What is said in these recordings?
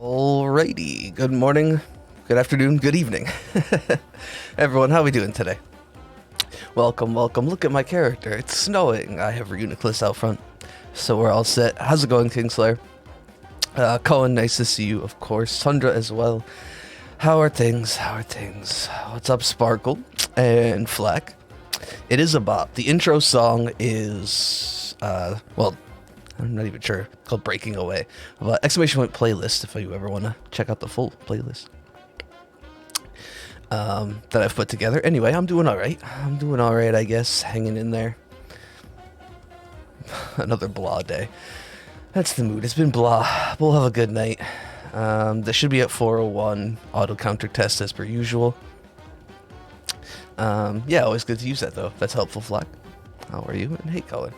Alrighty, good morning, good afternoon, good evening. Everyone, how we doing today? Welcome, welcome. Look at my character. It's snowing. I have Reuniclus out front, so we're all set. How's it going, Kingslayer? Cohen, nice to see you, of course. Tundra as well. How are things? How are things? What's up, Sparkle and Flack? It is a bop. The intro song is, well, I'm not even sure. It's called Breaking Away. Exclamation point playlist if you ever want to check out the full playlist that I've put together. Anyway, I'm doing alright. I guess. Hanging in there. Another blah day. That's the mood. It's been blah. We'll have a good night. This should be at 4:01. Auto counter test as per usual. Yeah, always good to use that though. That's helpful, Flack. How are you? And hey, Colin.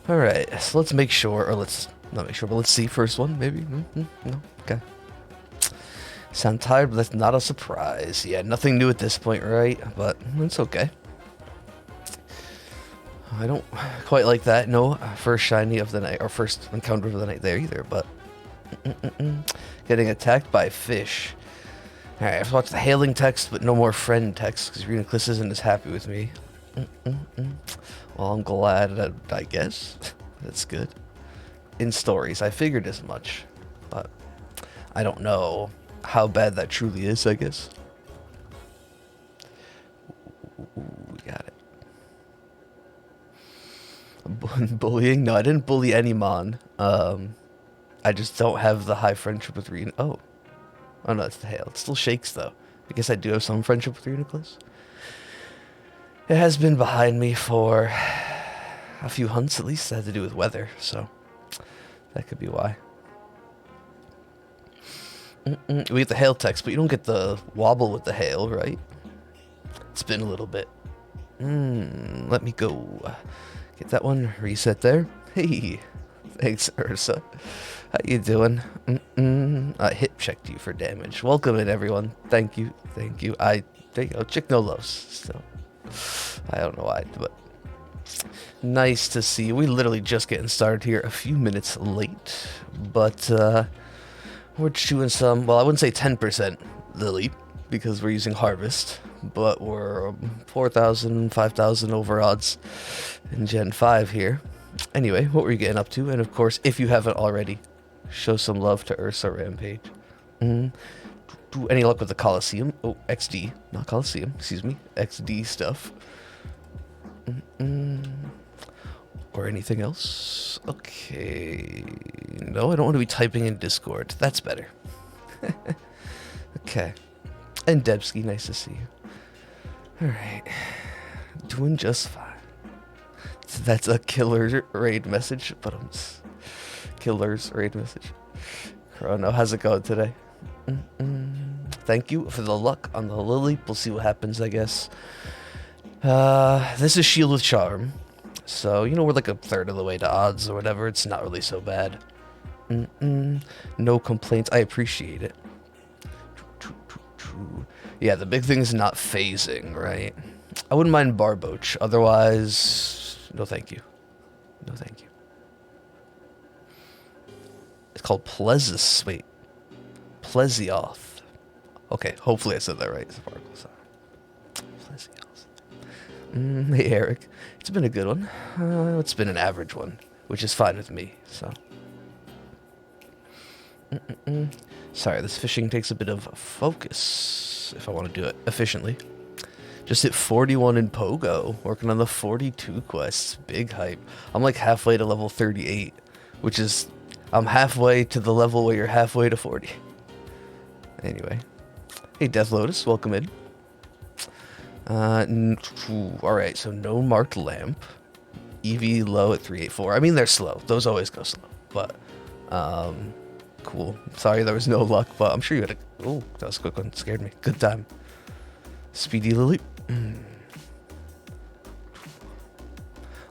Alright, so let's make sure, or let's not make sure, but let's see first one, maybe? No? Okay. Sound tired, but that's not a surprise. Yeah, nothing new at this point, right? But it's okay. I don't quite like that. No first shiny of the night, or first encounter of the night there either, but... Getting attacked by fish. Alright, I've watched the hailing text, but no more friend text, because Reuniclus isn't as happy with me. Well, I'm glad, I guess. That's good. In stories, I figured as much. But I don't know how bad that truly is, I guess. Ooh, we got it. Bullying? No, I didn't bully any Mon. I just don't have the high friendship with Reuniclus. Oh. Oh no, it's the hail. It still shakes, though. I guess I do have some friendship with Reuniclus. It has been behind me for a few hunts, at least. That had to do with weather, so that could be why. We get the hail text, but you don't get the wobble with the hail, right? It's been a little bit. Let me go. Get that one. Reset there. Hey. Thanks, Ursa. How you doing? I hit checked you for damage. Welcome in, everyone. Thank you. Thank you. There you go. Chick no loves. Still. I don't know why, but nice to see you. We literally just getting started here, a few minutes late, but we're doing some, well, I wouldn't say 10% the leap because we're using harvest, but we're 4,000, 5,000 over odds in Gen 5 here. Anyway, what were you getting up to? And of course, if you haven't already, show some love to Ursa Rampage. Do any luck with the Coliseum? Oh, XD, not Coliseum. Excuse me, XD stuff. Or anything else? Okay. No, I don't want to be typing in Discord. That's better. Okay. And Debsky, nice to see you. Alright. Doing just fine. So that's a killer raid message, but killer's raid message. Chrono, how's it going today? Thank you for the luck on the Lily. We'll see what happens, I guess. This is Shield with Charm. So, you know, we're like a third of the way to odds or whatever. It's not really so bad. No complaints. I appreciate it. Yeah, the big thing is not phasing, right? I wouldn't mind Barboach. Otherwise, no thank you. No thank you. It's called Plesis. Wait. Plesioth. Okay, hopefully I said that right. Plesioth. Hey, Eric. It's been a good one. It's been an average one, which is fine with me, so. Sorry, this fishing takes a bit of focus if I want to do it efficiently. Just hit 41 in Pogo, working on the 42 quests. Big hype. I'm like halfway to level 38, which is, I'm halfway to the level where you're halfway to 40. Anyway. Hey, Death Lotus, welcome in. Alright, so no marked lamp. EV low at 384. I mean, they're slow. Those always go slow. But, cool. Sorry there was no luck, but I'm sure you had a... Oh, that was a quick one. Scared me. Good time. Speedy Lily.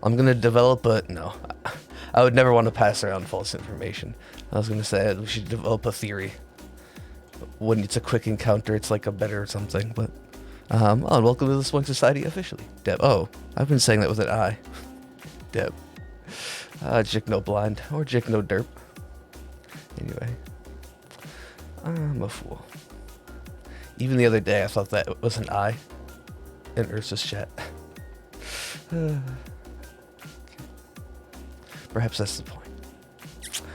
I'm gonna develop a... No. I would never want to pass around false information. I was gonna say we should develop a theory. When it's a quick encounter, it's like a better something, but... and welcome to the Swing Society officially. Deb. Oh, I've been saying that with an I. Deb. Jick no blind. Or Jick no derp. Anyway. I'm a fool. Even the other day I thought that was an I in Ursa's chat. Okay. Perhaps that's the point.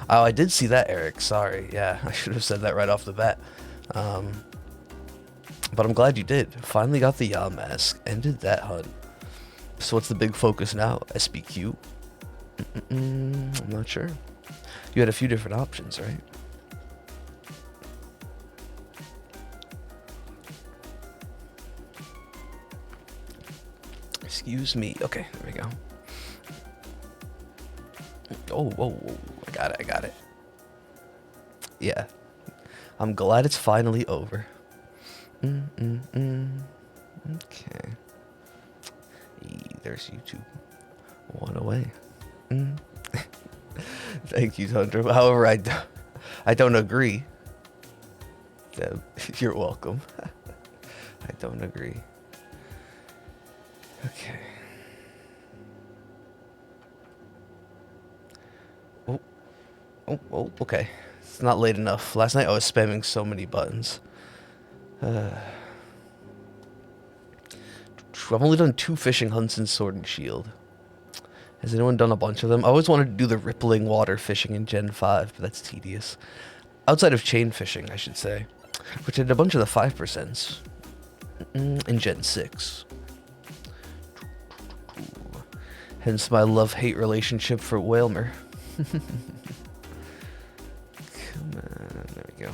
Oh, I did see that, Eric. Sorry. Yeah, I should have said that right off the bat. But I'm glad you did. Finally got the Yaw Mask. Ended that hunt. So what's the big focus now? SBQ? I'm not sure. You had a few different options, right? Excuse me. Okay, there we go. Oh, whoa, whoa. I got it. Yeah. I'm glad it's finally over. Okay. There's YouTube. One away. Thank you, Tundra. However, I don't agree. Deb, you're welcome. I don't agree. Okay. Oh, okay. It's not late enough. Last night I was spamming so many buttons. I've only done 2 fishing hunts in Sword and Shield. Has anyone done a bunch of them? I always wanted to do the rippling water fishing in Gen 5, but that's tedious. Outside of chain fishing, I should say. Which I did a bunch of the 5% in Gen 6. Hence my love-hate relationship for Whalmer. Come on, there we go.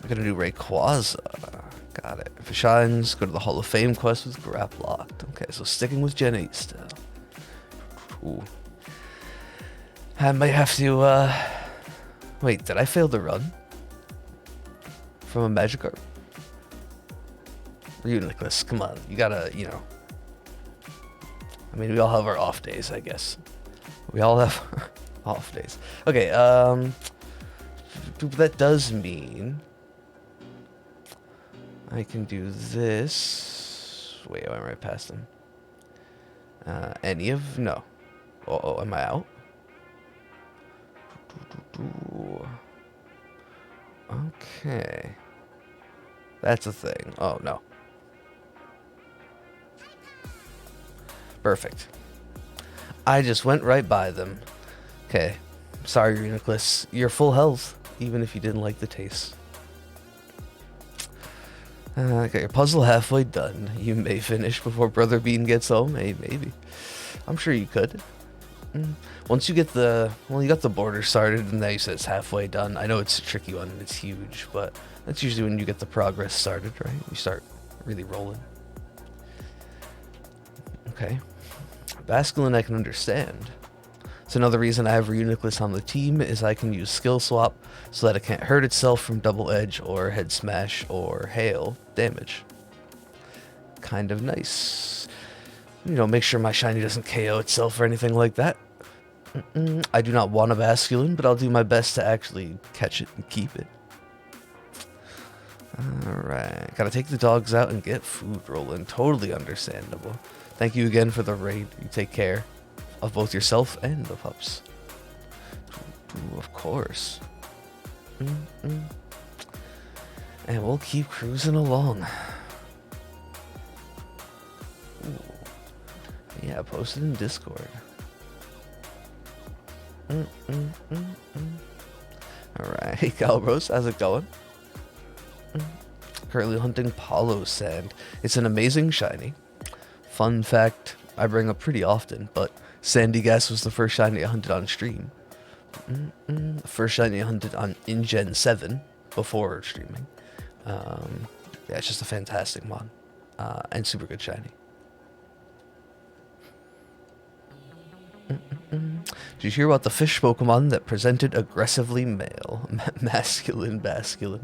I'm gonna do Rayquaza. Got it. If it shines, go to the Hall of Fame quest with Grap locked. Okay, so sticking with Gen 8 still. Ooh. I might have to, Wait, did I fail the run? From a Magikarp? You, Nicholas, come on. You gotta, you know. I mean, we all have our off days, I guess. We all have off days. Okay, that does mean I can do this. Wait, I went right past him. Any of? No. Oh, am I out? Okay. That's a thing. Oh, no. Perfect. I just went right by them. Okay. Sorry, Uniclus. You're full health, even if you didn't like the taste. Got your puzzle halfway done. You may finish before Brother Bean gets home. Hey, maybe. I'm sure you could. Once you get the... Well, you got the border started, and now you said it's halfway done. I know it's a tricky one, and it's huge, but that's usually when you get the progress started, right? You start really rolling. Okay. Basculin I can understand. So another reason I have Reuniclus on the team is I can use skill swap so that it can't hurt itself from double edge or head smash or hail damage. Kind of nice. You know, make sure my shiny doesn't KO itself or anything like that. I do not want a Basculin, but I'll do my best to actually catch it and keep it. Alright, gotta take the dogs out and get food rolling. Totally understandable. Thank you again for the raid. You take care of both yourself and the pups. Ooh, of course. And we'll keep cruising along. Ooh. Yeah, post it in Discord. Alright, hey Calbros, how's it going? Currently hunting Palo Sand. It's an amazing shiny. Fun fact I bring up pretty often, but Sandy Gas was the first shiny I hunted on stream. The first shiny I hunted on in Gen 7 before streaming. Yeah, it's just a fantastic mod. And super good shiny. Did you hear about the fish Pokemon that presented aggressively male? Masculine Basculin.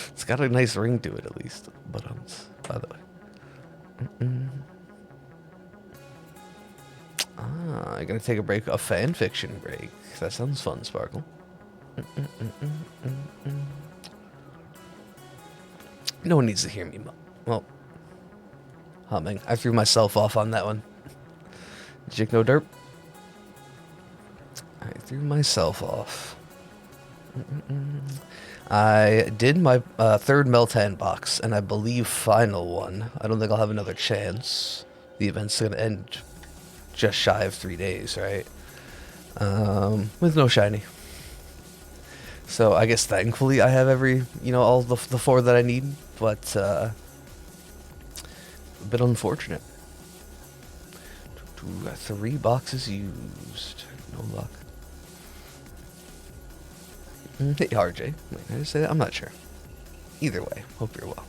It's got a nice ring to it at least. But by the way. You're gonna take a break, a fan fiction break. That sounds fun, Sparkle. No one needs to hear me. Well, humming. I threw myself off on that one. Jigno Derp. I threw myself off. I did my third Meltan box, and I believe final one. I don't think I'll have another chance. The event's gonna end just shy of 3 days, right? With no shiny. So I guess thankfully I have all the 4 that I need, but a bit unfortunate. 3 boxes used. No luck. Hey RJ, wait, did I just say that? I'm not sure. Either way, hope you're well.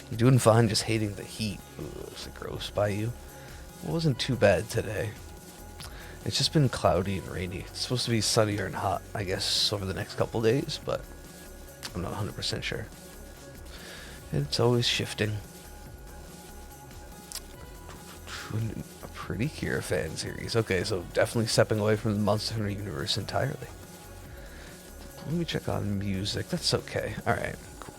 You're doing fine, just hating the heat. Ooh, it's gross by you. It wasn't too bad today. It's just been cloudy and rainy. It's supposed to be sunnier and hot, I guess, over the next couple days, but I'm not 100% sure. It's always shifting. A pretty Kira fan series. Okay, so definitely stepping away from the Monster Hunter universe entirely. Let me check on music. That's okay. Alright, cool.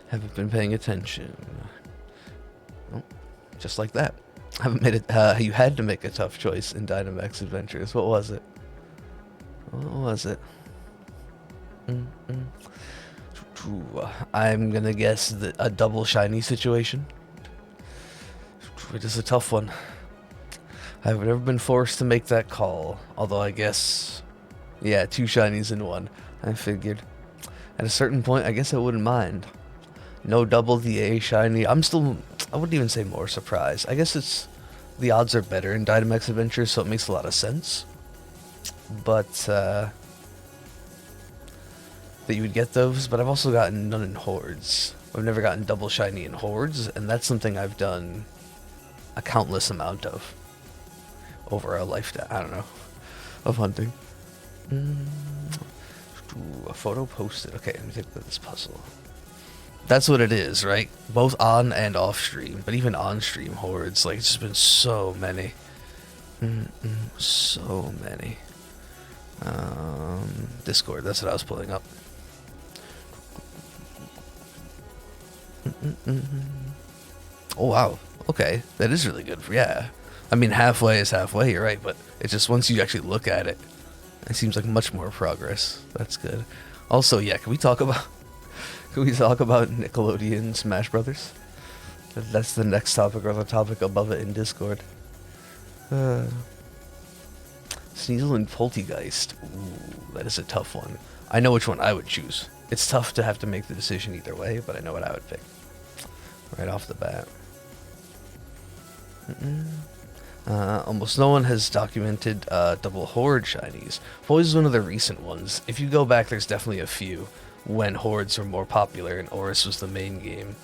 Haven't been paying attention. Oh, just like that. Haven't made it. You had to make a tough choice in Dynamax Adventures. What was it? What was it? I'm gonna guess that a double shiny situation. It is a tough one. I've never been forced to make that call. Although I guess, yeah, 2 shinies in 1. I figured. At a certain point, I guess I wouldn't mind. No double the A shiny. I wouldn't even say more surprised. I guess the odds are better in Dynamax Adventures, so it makes a lot of sense. But, that you would get those, but I've also gotten none in Hordes. I've never gotten double shiny in Hordes, and that's something I've done a countless amount of over a lifetime, I don't know, of hunting. A photo posted. Okay, let me take a look at this puzzle. That's what it is, right? Both on and off stream, but even on stream Hordes, like, it's just been so many. So many. Discord, that's what I was pulling up. Oh wow, okay, that is really good. Yeah, I mean, halfway is halfway, you're right, but it's just once you actually look at it, it seems like much more progress. That's good. Also, yeah, can we talk about Nickelodeon Smash Brothers? That's the next topic or the topic above it in Discord. Sneasel and Poltegeist. Ooh, that is a tough one. I know which one I would choose. It's tough to have to make the decision either way, but I know what I would pick. Right off the bat. Almost no one has documented double horde shinies. Voice is one of the recent ones. If you go back, there's definitely a few when hordes were more popular and Oris was the main game.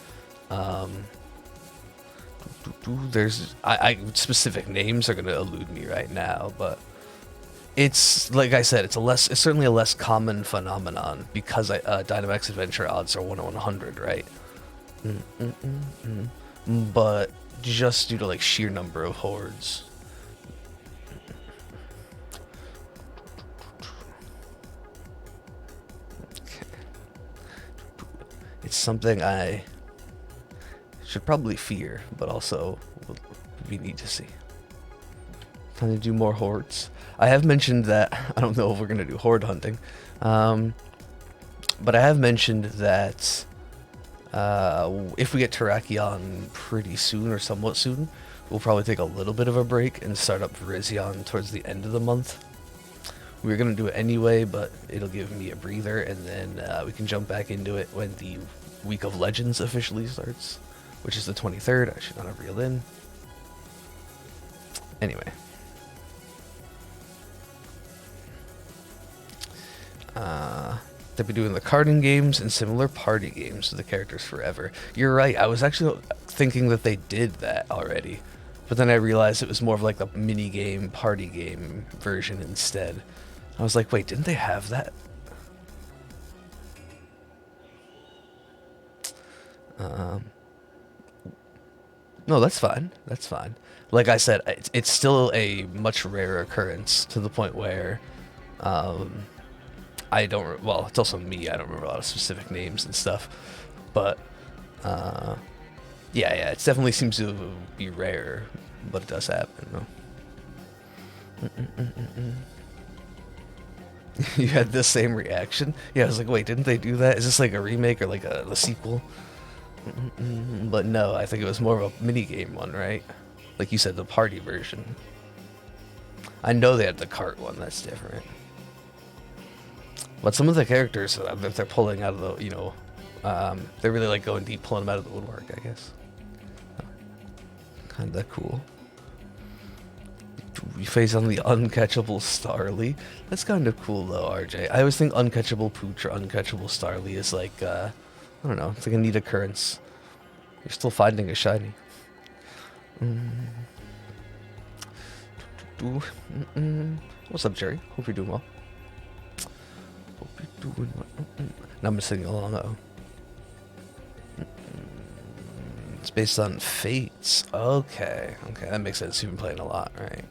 There's specific names are gonna elude me right now, but it's like I said, it's certainly a less common phenomenon because Dynamax Adventure odds are 1 in 100, right? But just due to like sheer number of hordes. Okay. It's something I should probably fear, but also we need to see. Time to do more hordes. I have mentioned that I don't know if we're gonna do horde hunting, but I have mentioned that if we get Terrakion pretty soon or somewhat soon, we'll probably take a little bit of a break and start up Virizion towards the end of the month. We were going to do it anyway, but it'll give me a breather, and then we can jump back into it when the Week of Legends officially starts, which is the 23rd. I should not have reeled in. Anyway. They'll be doing the carding games and similar party games to the characters forever. You're right, I was actually thinking that they did that already, but then I realized it was more of like a mini game, party game version instead. I was like, wait, didn't they have that? No, that's fine. That's fine. Like I said, it's still a much rarer occurrence to the point where I don't, well, it's also me, I don't remember a lot of specific names and stuff, but, yeah, it definitely seems to be rare, but it does happen, though. You had the same reaction? Yeah, I was like, wait, didn't they do that? Is this like a remake or like a sequel? But no, I think it was more of a mini-game one, right? Like you said, the party version. I know they had the cart one, that's different. But some of the characters that they're pulling out of the, you know, they're really like going deep, pulling them out of the woodwork, I guess. Kinda cool. We face on the uncatchable Starly. That's kind of cool though, RJ. I always think uncatchable Pooch or uncatchable Starly is like, I don't know, it's like a neat occurrence. You're still finding a shiny. What's up, Jerry? Hope you're doing well. Now I'm just singing along. Uh-oh. It's based on fates. Okay, that makes sense. You've been playing a lot, right?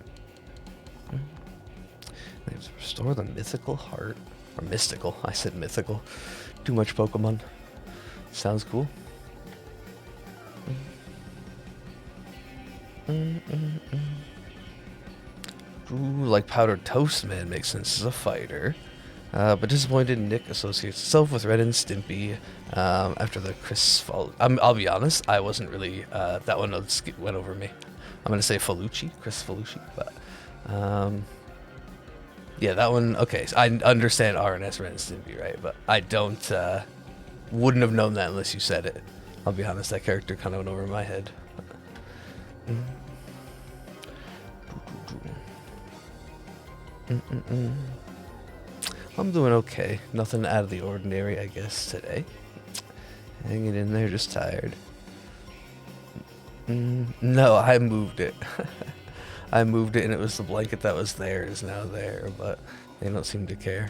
Restore the mythical heart. Or mystical. I said mythical. Too much Pokemon. Sounds cool. Ooh, like powdered toast, man, makes sense as a fighter. But disappointed Nick associates himself with Ren and Stimpy after the Chris fall. I'll be honest, I wasn't really, that one went over me. I'm going to say Chris Falucci, but yeah, that one, okay, so I understand RNS Ren and Stimpy, right, but I wouldn't have known that unless you said it. I'll be honest, that character kind of went over my head. I'm doing okay. Nothing out of the ordinary, I guess, today. Hanging in there, just tired. No, I moved it. I moved it and it was the blanket that was there is now there, but they don't seem to care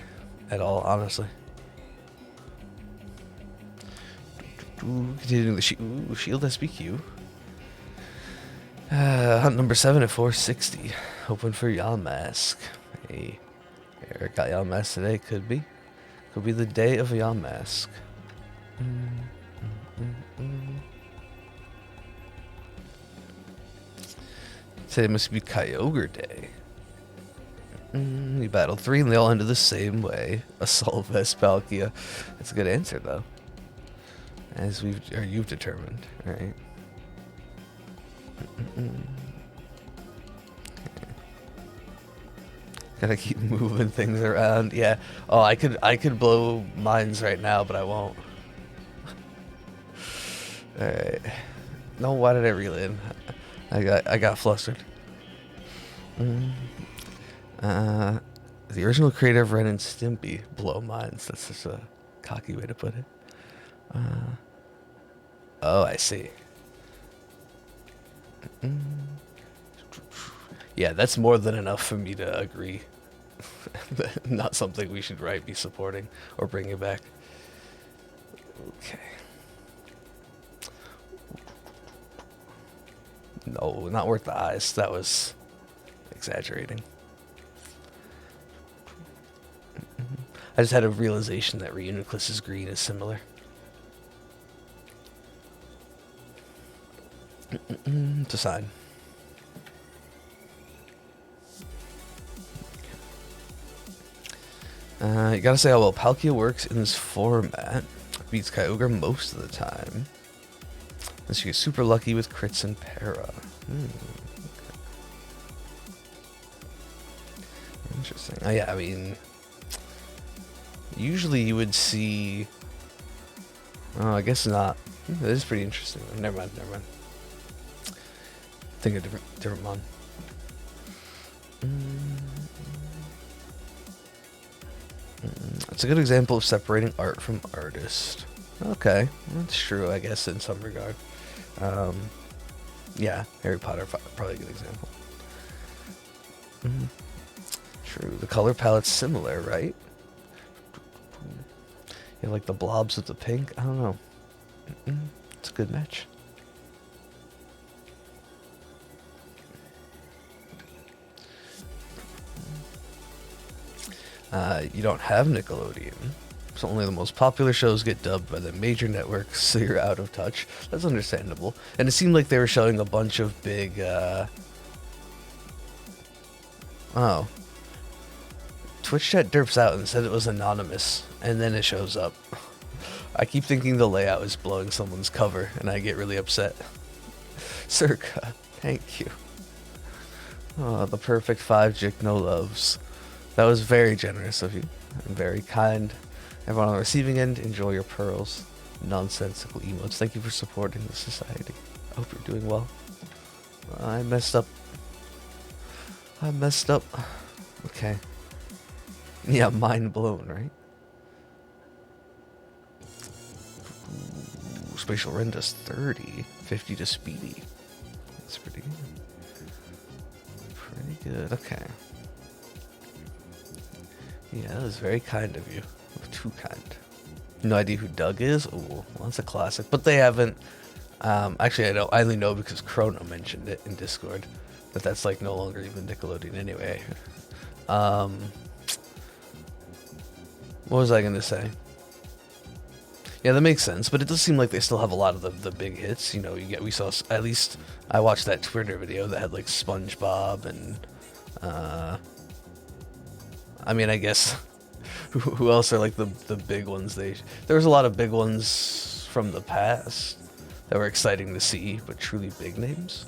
at all, honestly. Continuing the Shield SBQ. Hunt number 7 at 460. Hoping for Yamask. Hey, Eric got Yamask today. Could be the day of Yamask. Today must be Kyogre Day. We battled 3 and they all ended the same way. Assault Vest Palkia. That's a good answer though. As you've determined, right? Gotta keep moving things around. Yeah. Oh, I could blow mines right now, but I won't. All right. No, why did I reel in? I got flustered. The original creator of Ren and Stimpy blow mines. That's just a cocky way to put it. Oh, I see. Yeah, that's more than enough for me to agree. Not something we should be supporting or bringing back. Okay. No, not worth the eyes. That was exaggerating. I just had a realization that Reuniclus's green is similar. To sign. You gotta say how well Palkia works in this format. Beats Kyogre most of the time. Unless you get super lucky with crits and para. Okay. Interesting. Oh yeah, I mean, usually you would see. Oh, I guess not. That is pretty interesting. Never mind. Think of different mon. It's a good example of separating art from artist. Okay, that's true, I guess, in some regard. Yeah, Harry Potter, probably a good example. True, the color palette's similar, right? Yeah, like the blobs with the pink. I don't know. It's a good match. You don't have Nickelodeon, so only the most popular shows get dubbed by the major networks, so you're out of touch. That's understandable. And it seemed like they were showing a bunch of big, Oh. Twitch chat derps out and said it was anonymous, and then it shows up. I keep thinking the layout is blowing someone's cover, and I get really upset. Circa, thank you. Oh, the perfect 5 Jick no loves. That was very generous of you, and very kind. Everyone on the receiving end, enjoy your pearls. Nonsensical emotes. Thank you for supporting the society. I hope you're doing well. I messed up. Okay. Yeah, mind blown, right? Ooh, Spatial Rend does 30. 50 to Speedy. That's pretty good. Pretty good, okay. Yeah, that was very kind of you. Too kind. No idea who Doug is? Oh, well, that's a classic. But they haven't... actually, I only know because Chrono mentioned it in Discord. But that's like no longer even Nickelodeon anyway. What was I going to say? Yeah, that makes sense. But it does seem like they still have a lot of the big hits. You know, we saw... At least I watched that Twitter video that had like SpongeBob and... I mean, I guess who else are like the big ones? There was a lot of big ones from the past that were exciting to see, but truly big names.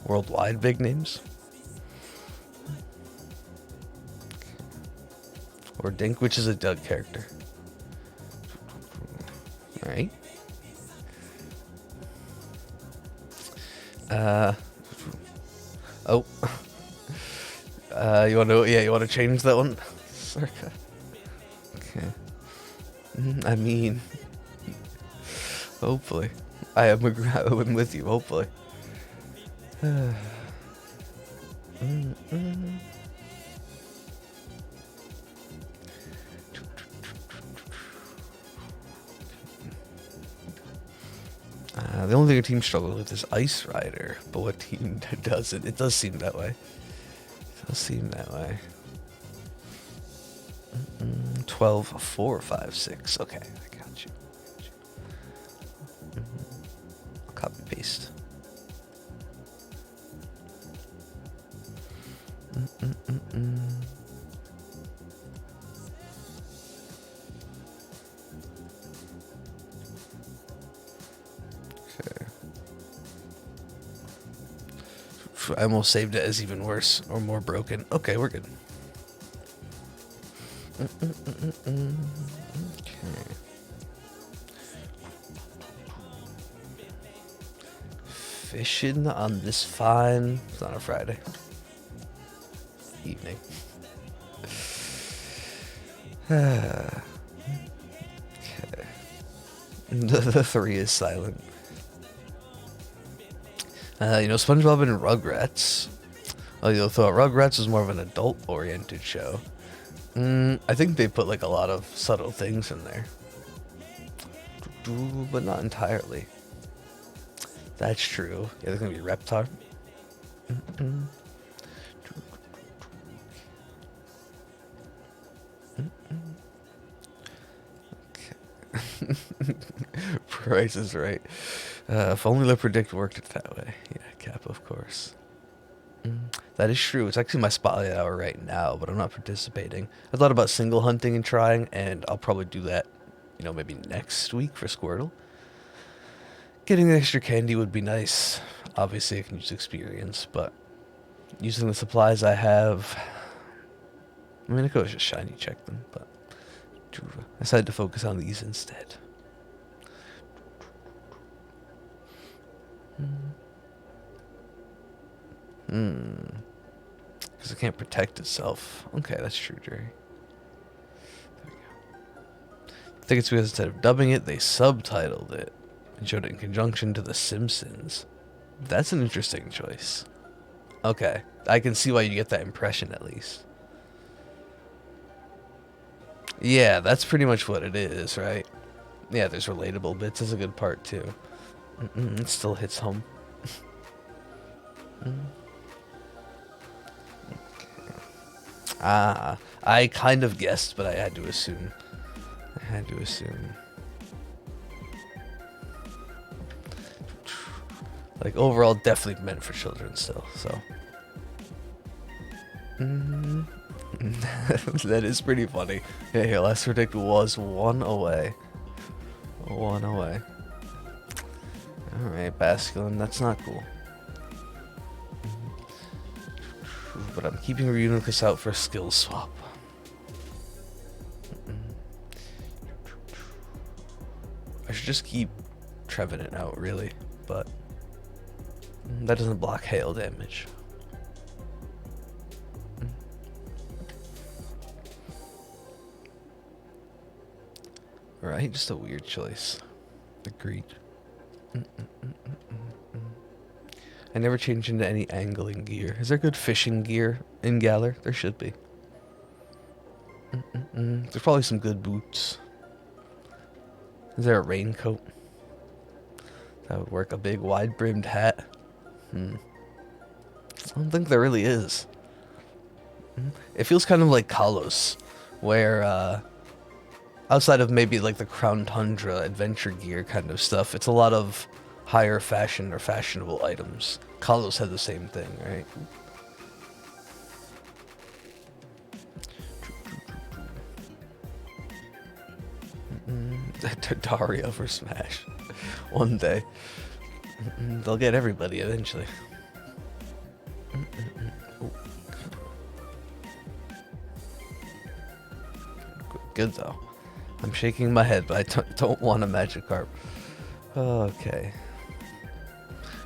Worldwide big names. Or Dink, which is a Doug character. All right. Oh. You want to change that one? Circa. Okay. I mean, hopefully. I'm with you, hopefully. The only thing your team struggles with is Ice Rider, but what team doesn't? It does seem that way. 12, 4, 5, 6. Okay, I got you. Copy paste. Okay. I almost saved it as even worse or more broken. Okay, we're good. Okay. Fishing on this fine, it's not a Friday evening. Okay. The 3 is silent. SpongeBob and Rugrats. Oh, you'll thought Rugrats was more of an adult-oriented show. I think they put like a lot of subtle things in there, but not entirely. That's true. Yeah, there's gonna be Reptar. Price is right. If only the predict worked it that way. Yeah, Cap, of course. That is true. It's actually my spotlight hour right now, but I'm not participating. I thought about single hunting and trying, and I'll probably do that, maybe next week for Squirtle. Getting the extra candy would be nice. Obviously, I can use experience, but using the supplies I have, I mean, I could just shiny check them, but I decided to focus on these instead. Because it can't protect itself. Okay, that's true, Jerry. There we go. I think it's because instead of dubbing it, they subtitled it and showed it in conjunction to The Simpsons. That's an interesting choice. Okay, I can see why you get that impression at least. Yeah, that's pretty much what it is, right? Yeah, there's relatable bits. That's a good part, too. It still hits home. I kind of guessed, but I had to assume. Like, overall, definitely meant for children still, so. That is pretty funny. Yeah, here, last predict was 1 away. 1 away. Alright, Basculin, that's not cool. But I'm keeping Reunicus out for skill swap. I should just keep Trevenant out, really, but that doesn't block hail damage. Right, just a weird choice. Agreed. I never change into any angling gear. Is there good fishing gear in Galar? There should be. There's probably some good boots. Is there a raincoat? That would work. A big wide-brimmed hat? I don't think there really is. It feels kind of like Kalos, where outside of maybe like the Crown Tundra adventure gear kind of stuff, it's a lot of higher fashion or fashionable items. Kalos had the same thing, right? Dario for Smash. One day. They'll get everybody eventually. Good though. I'm shaking my head, but I don't want a Magikarp. Okay.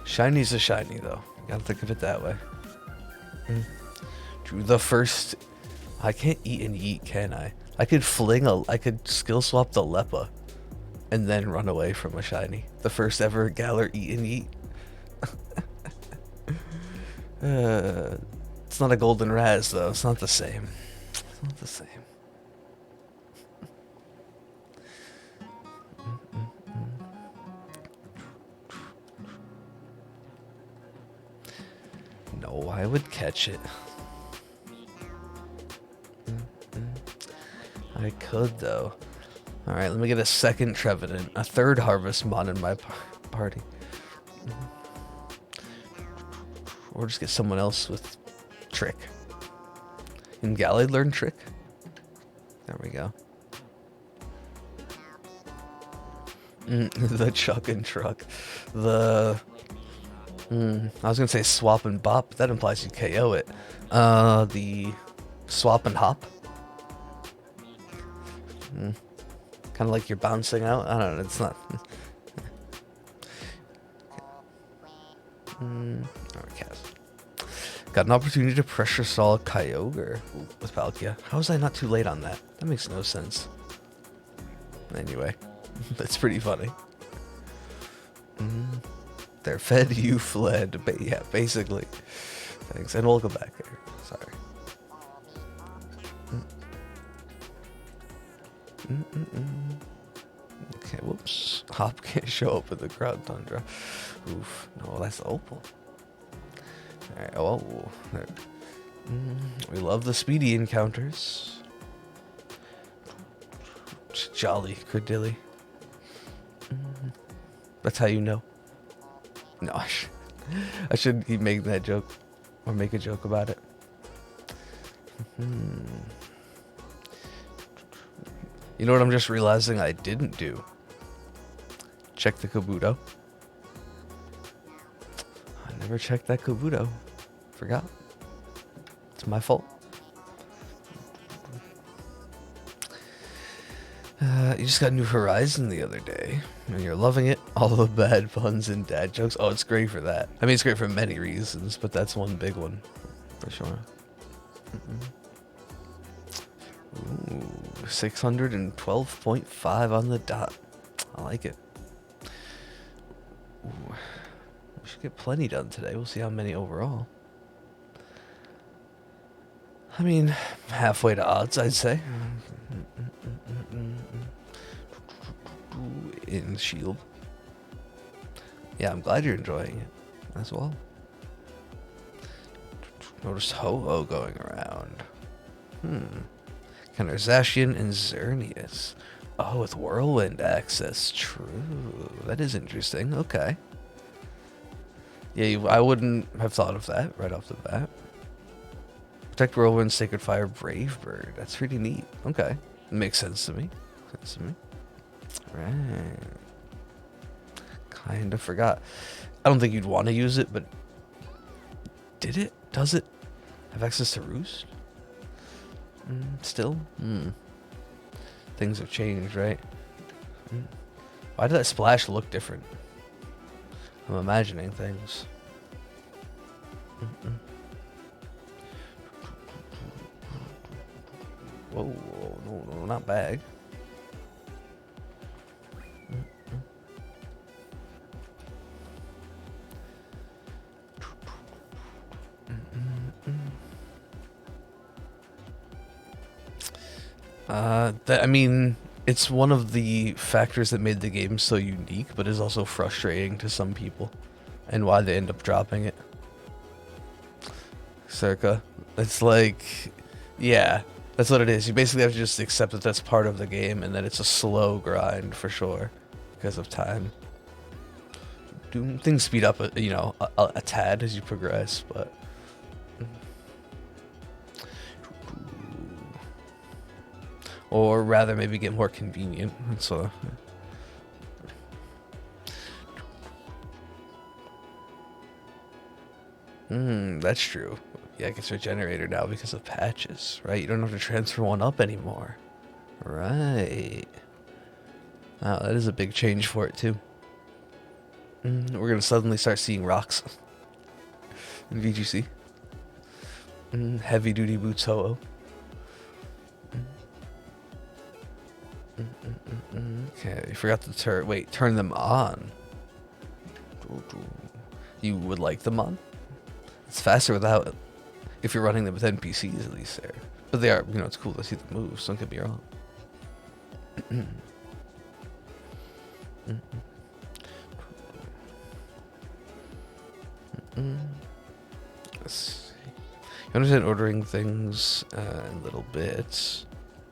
Shiny's a shiny though. You gotta think of it that way. Drew the first. I can't eat and yeet, can I? I could I could skill swap the Leppa and then run away from a shiny. The first ever Galar eat and yeet. It's not a golden Raz though. It's not the same. It's not the same. No, I would catch it. I could though. Alright, let me get a second Trevenant, a third Harvest Mon in my party. Or just get someone else with Trick. Can Gallade learn Trick? There we go. The Chuck and Truck. The I was gonna say swap and bop, but that implies you KO it. The swap and hop. Kind of like you're bouncing out. I don't know. It's not. Okay. Got an opportunity to pressure stall Kyogre with Palkia. How was I not too late on that? That makes no sense. Anyway, that's pretty funny. They're fed, you fled. Yeah, basically. Thanks, and we'll go back there. Sorry. Okay, whoops. Hop can't show up with the Ground Tundra. Oof. No, that's Opal. Alright, oh. We love the speedy encounters. Jolly Credilly. That's how you know. No, I shouldn't keep making that joke. Or make a joke about it. You know what I'm just realizing I didn't do? Check the Kabuto. I never checked that Kabuto. Forgot. It's my fault. You just got New Horizon the other day, and you're loving it. All the bad puns and dad jokes. Oh, it's great for that. I mean, it's great for many reasons, but that's one big one, for sure. Ooh, 612.5 on the dot. I like it. Ooh, we should get plenty done today. We'll see how many overall. I mean, halfway to odds, I'd say. In Shield. Yeah, I'm glad you're enjoying it as well. Notice Ho-Oh going around. Kind of Zacian and Xerneas. Oh, with Whirlwind access. True. That is interesting. Okay. Yeah, I wouldn't have thought of that right off the bat. Protect Whirlwind, Sacred Fire, Brave Bird. That's pretty neat. Okay. Makes sense to me. Right. Kinda forgot. I don't think you'd want to use it, but did it? Does it have access to Roost? Still? Things have changed, right? Why did that splash look different? I'm imagining things. Whoa, no, not bag. I mean, it's one of the factors that made the game so unique, but is also frustrating to some people, and why they end up dropping it. Circa. It's like, yeah, that's what it is. You basically have to just accept that that's part of the game, and that it's a slow grind for sure, because of time. Things speed up, you know, a tad as you progress, but. Or rather, maybe get more convenient. So, that's true. Yeah, it gets Regenerator now because of patches, right? You don't have to transfer one up anymore. Right. Wow, that is a big change for it, too. We're going to suddenly start seeing rocks in VGC. Heavy duty boots Ho-Oh. Okay, you forgot to turn them on. You would like them on? It's faster without it. If you're running them with NPCs, at least there. But they are, you know, it's cool to see the moves, don't get me wrong. Let's see. You understand ordering things in little bits.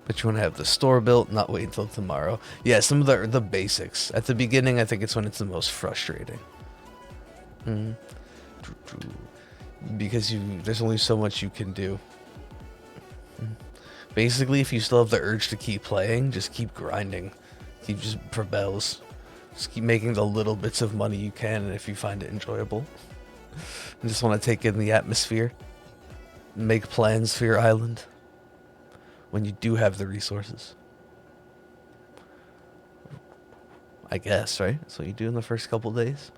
But you want to have the store built, not wait until tomorrow. Yeah, some of the basics. At the beginning, I think it's when it's the most frustrating. Because there's only so much you can do. Basically, if you still have the urge to keep playing, just keep grinding. Keep just for bells. Just keep making the little bits of money you can, and if you find it enjoyable. I just want to take in the atmosphere. Make plans for your island. When you do have the resources. I guess, right? That's what you do in the first couple days.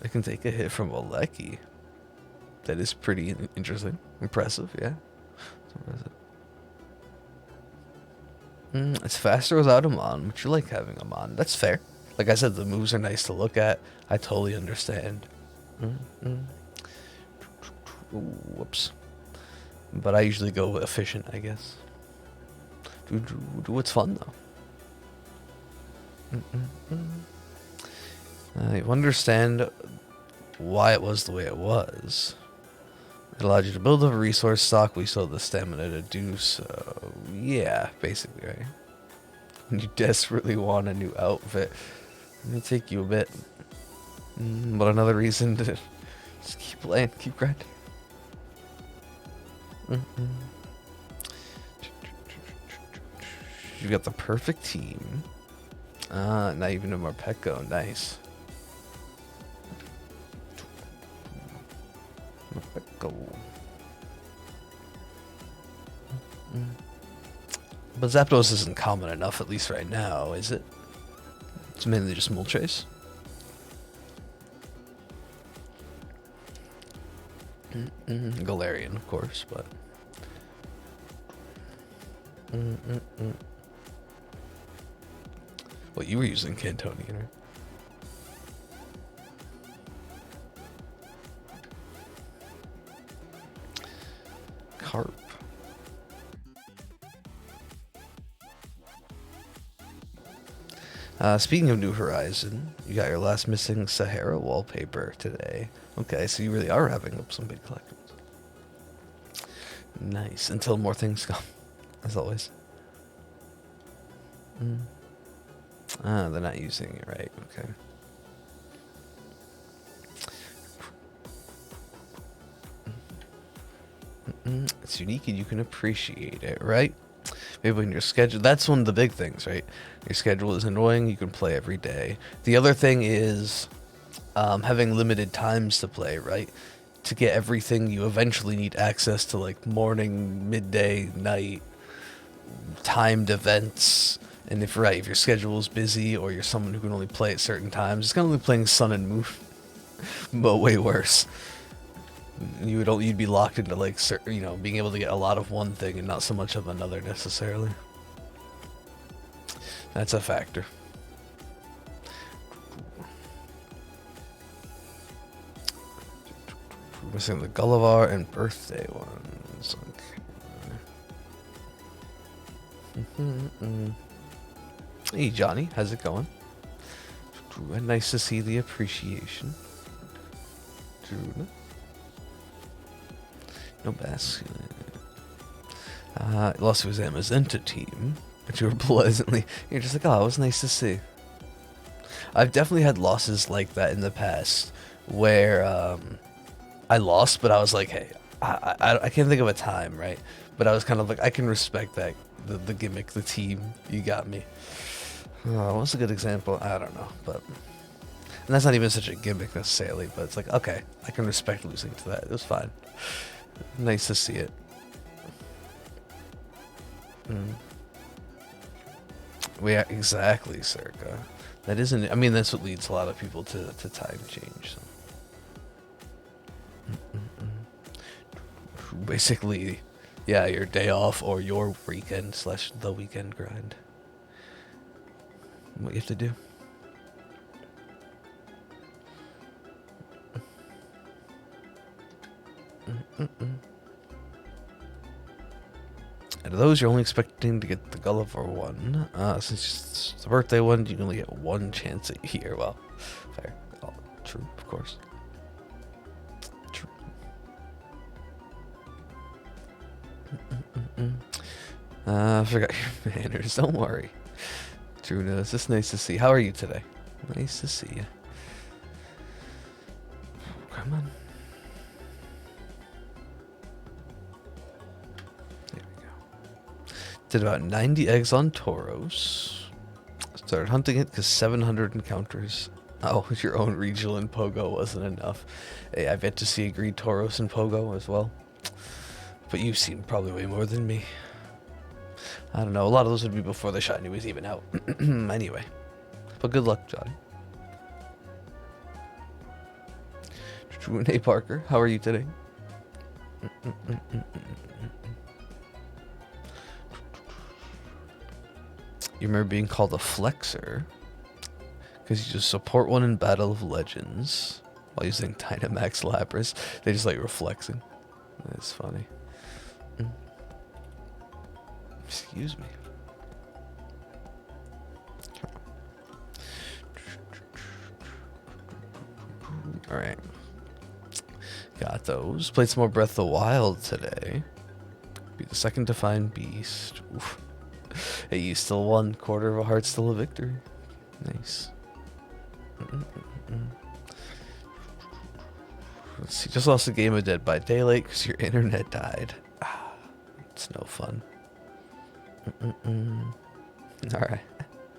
I can take a hit from Aleki. That is pretty interesting. Impressive, yeah. It's faster without him on, but you like having him on. That's fair. Like I said, the moves are nice to look at. I totally understand. Ooh, whoops. But I usually go efficient, I guess. What's fun, though. I understand why it was the way it was. It allowed you to build up a resource stock. We still have the stamina to do so. Yeah, basically, right? When you desperately want a new outfit, it'll take you a bit. But another reason to just keep playing, keep grinding. You got the perfect team. Not even a more Pecco. Nice. Pecco. But Zapdos isn't common enough, at least right now, is it? It's mainly just Moltres. Galarian, of course, but... Well, you were using Cantonian, right? Carp. Speaking of New Horizon, you got your last missing Sahara wallpaper today. Okay, so you really are having up some big collections. Nice. Until more things come, as always. They're not using it right. Okay. It's unique and you can appreciate it, right? Maybe when your schedule, that's one of the big things, right? Your schedule is annoying, you can play every day. The other thing is having limited times to play, right? To get everything, you eventually need access to like morning, midday, night, timed events. And if your schedule is busy or you're someone who can only play at certain times, it's kind of like playing Sun and Moon, but way worse. You'd be locked into like being able to get a lot of one thing and not so much of another necessarily. That's a factor. We're missing the Gullivar and birthday ones. Okay. Hey Johnny, how's it going? Nice to see the appreciation. No basket. Lost to his Amazenta team, but you were pleasantly. You're just like, oh, it was nice to see. I've definitely had losses like that in the past, where I lost, but I was like, hey, I can't think of a time, right? But I was kind of like, I can respect that, the gimmick, the team. You got me. What's a good example? I don't know, but. And that's not even such a gimmick necessarily, but it's like, okay, I can respect losing to that. It was fine. Nice to see it. Yeah, exactly, Circa. That isn't. I mean, that's what leads a lot of people to time change. So. Basically, yeah, your day off or your weekend / the weekend grind. What you have to do. Out of those, you're only expecting to get the Gulliver one. Since it's the birthday one, you can only get one chance a year. Well, fair. Oh, true, of course. True. I forgot your manners. Don't worry. True, no, it's just nice to see. How are you today? Nice to see you. Come on. Did about 90 eggs on Tauros. Started hunting it because 700 encounters. Oh, your own regional in Pogo wasn't enough. Hey, I've yet to see a greed Tauros in Pogo as well. But you've seen probably way more than me. I don't know, a lot of those would be before the shiny was even out. Anyway. But good luck, Johnny. Hey Parker, how are you today? You remember being called a flexer? Because you just support one in Battle of Legends while using Dynamax Lapras. They just like reflexing. That's funny. Excuse me. Alright. Got those. Played some more Breath of the Wild today. Be the second to find Beast. Oof. Hey, you still won. Quarter of a heart, still a victory. Nice. Let's see. Just lost a game of Dead by Daylight because your internet died. It's no fun. Alright.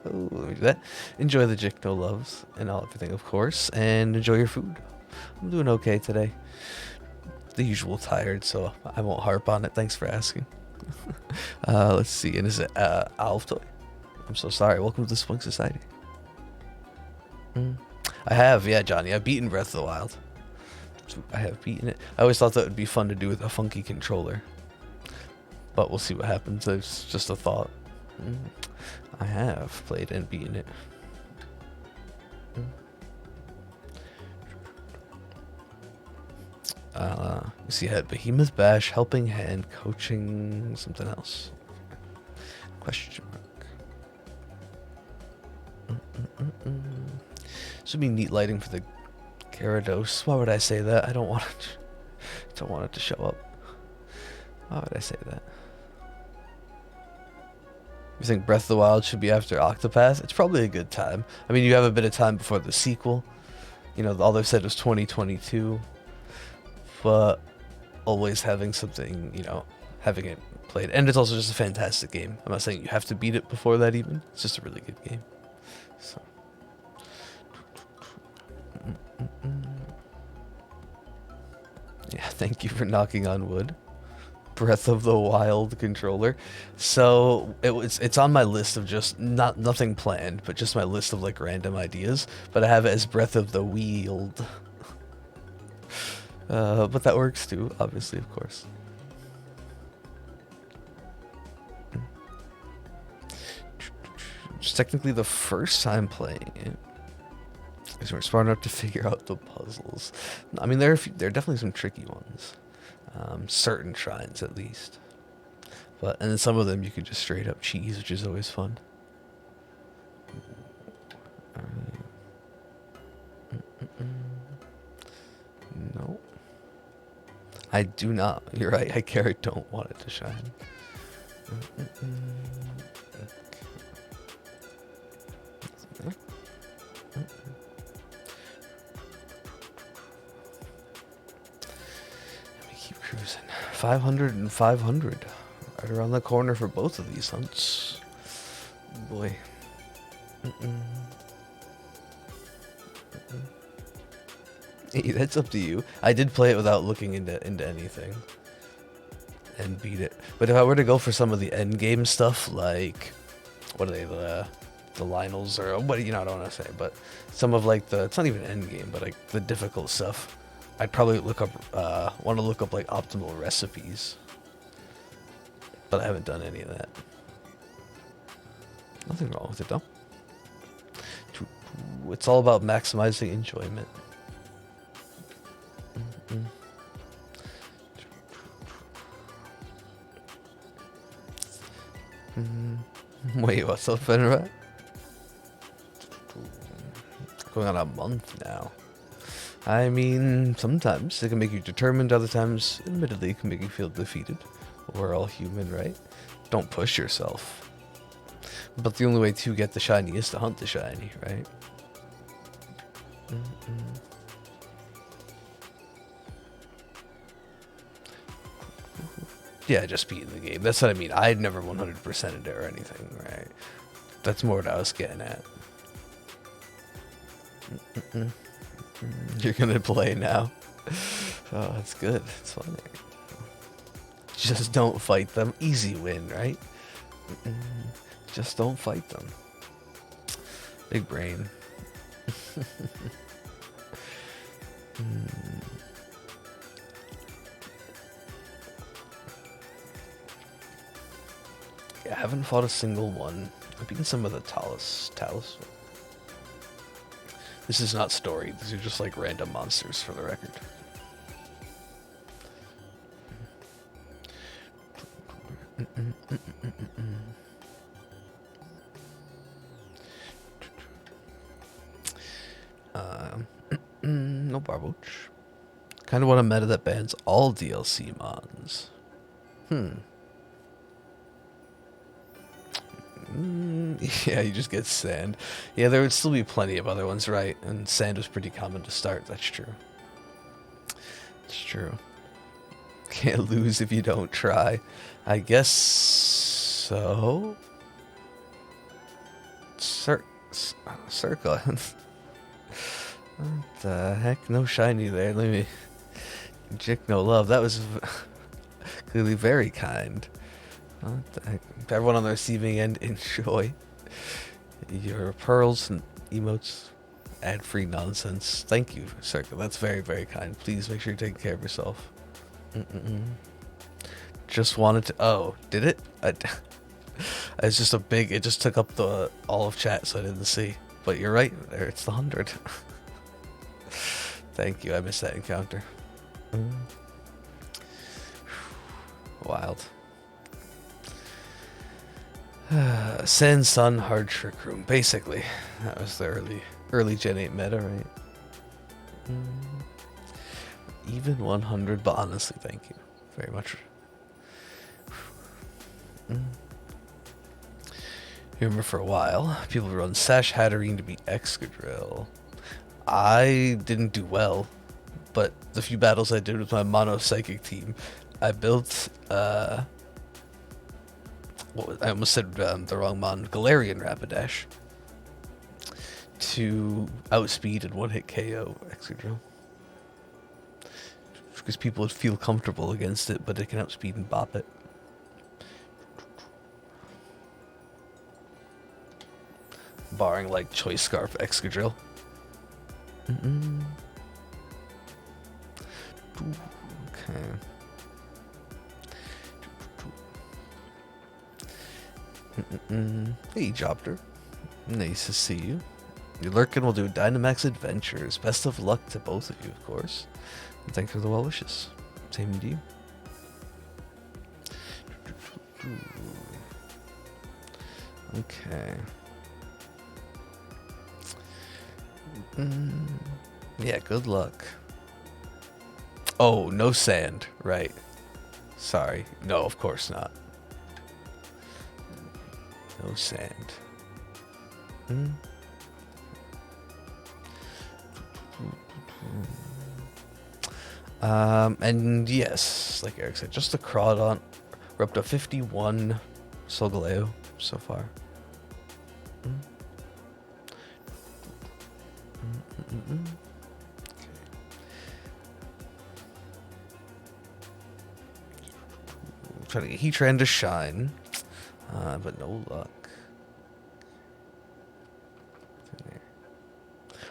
Oh, let me do that. Enjoy the Jicno loves and everything, of course. And enjoy your food. I'm doing okay today. The usual tired, so I won't harp on it. Thanks for asking. Let's see. And is it Alftoy? I'm so sorry. Welcome to the Spunk Society. I have, yeah, Johnny. I've beaten Breath of the Wild. I have beaten it. I always thought that would be fun to do with a funky controller. But we'll see what happens. It's just a thought. I have played and beaten it. You see, I had Behemoth Bash, Helping Hand, Coaching, something else. Question mark. This would be neat lighting for the Gyarados. Why would I say that? I don't want it. Don't want it to show up. Why would I say that? You think Breath of the Wild should be after Octopath? It's probably a good time. I mean, you have a bit of time before the sequel. You know, all they've said was 2022. But always having something, you know, having it played. And it's also just a fantastic game. I'm not saying you have to beat it before that even. It's just a really good game. So. Yeah, thank you for knocking on wood. Breath of the Wild controller. So it's on my list of just nothing planned, but just my list of like random ideas. But I have it as Breath of the Wield. But that works too, obviously, of course. It's technically the first time playing it. Because we're smart enough to figure out the puzzles. I mean, there are definitely some tricky ones. Certain shrines, at least. And then some of them you could just straight up cheese, which is always fun. No. I do not. You're right. I don't want it to shine. Let me keep cruising. 500 and 500. Right around the corner for both of these hunts. Boy. Hey, that's up to you. I did play it without looking into anything. And beat it. But if I were to go for some of the end game stuff, like what are they, the Lionels or what, you know, I don't want to say, but some of like it's not even end game, but like the difficult stuff, I'd probably want to look up like optimal recipes. But I haven't done any of that. Nothing wrong with it though. It's all about maximizing enjoyment. Wait, what's up, Fenrat? Going on a month now. I mean, sometimes it can make you determined, other times, admittedly, it can make you feel defeated. We're all human, right? Don't push yourself. But the only way to get the shiny is to hunt the shiny, right? Yeah, just beating the game. That's what I mean. I'd never 100%ed it or anything, right? That's more what I was getting at. You're gonna play now. Oh, that's good. It's funny. Just don't fight them. Easy win, right? Just don't fight them. Big brain. Yeah, I haven't fought a single one. I've beaten some of the Talus. This is not story. These are just like random monsters for the record. No Barboach. Kind of want a meta that bans all DLC mons. Yeah, you just get sand. Yeah, there would still be plenty of other ones, right? And sand was pretty common to start. That's true. It's true. Can't lose if you don't try. I guess so. Circle. What the heck? No shiny there. Let me inject no love. That was clearly very kind. What the heck? Everyone on the receiving end, enjoy your pearls and emotes. Ad-free nonsense. Thank you, Circle. That's very, very kind. Please make sure you're taking care of yourself. Just wanted to. Oh, did it? It's just a big. It just took up the all of chat, so I didn't see. But you're right. There, it's the 100. Thank you. I missed that encounter. Wild. Sand, Sun, Hard Trick Room. Basically, that was the early Gen 8 meta, right? Even 100, but honestly, thank you very much. You remember for a while, people would run Sash Hatterene to beat Excadrill. I didn't do well, but the few battles I did with my mono psychic team, I built I almost said the wrong mon, Galarian Rapidash, to outspeed and one-hit KO Excadrill. Because people would feel comfortable against it, but it can outspeed and bop it. Barring like Choice Scarf Excadrill. Okay. Hey, Jobter. Nice to see you. Your Lurkin will do Dynamax Adventures. Best of luck to both of you, of course. And thanks for the well wishes. Same to you. Okay. Yeah, good luck. Oh, no sand. Right. Sorry. No, of course not. No sand. And yes, like Eric said, just a Crawdon. We're up to 51 Solgaleo so far. Trying to get Heatran to shine, but no luck.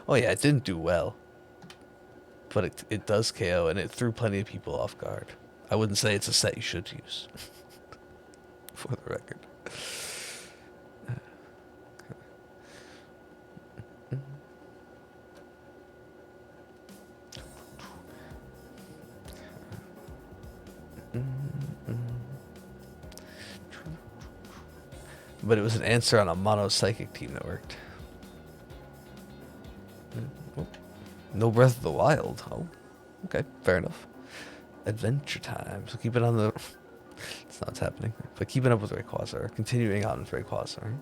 Oh yeah, it didn't do well, but it does KO, and it threw plenty of people off guard. I wouldn't say it's a set you should use, for the record. But it was an answer on a mono psychic team that worked. No Breath of the Wild. Oh, okay, fair enough. Adventure Time. So keep it on the. It's not what's happening, but keeping up with Rayquaza, continuing on with Rayquaza.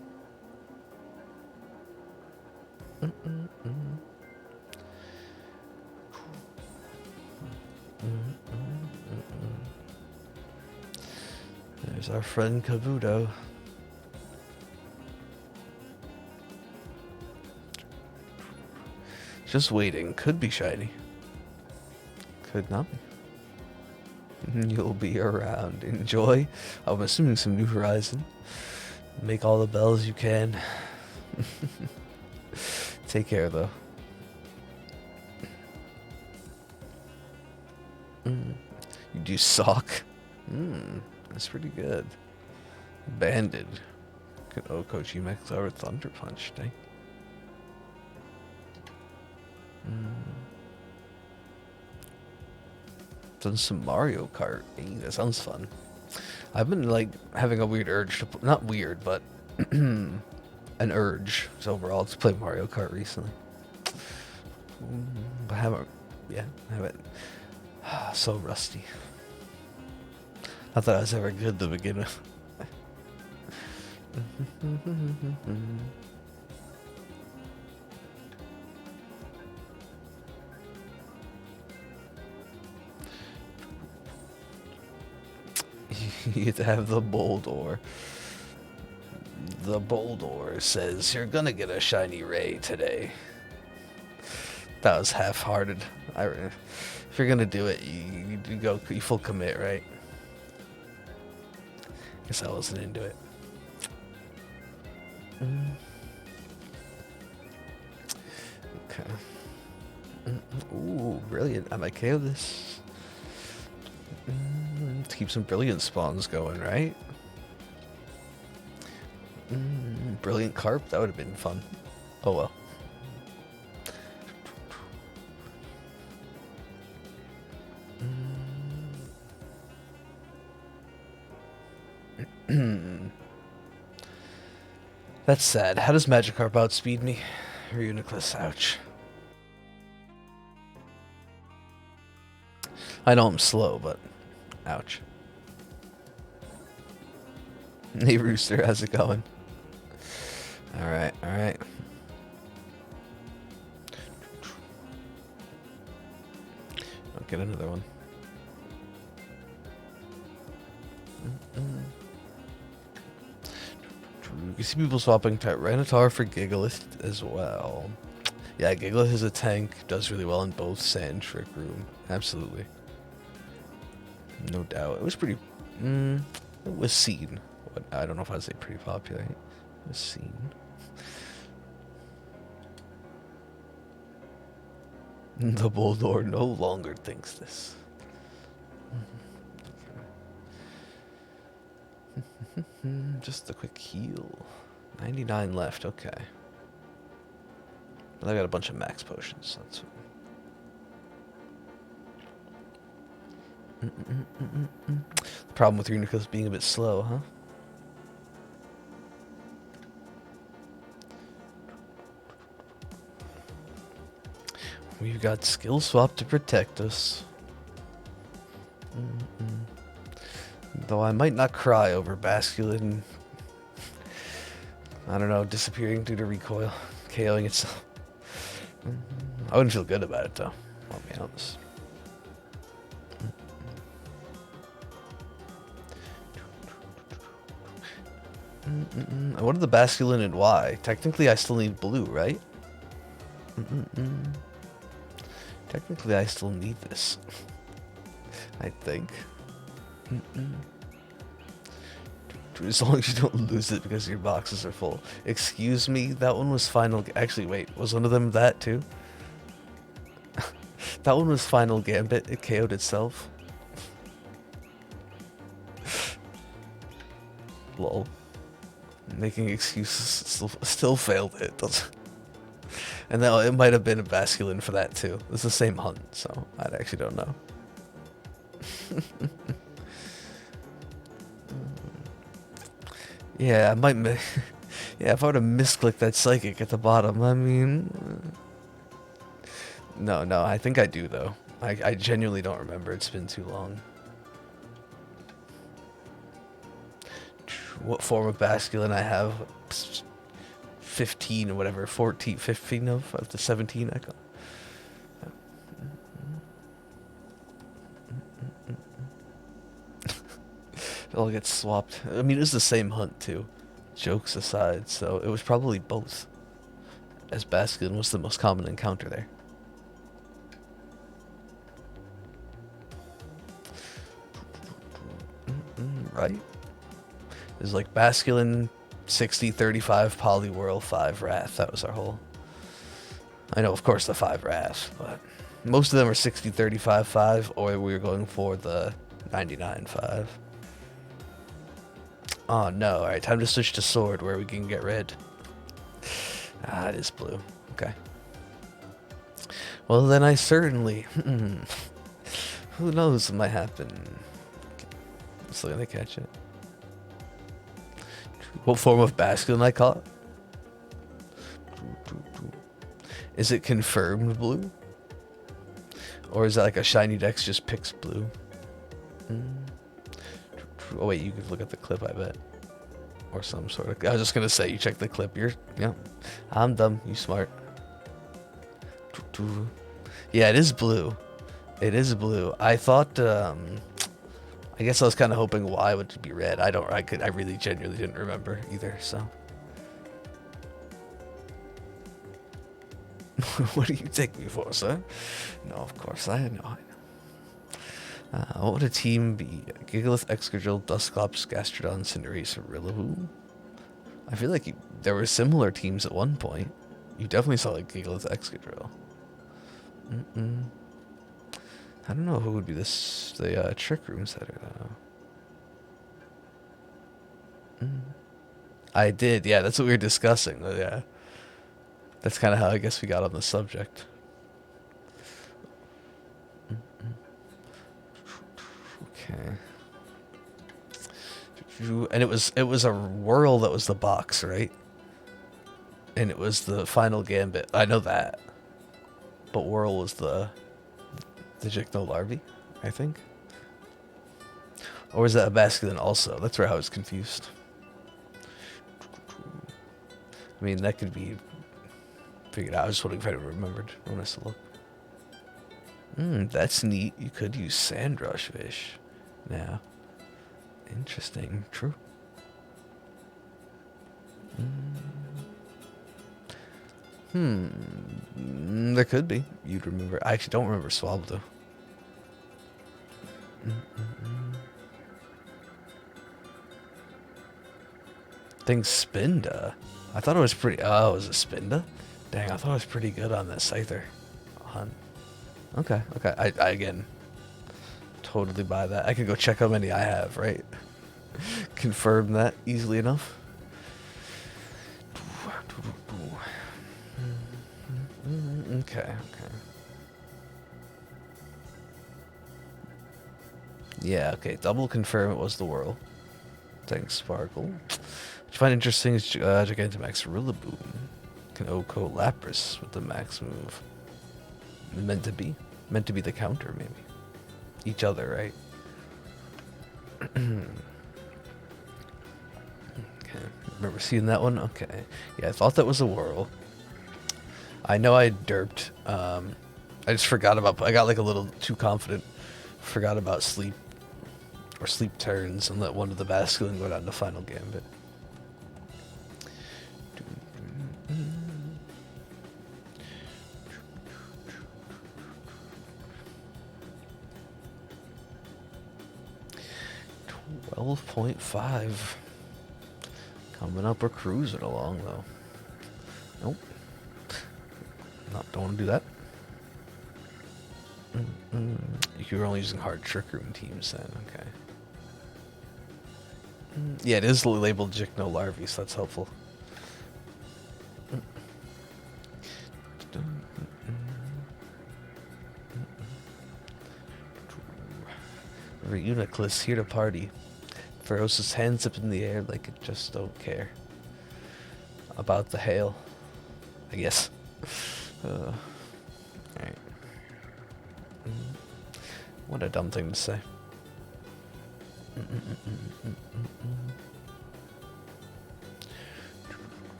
Right? There's our friend Kabuto. Just waiting. Could be shiny. Could not be. You'll be around. Enjoy. I'm assuming some New Horizon. Make all the bells you can. Take care, though. You do sock. That's pretty good. Banded. Good Okochi Max over Thunder Punch, dang. Done some Mario Kart. Hey, that sounds fun. I've been like having a weird urge to not weird, but an urge overall to play Mario Kart recently. I haven't. So rusty. Not that I was ever good to begin with. You get to have the Boldor. The Boldor says you're gonna get a shiny Ray today. That was half-hearted. If you're gonna do it, you go you full commit, right? Guess I wasn't into it. Okay. Ooh, brilliant! I might KO this. Let's keep some brilliant spawns going, right? Brilliant carp, that would have been fun. Oh well. That's sad. How does Magikarp outspeed me? Reuniclus, ouch. I know I'm slow, but ouch. Hey Rooster, how's it going? Alright, alright. I'll get another one. You can see people swapping Tyranitar for Gigalith as well. Yeah, Gigalith is a tank, does really well in both Sand Trick Room. Absolutely. No doubt. It was pretty... it was seen. I don't know if I'd say pretty popular. It was seen. The Boldor no longer thinks this. Just a quick heal. 99 left, okay. But I got a bunch of max potions, so that's... The problem with Reuniclus being a bit slow, huh? We've got Skill Swap to protect us. Though I might not cry over Basculin, I don't know, disappearing due to recoil, KOing itself. I wouldn't feel good about it though, I'll be honest. I wanted the Basculin and why? Technically I still need blue, right? Technically I still need this. I think. As long as you don't lose it because your boxes are full. Excuse me, that one was final... Actually, wait, was one of them that too? That one was Final Gambit, it KO'd itself. Lol. Making excuses, still failed it. And now it might have been a Basculin for that too. It's the same hunt, so I actually don't know. Yeah, I might yeah, if I would have misclicked that Psychic at the bottom, I mean... No, I think I do, though. I genuinely don't remember. It's been too long. What form of Basculin I have? 15 or whatever. 14, 15 of the 17 I got. It all gets swapped. I mean, it was the same hunt too. Jokes aside, so it was probably both. As Basculin was the most common encounter there. Right? It was like Basculin, 60, 35, Poliwhirl, 5 Wrath. That was our whole... I know, of course, the 5 Wrath, but most of them are 60, 35, 5, or we were going for the 99, 5. Oh no, alright, time to switch to Sword where we can get red. Ah, it is blue. Okay. Well, then I certainly... Who knows what might happen? I'm still gonna catch it. What form of Basculin I caught? Is it confirmed blue? Or is that like a shiny dex just picks blue? Oh wait, you could look at the clip, I bet. Or some sort of... I was just gonna say, you check the clip, you're... Yeah. I'm dumb, you smart. Yeah, it is blue. It is blue. I thought, I guess I was kind of hoping Y would be red. I really genuinely didn't remember either, so. What do you take me for, sir? No, of course, I know. What would a team be? Gigalith, Excadrill, Dusclops, Gastrodon, Cinderace, or Rillaboom? I feel like there were similar teams at one point. You definitely saw like Gigalith, Excadrill. I don't know who would be the Trick Room setter though. I did, yeah, that's what we were discussing. Yeah. That's kind of how I guess we got on the subject. Okay. And it was a Whirl that was the box, right? And it was the final Gambit. I know that. But Whirl was the Jicno Larvae, I think. Or is that a Basculin also? That's where I was confused. I mean, that could be figured out. I was just wondering if I remembered when I still look. That's neat. You could use Sandrush Fish now. Interesting. True. There could be. You'd remember. I actually don't remember Swab though. Think Spinda. I thought it was pretty. Oh, was it Spinda? Dang, I thought it was pretty good on this Scyther hunt. Okay, okay. I again totally buy that. I could go check how many I have, right? Confirm that easily enough. Okay, okay. Yeah, okay. Double confirm it was the Whirl. Thanks, Sparkle. What you find interesting is Gigantamax Rillaboom can OHKO Lapras with the max move. Meant to be the counter, maybe. Each other, right? Okay, remember seeing that one? Okay. Yeah, I thought that was a Whirl. I know I derped. I just forgot about... I got like a little too confident. Forgot about sleep. Or sleep turns and let one of the Basculin go down to final Gambit. $12.5. Coming up, we're cruising along though. Nope. No, don't want to do that. You're only using hard Trick Room teams then, okay. Yeah, it is labeled Jicno Larvae, so that's helpful. Reuniclus here to party. Ferocious hands up in the air like it just don't care. About the hail, I guess. Alright. What a dumb thing to say.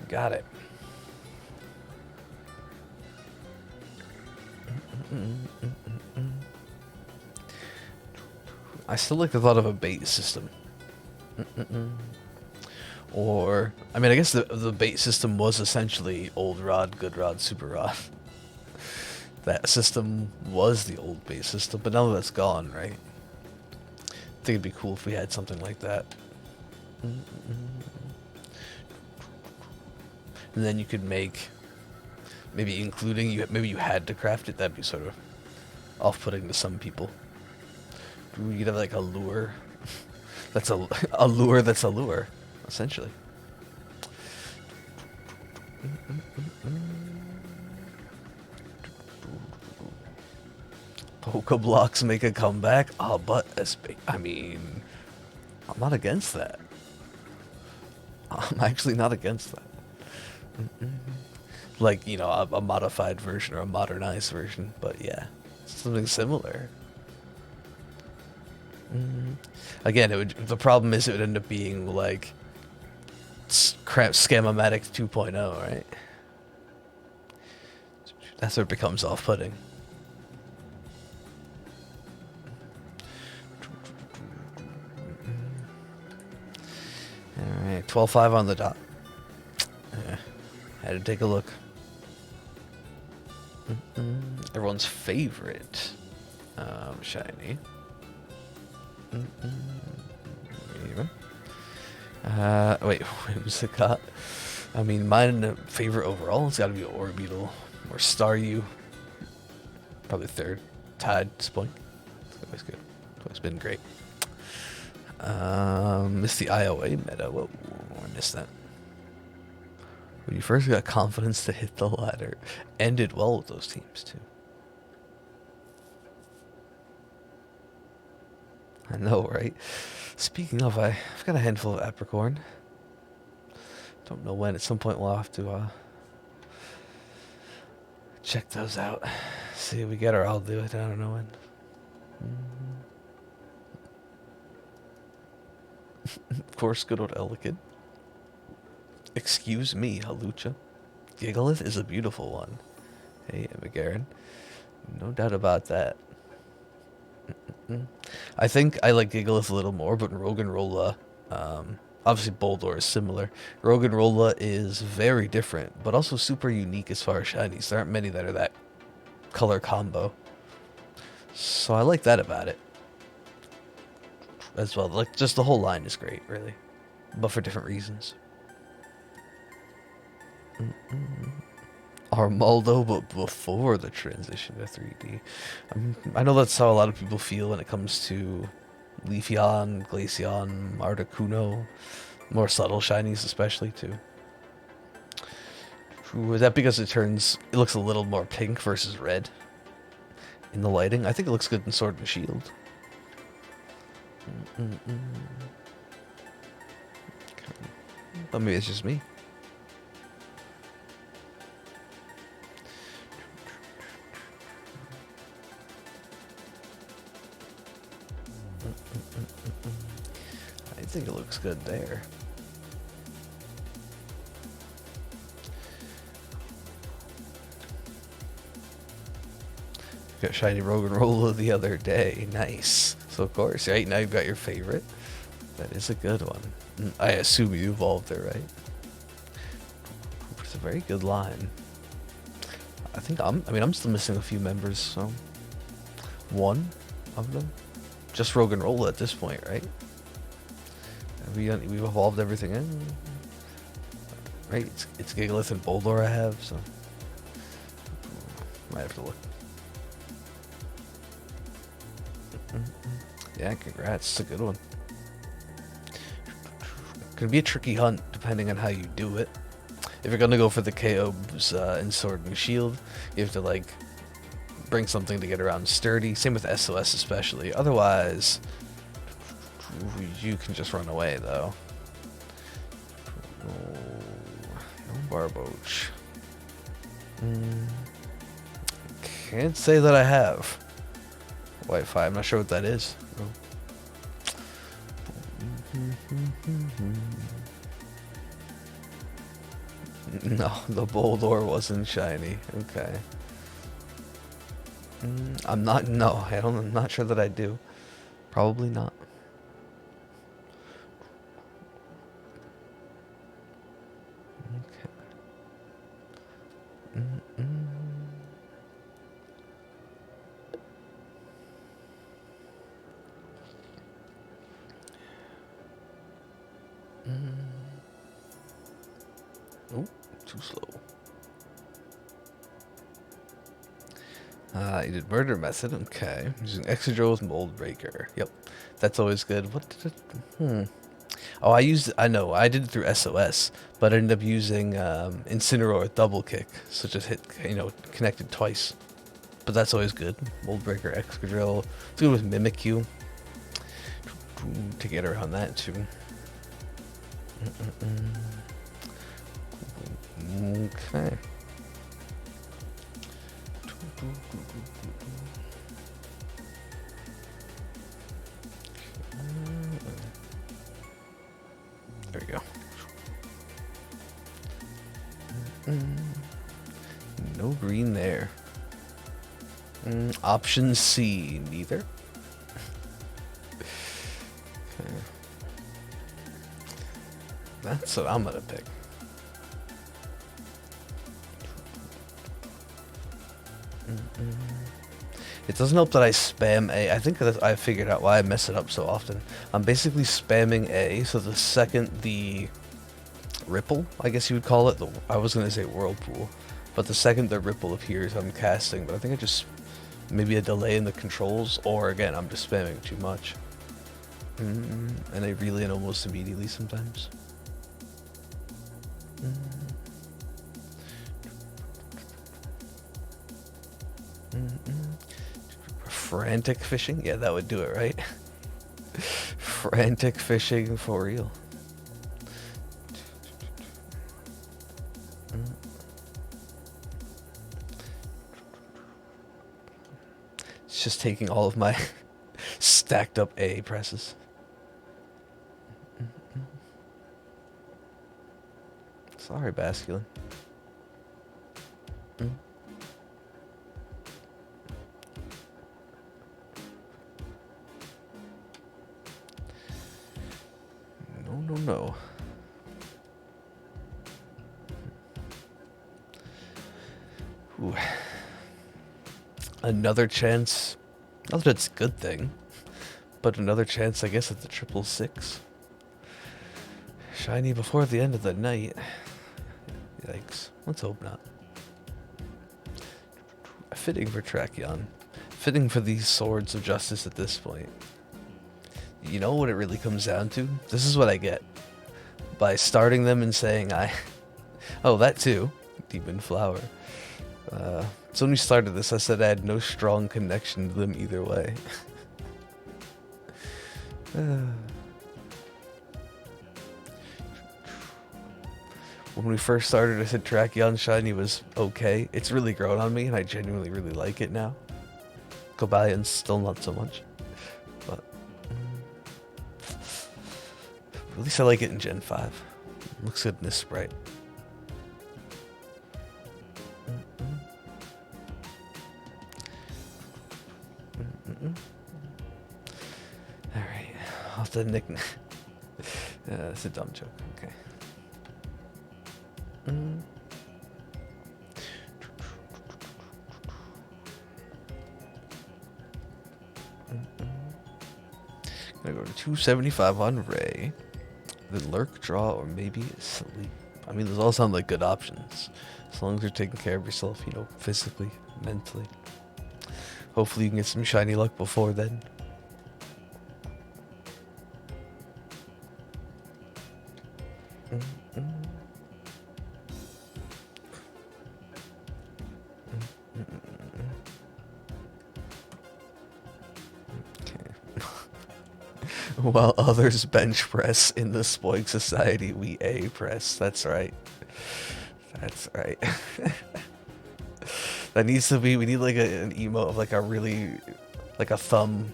Got it. I still like the thought of a bait system. Or, I mean, I guess the bait system was essentially old rod, good rod, super rod. That system was the old bait system, but now that's gone, right? I think it'd be cool if we had something like that. And then you could make, maybe including, maybe you had to craft it. That'd be sort of off-putting to some people. You'd have like a lure. That's a lure that's a lure, essentially. Poke blocks make a comeback. Oh, but I mean, I'm not against that. I'm actually not against that. Like, you know, a modified version or a modernized version, but yeah, something similar. Again, the problem is it would end up being like Scam-O-Matic 2.0, right? That's where it becomes off-putting. Alright, 12.5 on the dot. Yeah, had to take a look. Everyone's favorite shiny. Wait, Whimsicott. I mean, mine favorite overall, it's gotta be Orbeetle or Staryu. Probably third. Tied at this point. It's always good. It's always been great. Missed the IOA meta. Whoa, I missed that. When you first got confidence to hit the ladder, ended well with those teams too. I know, right? Speaking of, I've got a handful of Apricorn. Don't know when. At some point we'll have to check those out. See if we get, or I'll do it. I don't know when. Of course, good old Elegant. Excuse me, Halucha. Gigalith is a beautiful one. Hey, Emigaren. No doubt about that. I think I like Gigalith a little more, but Roggenrola, obviously Boldore is similar. Roggenrola is very different, but also super unique as far as shinies. There aren't many that are that color combo. So I like that about it as well. Like, just the whole line is great, really, but for different reasons. Armaldo, but before the transition to 3D. I know that's how a lot of people feel when it comes to Leafeon, Glaceon, Articuno, more subtle shinies especially too. Is that because it looks a little more pink versus red in the lighting? I think it looks good in Sword and Shield. But maybe it's just me. I think it looks good there. Got shiny Roggenrola the other day. Nice. So of course, right now you've got your favorite. That is a good one. I assume you evolved there, right? It's a very good line. I think I'm still missing a few members, so one of them. Just Roggenrola at this point, right? We've evolved everything in. Right? It's Gigalith and Boldore I have, so might have to look. Yeah, congrats. It's a good one. Could be a tricky hunt depending on how you do it. If you're gonna go for the KOs in Sword and Shield, you have to like bring something to get around sturdy. Same with SOS especially. Otherwise, you can just run away though. No Barboach. Can't say that I have. Wi-Fi, I'm not sure what that is. Oh. No, the Boldore wasn't shiny. Okay. I'm not sure that I do. Probably not. Okay. Oh, too slow. You did murder method, okay. Using Exegel with Mold Breaker. Yep. That's always good. What did it... Oh, I know, I did it through SOS, but I ended up using Incineroar with Double Kick. So just hit, connected twice. But that's always good. Mold Breaker, Excadrill. It's good with Mimikyu. To get around that too. Okay. There you go. No green there. Option C, neither. Okay. That's what I'm gonna pick. It doesn't help that I spam A. I think that I figured out why I mess it up so often. I'm basically spamming A, so the second the ripple, I guess you would call it, I was going to say whirlpool, but the second the ripple appears, I'm casting, but I think I just, maybe a delay in the controls, or again, I'm just spamming too much. And I reel in almost immediately sometimes. Frantic fishing? Yeah, that would do it, right? Frantic fishing for real. It's just taking all of my stacked up A presses. Sorry, Basculin. No. Ooh. Another chance. Not that it's a good thing, but another chance, I guess, at the 666. Shiny before the end of the night. Yikes. Let's hope not. Fitting for Tracheon. Fitting for these swords of justice at this point. You know what it really comes down to? This is what I get. By starting them and saying oh, that too. Demon Flower. So when we started this, I said I had no strong connection to them either way. When we first started, I said Tracheon Shiny was okay. It's really grown on me, and I genuinely really like it now. Cobalion's still not so much. But at least I like it in Gen 5. Looks good in this sprite. Alright, I'll have to nickname. That's a dumb joke. Okay. Gonna go to 275 on Ray. Then Lurk, Draw, or maybe Sleep. I mean, those all sound like good options. As long as you're taking care of yourself, physically, mentally. Hopefully you can get some shiny luck before then. While others bench press in the Spoig Society, we A press. That's right. That's right. That needs to be, we need like an emote of like a really, like a thumb,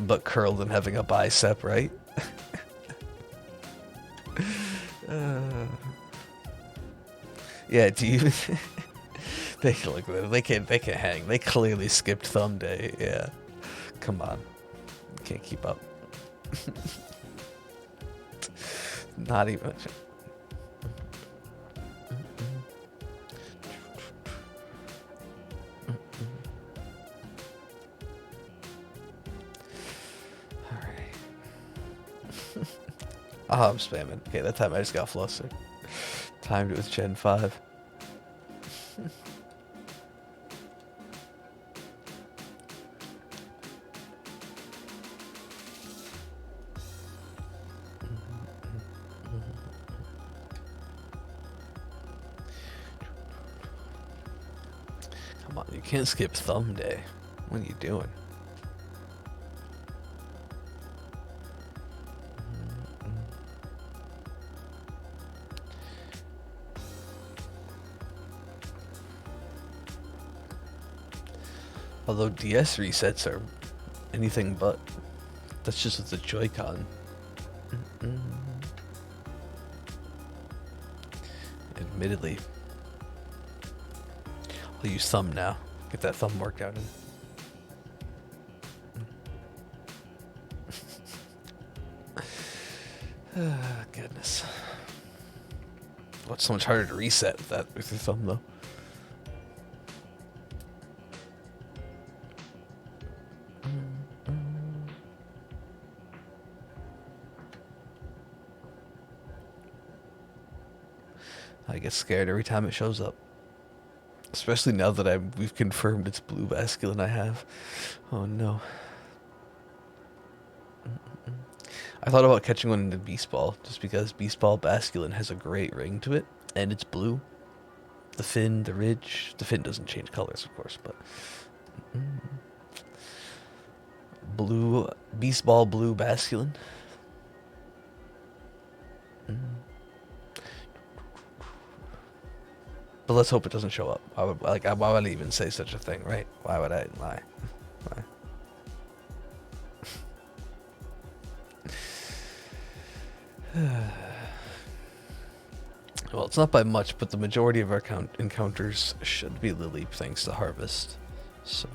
but curled and having a bicep, right? Yeah, do you, they look, they can't hang. They clearly skipped thumb day, yeah. Come on. Can't keep up. Not even. Alright. Oh, I'm spamming. Okay, that time I just got flustered. Timed it with Gen 5. Come on, you can't skip thumb day. What are you doing? Although DS resets are anything but. That's just with the Joy-Con. Admittedly. I'll use thumb now. Get that thumb workout in. Goodness. Well, it's so much harder to reset with your thumb, though. I get scared every time it shows up. Especially now that we've confirmed it's blue basculin I have. Oh no. I thought about catching one into Beast Ball, just because Beast Ball basculin has a great ring to it, and it's blue. The fin, the ridge. The fin doesn't change colors, of course, but... Blue, Beast Ball blue basculin. But let's hope it doesn't show up. Why would I even say such a thing, right? Why would I lie? Why? Well, it's not by much, but the majority of our encounters should be Lily, thanks to Harvest. So...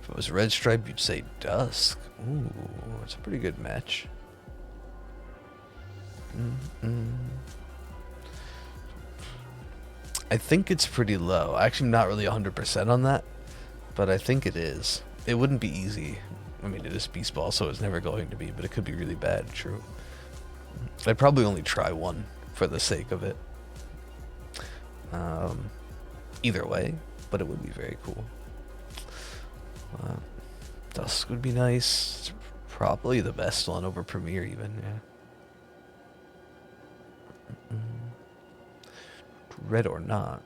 if it was Red Stripe, you'd say Dusk. Ooh, it's a pretty good match. I think it's pretty low. Actually, I'm not really 100% on that, but I think it is. It wouldn't be easy. I mean, it is Beast Ball, so it's never going to be, but it could be really bad, true. I'd probably only try one for the sake of it. Either way, but it would be very cool. Dusk would be nice. It's probably the best one over Premiere even, yeah. Red or not.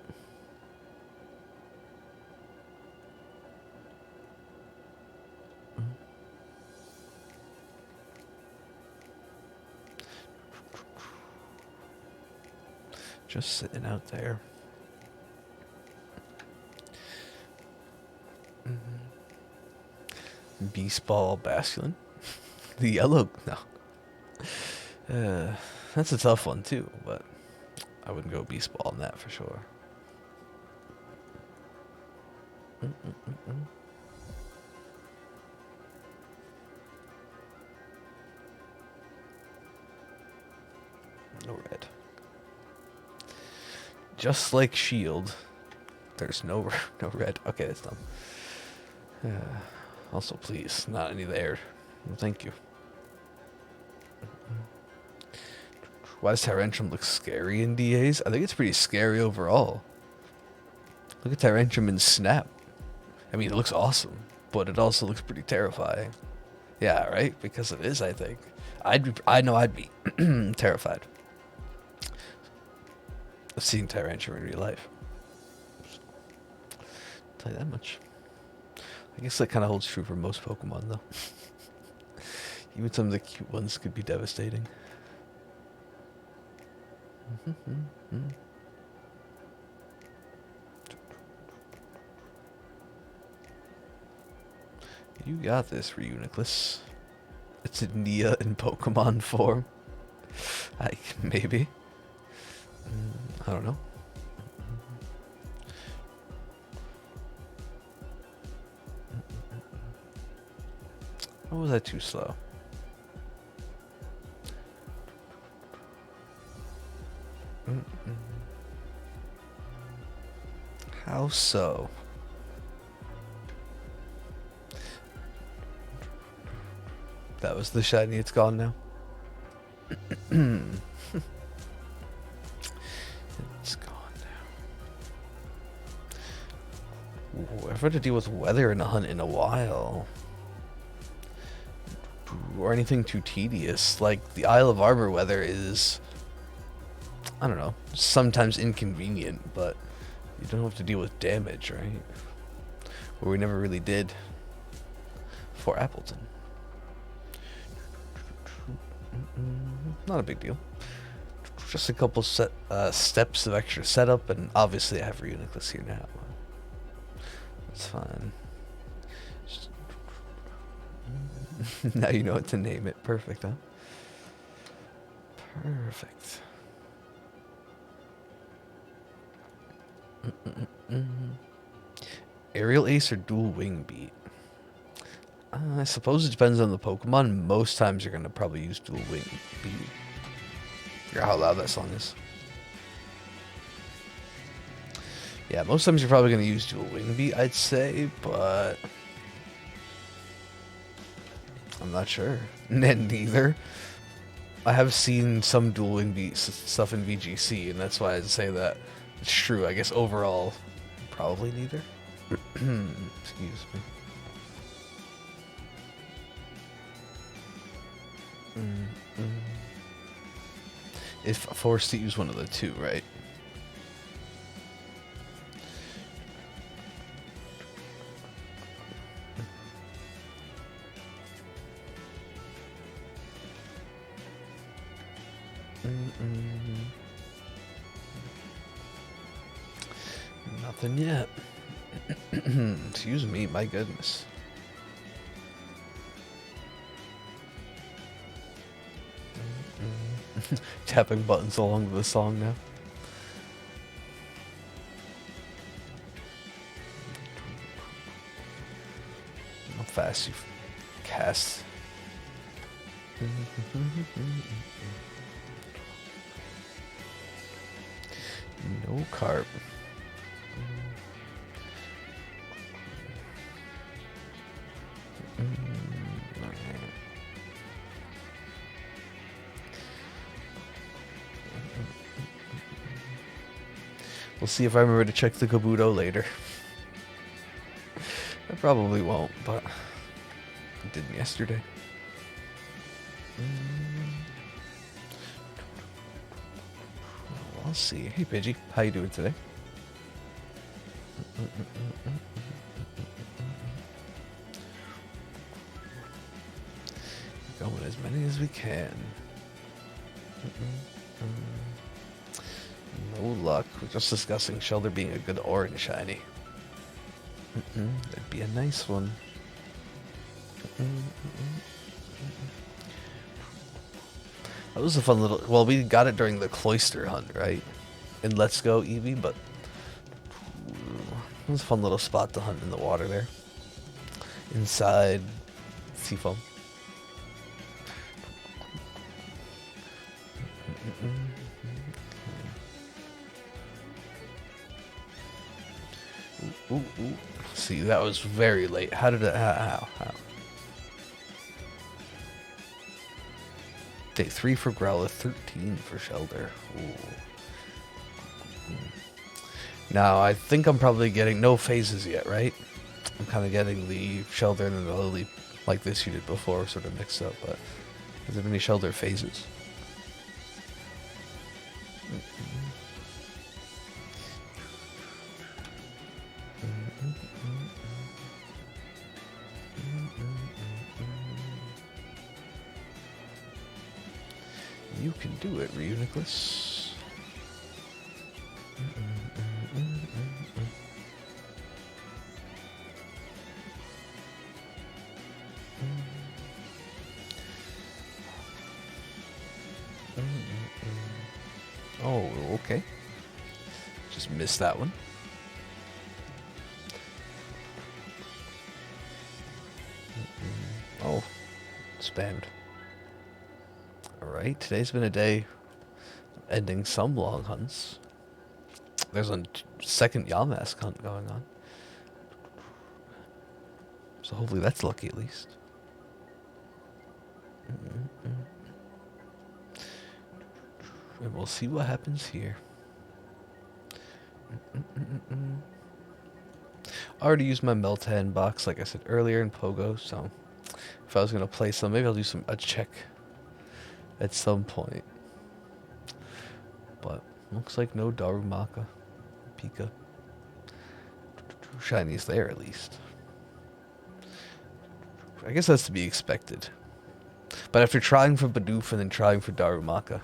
Just sitting out there. Beast Ball basculin. The yellow, no. That's a tough one too, but I wouldn't go Beast Ball on that for sure. No red. Just like Shield, there's no red. Okay, that's dumb. Also, please, not any there. No, thank you. Why does Tyrantrum look scary in DAs? I think it's pretty scary overall. Look at Tyrantrum in Snap. I mean, it looks awesome, but it also looks pretty terrifying. Yeah, right? Because it is, I think. I know I'd be terrified of seeing Tyrantrum in real life. I'll tell you that much. I guess that kind of holds true for most Pokemon, though. Even some of the cute ones could be devastating. You got this, Reuniclus. It's a Nia in Pokemon form. Maybe. I don't know. Or was that too slow? How so? That was the shiny, it's gone now. It's gone now. Ooh, I've had to deal with weather in a hunt in a while. Or anything too tedious. Like, the Isle of Armor weather is, I don't know, sometimes inconvenient, but you don't have to deal with damage, right? Or we never really did for Appleton. Not a big deal. Just a couple steps of extra setup, and obviously I have Reuniclus here now. That's fine. Now you know what to name it. Perfect, huh? Perfect. Aerial Ace or Dual Wing Beat? I suppose it depends on the Pokemon. Most times you're going to probably use Dual Wing Beat. Forgot how loud that song is. Yeah, most times you're probably going to use Dual Wing Beat, I'd say, but I'm not sure. Neither. I have seen some Dual Wing Beat stuff in VGC, and that's why I'd say that it's true. I guess overall, probably neither. Excuse me. If forced to use one of the two, right? Nothing yet. Excuse me, my goodness. Tapping buttons along the song now. How fast you cast. No carp. We'll see if I remember to check the Kabuto later. I probably won't, but I did yesterday. Well, I'll see. Hey Pidgey, how you doing today? Going as many as we can. No luck. We're just discussing Shelter being a good orange shiny. That'd be a nice one. That was a fun little... Well, we got it during the Cloister hunt, right? In Let's Go Eevee, but... It was a fun little spot to hunt in the water there. Inside Seafoam. Ooh. See, that was very late. How did it... How? Day 3 for Growlithe, 13 for Shelter. Ooh. Now, I think I'm probably getting no phases yet, right? I'm kind of getting the Shelter and the Lily like this you did before, sort of mixed up, but is there any Shelter phases? You can do it, Reuniclus. Oh, okay. Just missed that one. Oh, spammed. Alright, today's been a day ending some long hunts. There's a second Yamask hunt going on. So hopefully that's lucky at least. And we'll see what happens here. I already used my Meltan box, like I said earlier, in Pogo, so if I was going to play some, maybe I'll do a check at some point. But looks like no Darumaka. Pika. Shiny's there at least. I guess that's to be expected. But after trying for Bidoof and then trying for Darumaka,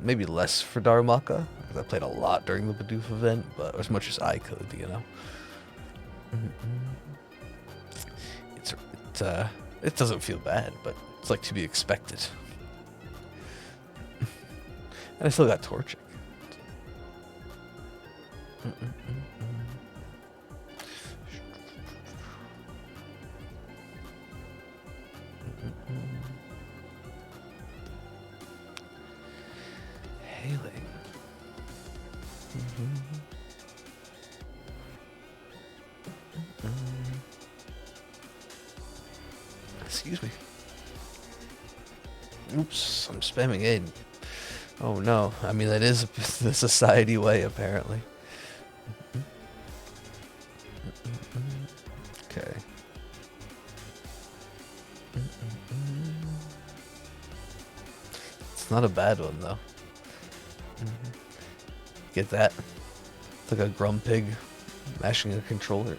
maybe less for Darumaka, because I played a lot during the Bidoof event, but as much as I could, you know. It doesn't feel bad, but it's like to be expected. And I still got Torchic. Hailing. Excuse me. Oops, I'm spamming in. Oh no, I mean that is the society way apparently. Okay. It's not a bad one though. Get that? It's like a Grumpig mashing a controller.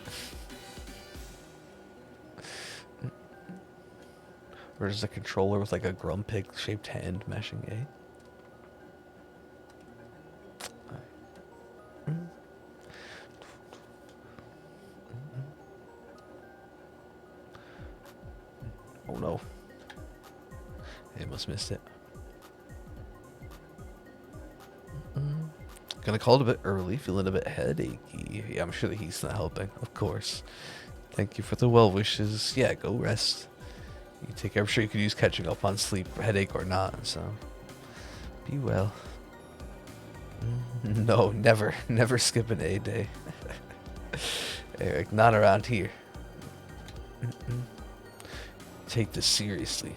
Or just a controller with like a Grumpig shaped hand mashing A. Oh no. I almost missed it. Gonna call it a bit early, feeling a bit headachy. Yeah, I'm sure the heat's not helping, of course. Thank you for the well wishes. Yeah, go rest. You take care. I'm sure you could use catching up on sleep, headache or not, so be well. No, never skip an A day. Eric, not around here. Take this seriously.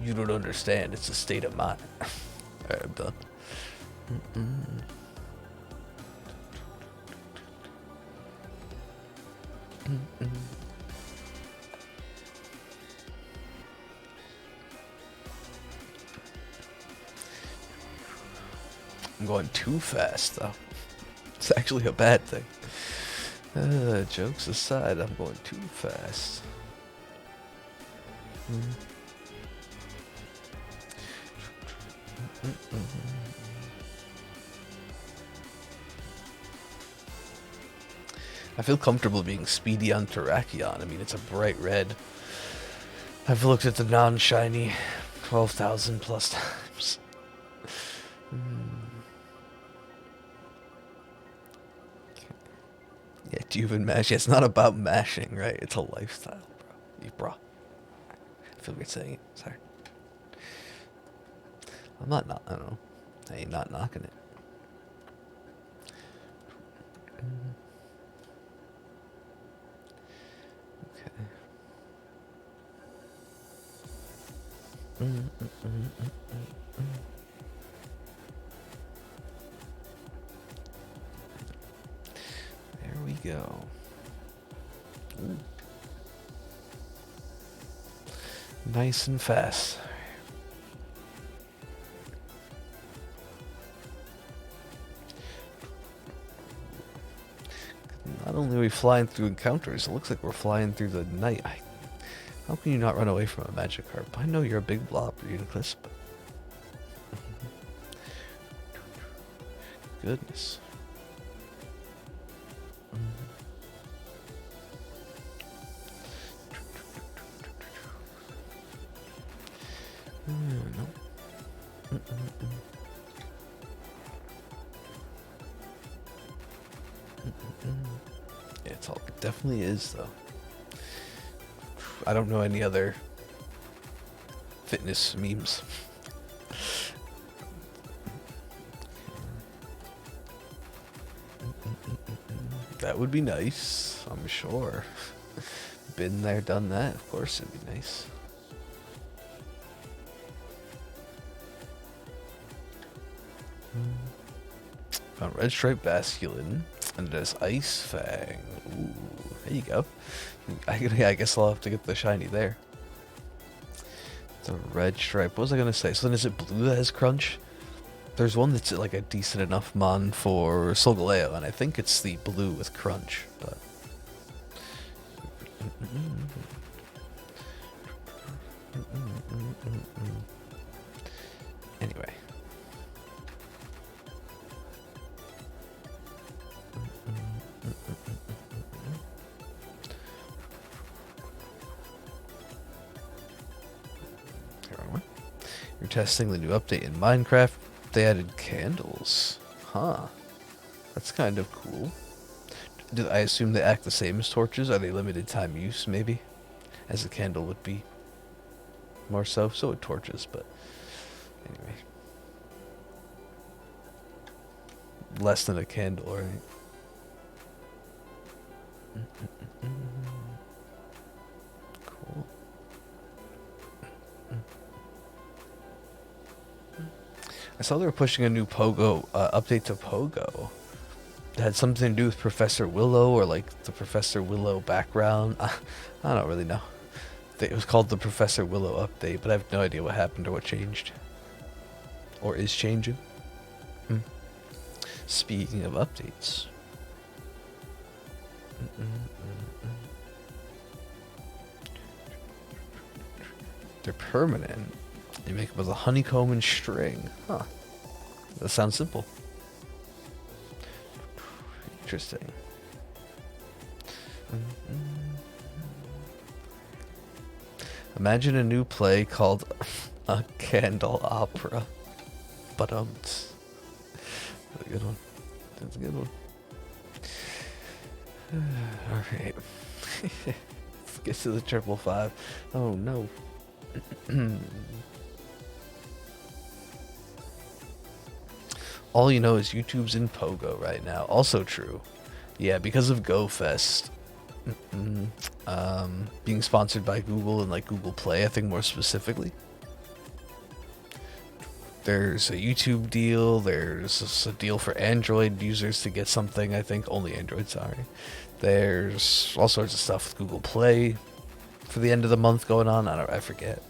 You don't understand. It's a state of mind. Alright, I'm done. I'm going too fast, though. It's actually a bad thing. Jokes aside, I'm going too fast. I feel comfortable being speedy on Terrakion. I mean, it's a bright red. I've looked at the non-shiny 12,000 plus times. Yeah, do you even mash? Yeah, it's not about mashing, right? It's a lifestyle, bro. I feel weird saying it. Sorry. I don't know. I ain't not knocking it. Okay. There we go. Ooh. Nice and fast. Not only are we flying through encounters, it looks like we're flying through the night. How can you not run away from a Magikarp? I know you're a big blob, Uniclisp. Goodness. No. That's all. It definitely is, though. I don't know any other fitness memes. That would be nice, I'm sure. Been there, done that. Of course it'd be nice. Found Red Stripe Basculin, and there's Ice Fang. Ooh, there you go. I guess I'll have to get the shiny there. The Red Stripe. What was I gonna say? So then is it blue that has Crunch? There's one that's like a decent enough mon for Solgaleo, and I think it's the blue with Crunch, but... Anyway. You're testing the new update in Minecraft. They added candles. Huh. That's kind of cool. Do I assume they act the same as torches? Are they limited time use, maybe? As a candle would be. More so. So would torches, but... Anyway. Less than a candle, right? Cool. I saw they were pushing a new Pogo update to Pogo. It had something to do with Professor Willow, or like the Professor Willow background. I don't really know. It was called the Professor Willow update, but I have no idea what happened or what changed. Or is changing. Speaking of updates. They're permanent. They make them with a honeycomb and string. Huh. That sounds simple. Interesting. Imagine a new play called A Candle Opera. But That's a good one. That's a good one. Alright. Let's get to the 555. Oh no. All you know is YouTube's in Pogo right now. Also true. Yeah, because of GoFest. Being sponsored by Google and like Google Play, I think more specifically. There's a YouTube deal. There's a deal for Android users to get something, I think. Only Android, sorry. There's all sorts of stuff with Google Play for the end of the month going on. I forget.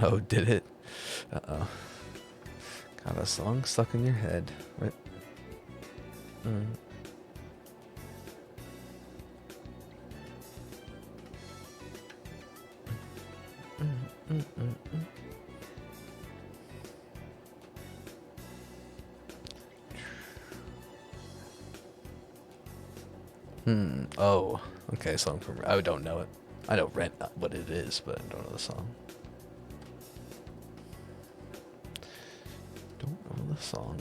Oh, did it? Uh-oh. Got a song stuck in your head. Right? Oh, okay, song from... I don't know it. I know Rent what it is, but I don't know the song. Don't know the song.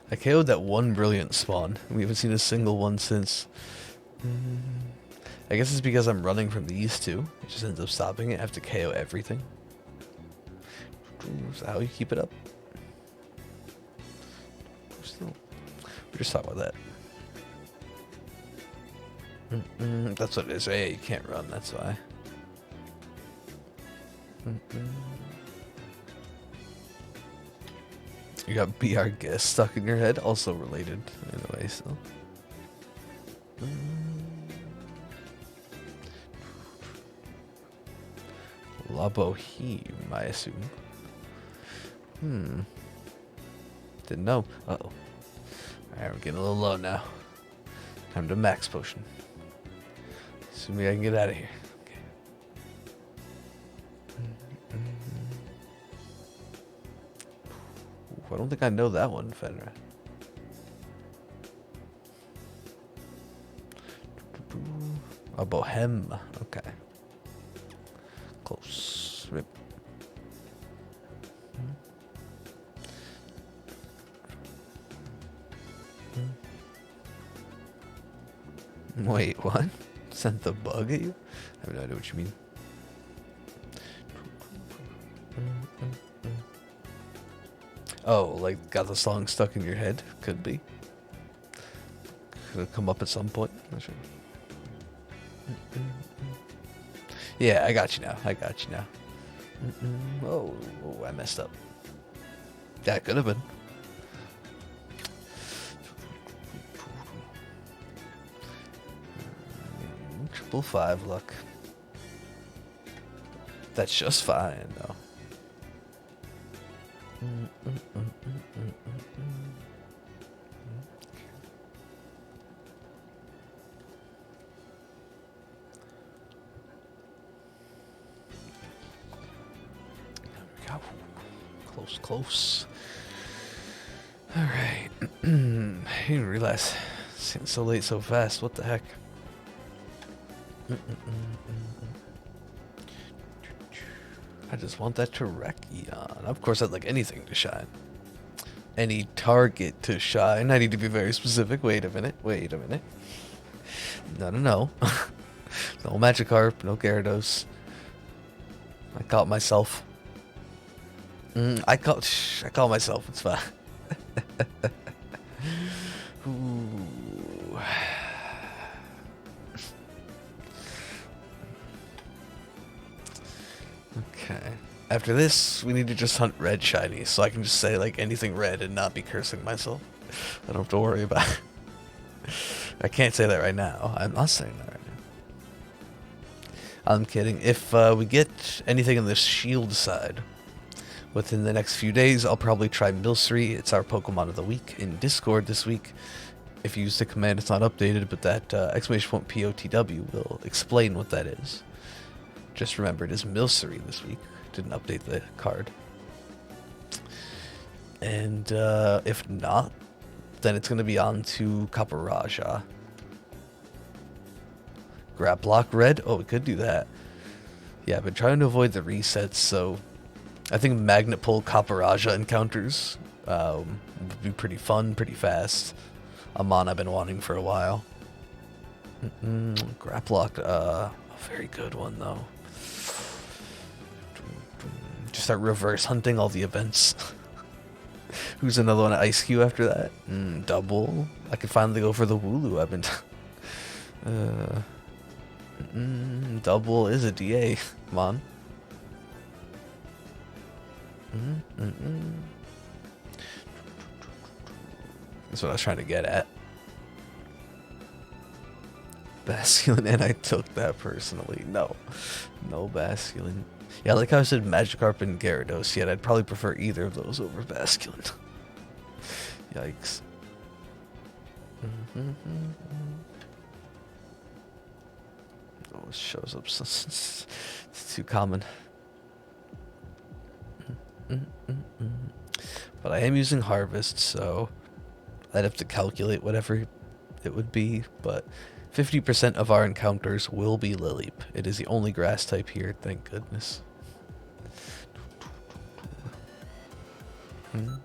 I KO'd that one brilliant spawn. We haven't seen a single one since. I guess it's because I'm running from these two. It just ends up stopping it. I have to KO everything. Is that how you keep it up? We're just talking about that. That's what it is. Hey, you can't run, that's why. You got Be Our Guest stuck in your head, also related in a way, so. La Boheme, I assume. Didn't know. Uh-oh. Alright, we're getting a little low now. Time to max potion. Assuming I can get out of here. Okay. Ooh, I don't think I know that one, Fenra. A Bohem. Okay. Close. Rip. Wait, what? Sent the bug at you? I have no idea what you mean. Oh, like got the song stuck in your head? Could be. Could have come up at some point. Not sure. Yeah, I got you now. I got you now. Oh, I messed up. That could have been. Triple 5 luck. That's just fine, though. Close, close. All right. I didn't realize it's getting so late so fast. What the heck? I just want that Terrakion. Of course, I'd like anything to shine. Any target to shine. I need to be very specific. Wait a minute. Wait a minute. No. No Magikarp. No Gyarados. I caught myself. I caught myself. It's fine. Ooh. Okay. After this, we need to just hunt red shinies, so I can just say like anything red and not be cursing myself. I don't have to worry about it. I can't say that right now. I'm not saying that right now. I'm kidding. If we get anything on the shield side within the next few days, I'll probably try Milcery. It's our Pokemon of the week in Discord this week. If you use the command, it's not updated, but that exclamation point POTW will explain what that is. Just remember, it is Milcery this week. Didn't update the card. And if not, then it's going to be on to Caparaja. Graplock red? Oh, we could do that. Yeah, I've been trying to avoid the resets, so I think Magnet Pull Caparaja encounters would be pretty fun, pretty fast. A mon I've been wanting for a while. Graplock, a very good one though. Just start reverse hunting all the events. Who's another one at Ice Cube after that? Double. I could finally go for the Wooloo. I've been. Double is a DA. Come on. That's what I was trying to get at. Basculin, and I took that personally. No Basculin. Yeah, like how I said Magikarp and Gyarados, yet I'd probably prefer either of those over Basculin. Yikes. Oh, it shows up. It's too common. But I am using Harvest, so I'd have to calculate whatever it would be, but 50% of our encounters will be Lileep. It is the only grass type here, thank goodness. And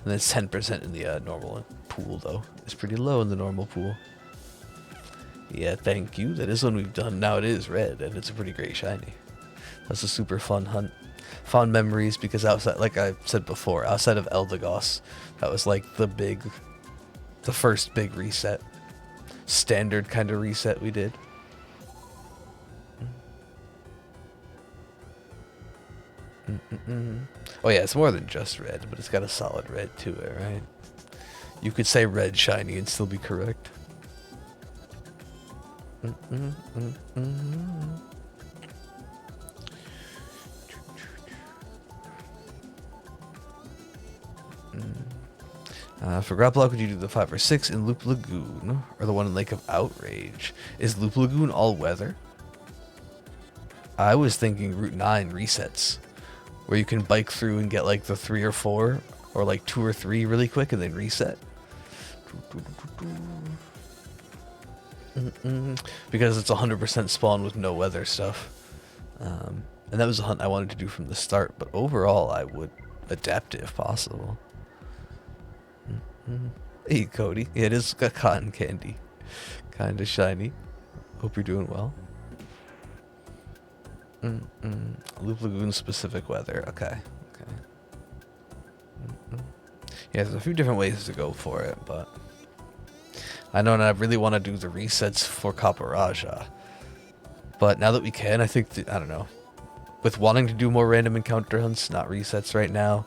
that's 10% in the normal pool, though. It's pretty low in the normal pool. Yeah, thank you. That is one we've done. Now it is red, and it's a pretty great shiny. That's a super fun hunt. Fond memories, because outside, like I said before, outside of Eldegoss, that was like the first big reset. Standard kind of reset we did. Oh yeah, it's more than just red, but it's got a solid red to it, right? You could say red shiny and still be correct. For Graplock, would you do the 5 or 6 in Loop Lagoon, or the one in Lake of Outrage? Is Loop Lagoon all weather? I was thinking Route 9 resets, where you can bike through and get like the 3 or 4 or like 2 or 3 really quick and then reset. Because it's 100% spawn with no weather stuff. And that was a hunt I wanted to do from the start, but overall I would adapt it if possible. Hey Cody, yeah, it is got cotton candy. Kinda shiny. Hope you're doing well. Loop Lagoon specific weather, okay. Yeah, there's a few different ways to go for it, but I know, and I really want to do the resets for Caparaja. But now that we can, I think, I don't know, with wanting to do more random encounter hunts, not resets right now,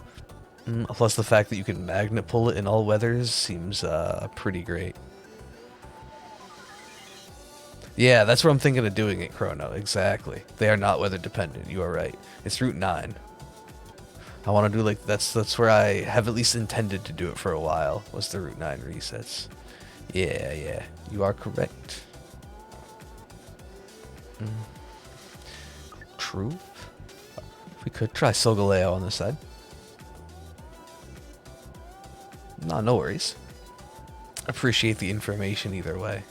plus the fact that you can magnet pull it in all weathers seems pretty great. Yeah, that's where I'm thinking of doing it, Chrono, exactly. They are not weather dependent, you are right. It's Route 9. I want to do like, that's where I have at least intended to do it for a while, was the Route 9 resets. Yeah, you are correct. True. We could try Solgaleo on this side. No worries. Appreciate the information either way.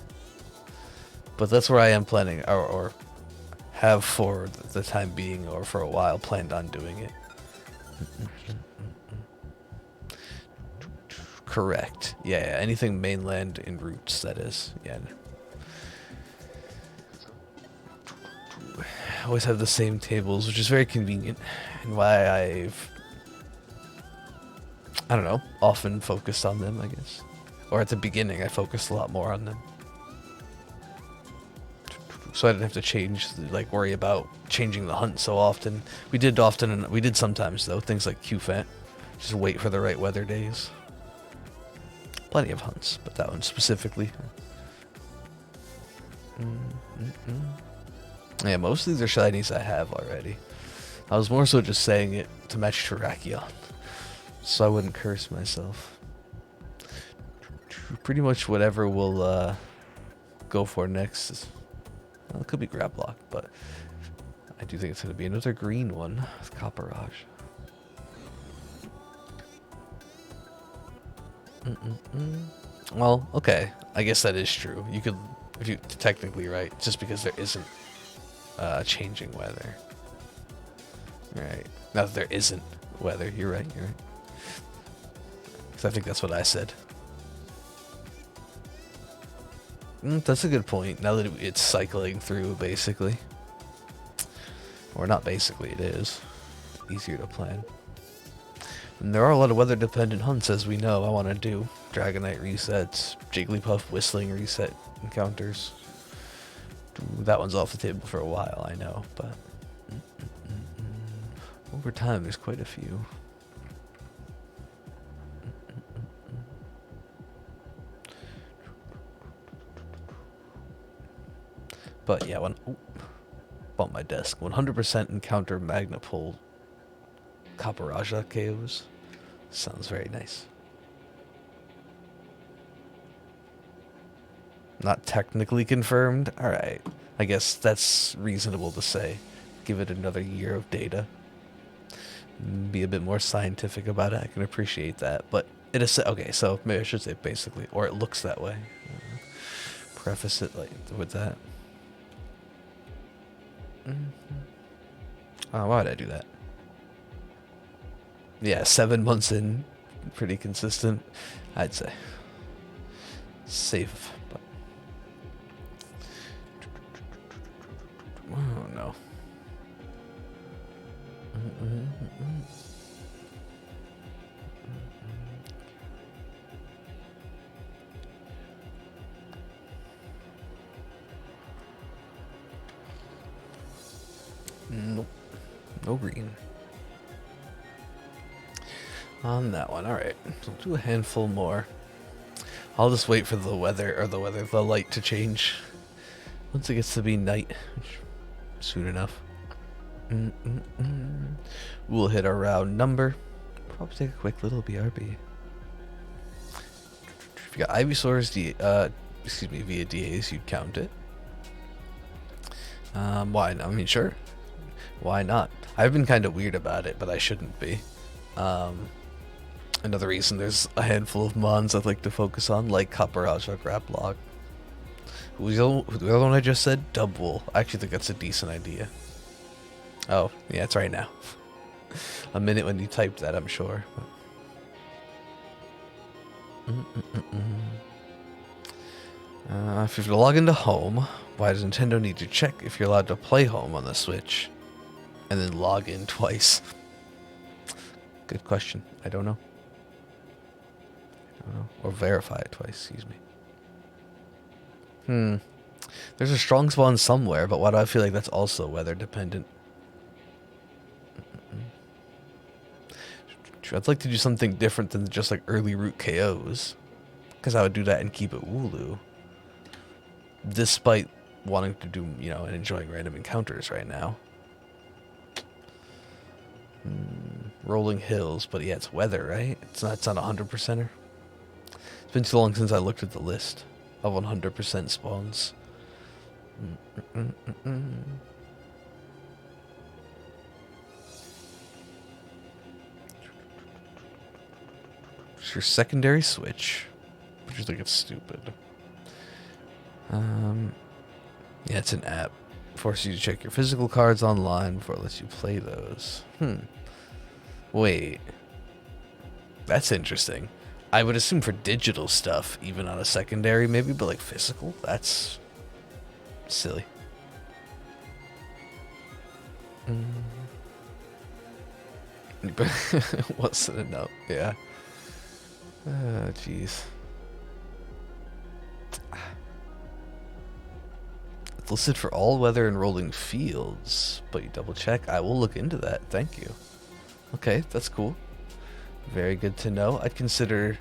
But that's where I am planning, or have for the time being, or for a while, planned on doing it. Correct. Yeah, anything mainland in routes, that is. Yeah. Always have the same tables, which is very convenient, and why I don't know, often focused on them, I guess. Or at the beginning, I focused a lot more on them. So I didn't have to change, like, worry about changing the hunt so often. We did sometimes, though, things like QFAT. Just wait for the right weather days. Plenty of hunts, but that one specifically. Yeah, most of these are shinies I have already. I was more so just saying it to match Terrakion, so I wouldn't curse myself. Pretty much whatever we'll go for next is, well, it could be Grablock, but I do think it's going to be another green one with Copperage. Well, okay, I guess that is true. You could, if you're technically right, just because there isn't changing weather. Right. Now that there isn't weather, you're right. Because I think that's what I said. That's a good point. Now that it's cycling through, basically. Or not basically, it is. It's easier to plan. And there are a lot of weather-dependent hunts, as we know. I want to do Dragonite resets, Jigglypuff whistling reset encounters. That one's off the table for a while, I know, but over time, there's quite a few. But yeah, bump my desk. 100% encounter Magna Pull Caparaja KOs. Sounds very nice. Not technically confirmed. Alright. I guess that's reasonable to say. Give it another year of data. Be a bit more scientific about it. I can appreciate that. But it is okay, so maybe I should say basically, or it looks that way. Preface it like with that. Why would I do that? Yeah, 7 months in, pretty consistent, I'd say. Safe, but oh no. Nope. No green. On that one, alright. So we'll do a handful more. I'll just wait for the light to change. Once it gets to be night, which soon enough. We'll hit our round number. Probably take a quick little BRB. If you got Ivysaur's via DAs, you'd count it. Why not? I mean, sure. Why not? I've been kind of weird about it, but I shouldn't be. Another reason there's a handful of mons I'd like to focus on, like Kaparaja Graplog. Who's the other one I just said? Dubwool. I actually think that's a decent idea. Oh, yeah, it's right now. A minute when you typed that, I'm sure. If you're to log into home, why does Nintendo need to check if you're allowed to play home on the Switch? And then log in twice? Good question. I don't know. Or verify it twice, excuse me. There's a strong spawn somewhere, but why do I feel like that's also weather dependent? I'd like to do something different than just like early route KOs. Because I would do that and keep it Wooloo. Despite wanting to do, you know, and enjoying random encounters right now. Rolling hills, but yeah, it's weather, right? It's not 100%er. It's been too long since I looked at the list of 100% spawns. It's your secondary Switch, which is like it's stupid. Yeah, it's an app. Forces you to check your physical cards online before it lets you play those. Wait. That's interesting. I would assume for digital stuff, even on a secondary maybe, but like physical? That's silly. What's it enough? Yeah. Jeez. It's listed for all weather and rolling fields, but you double check. I will look into that. Thank you. Okay, that's cool. Very good to know. I'd consider,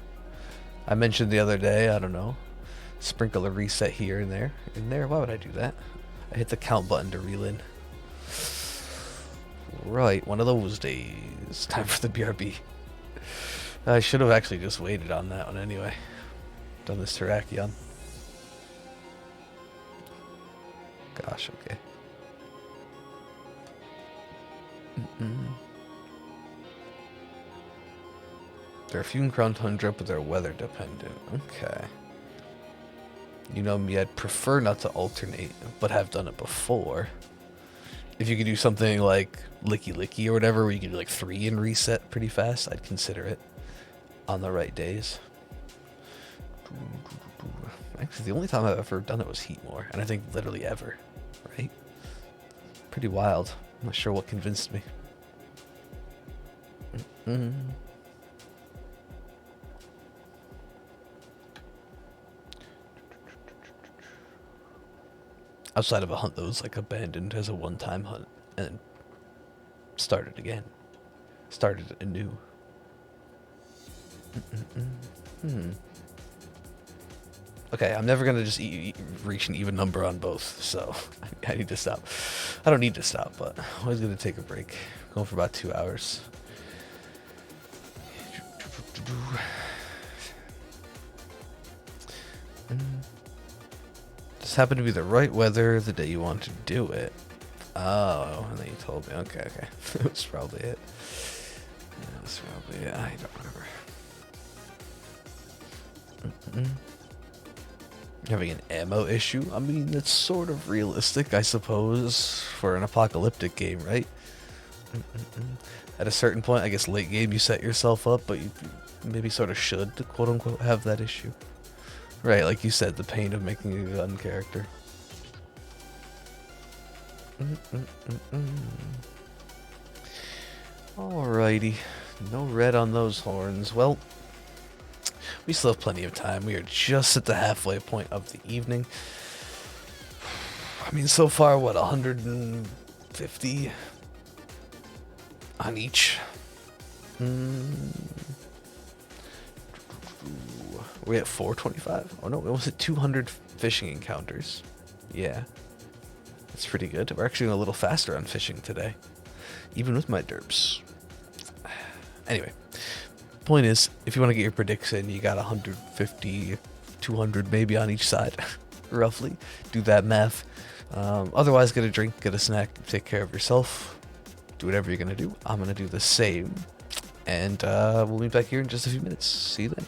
I mentioned the other day, I don't know, sprinkle a reset here and there. Why would I do that? I hit the count button to reel in. Right, one of those days. Time for the BRB. I should have actually just waited on that one anyway. Done this Terrakion. Gosh, okay. They're a few in Crown Tundra, but they're weather dependent. Okay. You know me, I'd prefer not to alternate, but have done it before. If you could do something like Licky Licky or whatever, where you could do like 3 and reset pretty fast, I'd consider it on the right days. Actually, the only time I've ever done it was Heatmore, and I think literally ever, right? Pretty wild. I'm not sure what convinced me. Outside of a hunt that was like abandoned as a one-time hunt and then started again. Started anew. Okay, I'm never gonna just reach an even number on both, so I need to stop. I don't need to stop, but I was gonna take a break. Going for about 2 hours. Just happened to be the right weather the day you want to do it. Oh, and then you told me. Okay. That's probably it. Yeah, that's probably it. I don't remember. Having an ammo issue? I mean, it's sort of realistic, I suppose, for an apocalyptic game, right? At a certain point, I guess late game, you set yourself up, but you maybe sort of should, quote-unquote, have that issue. Right, like you said, the pain of making a gun character. Alrighty. No red on those horns. Well, we still have plenty of time. We are just at the halfway point of the evening. I mean, so far, what, 150 on each? We're at 425? Oh no, it was at 200 fishing encounters. Yeah. That's pretty good. We're actually a little faster on fishing today. Even with my derps. Anyway. Point is, if you want to get your predicts in, you got 150, 200 maybe on each side. Roughly. Do that math. Otherwise, get a drink, get a snack, take care of yourself. Do whatever you're going to do. I'm going to do the same. And we'll be back here in just a few minutes. See you then.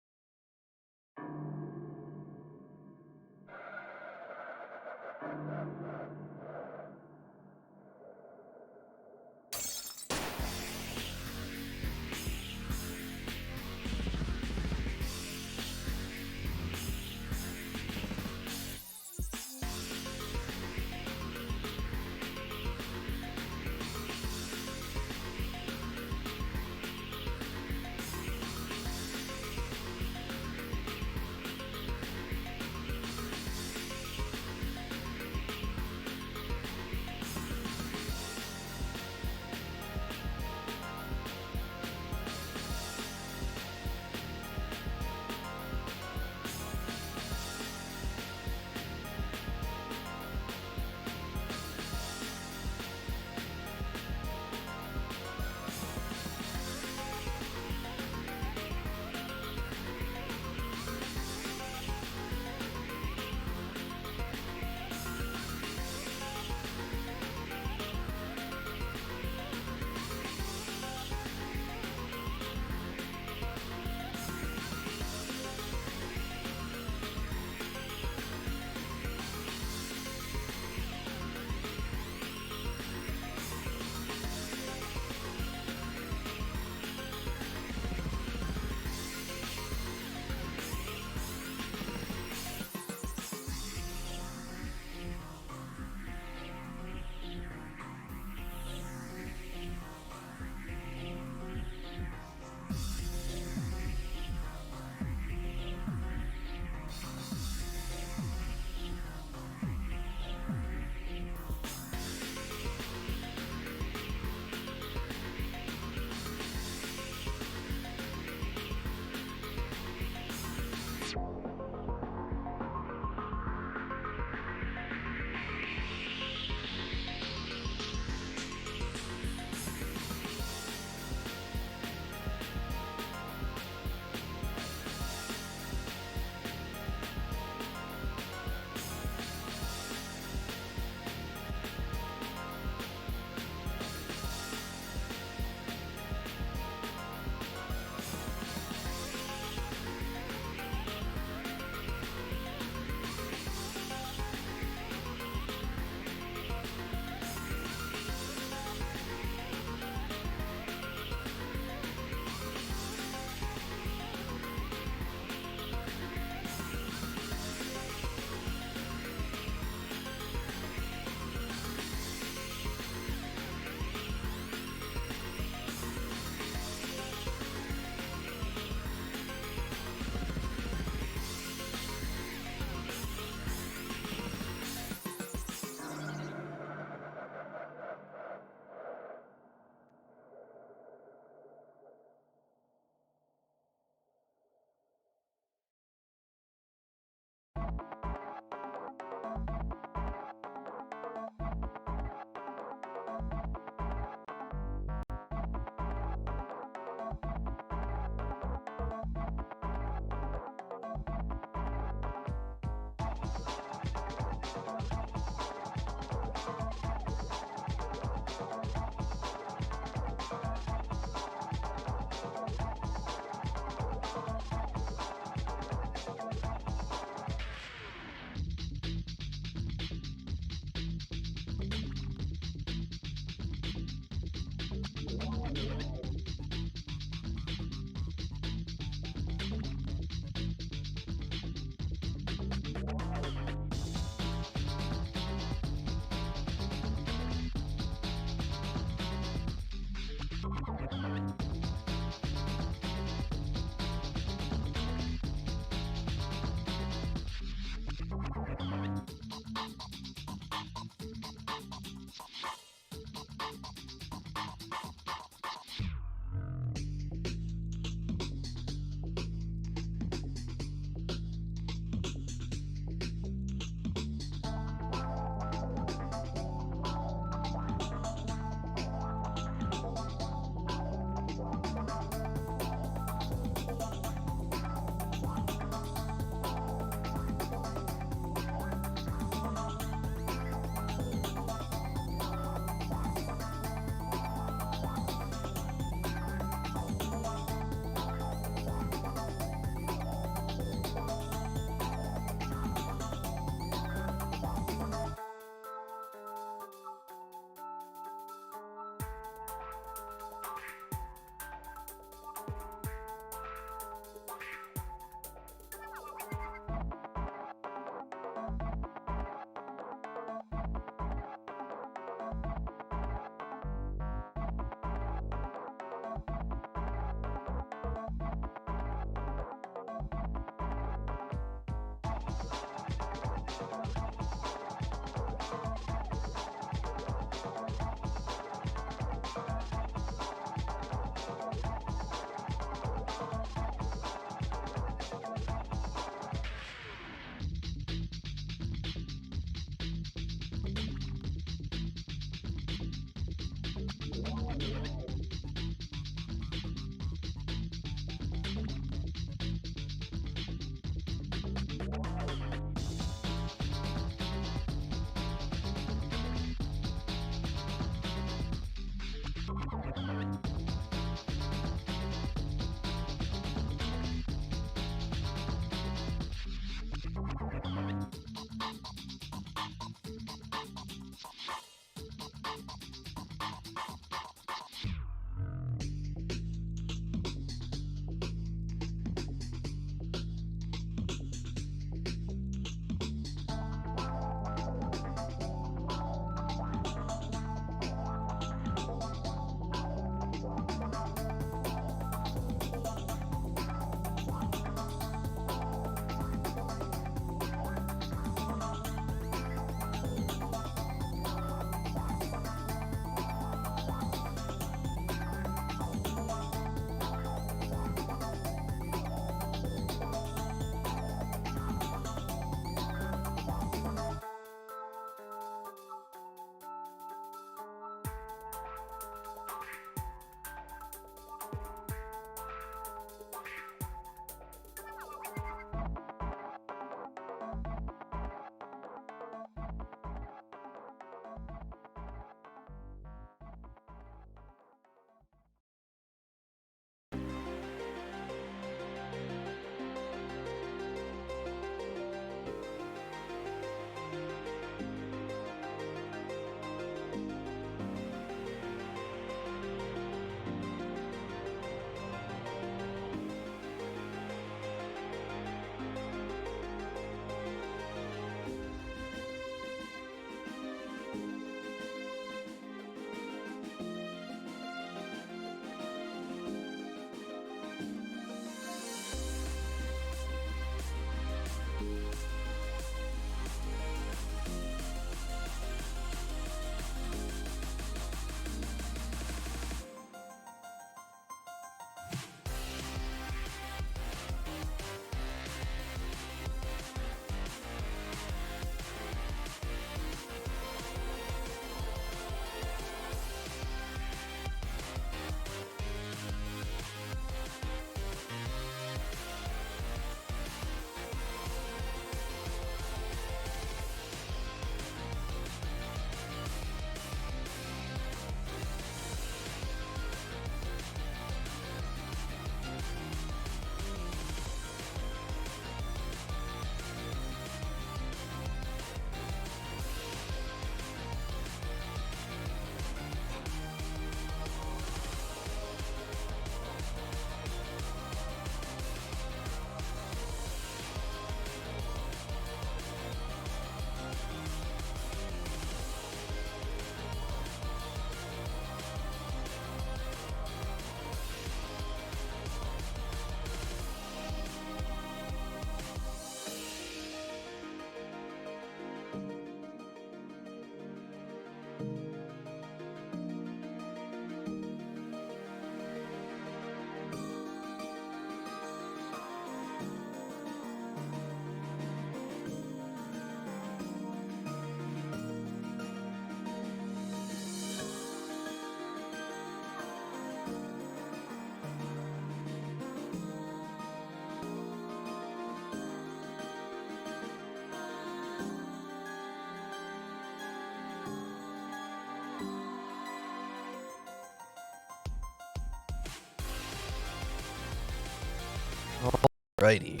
Righty,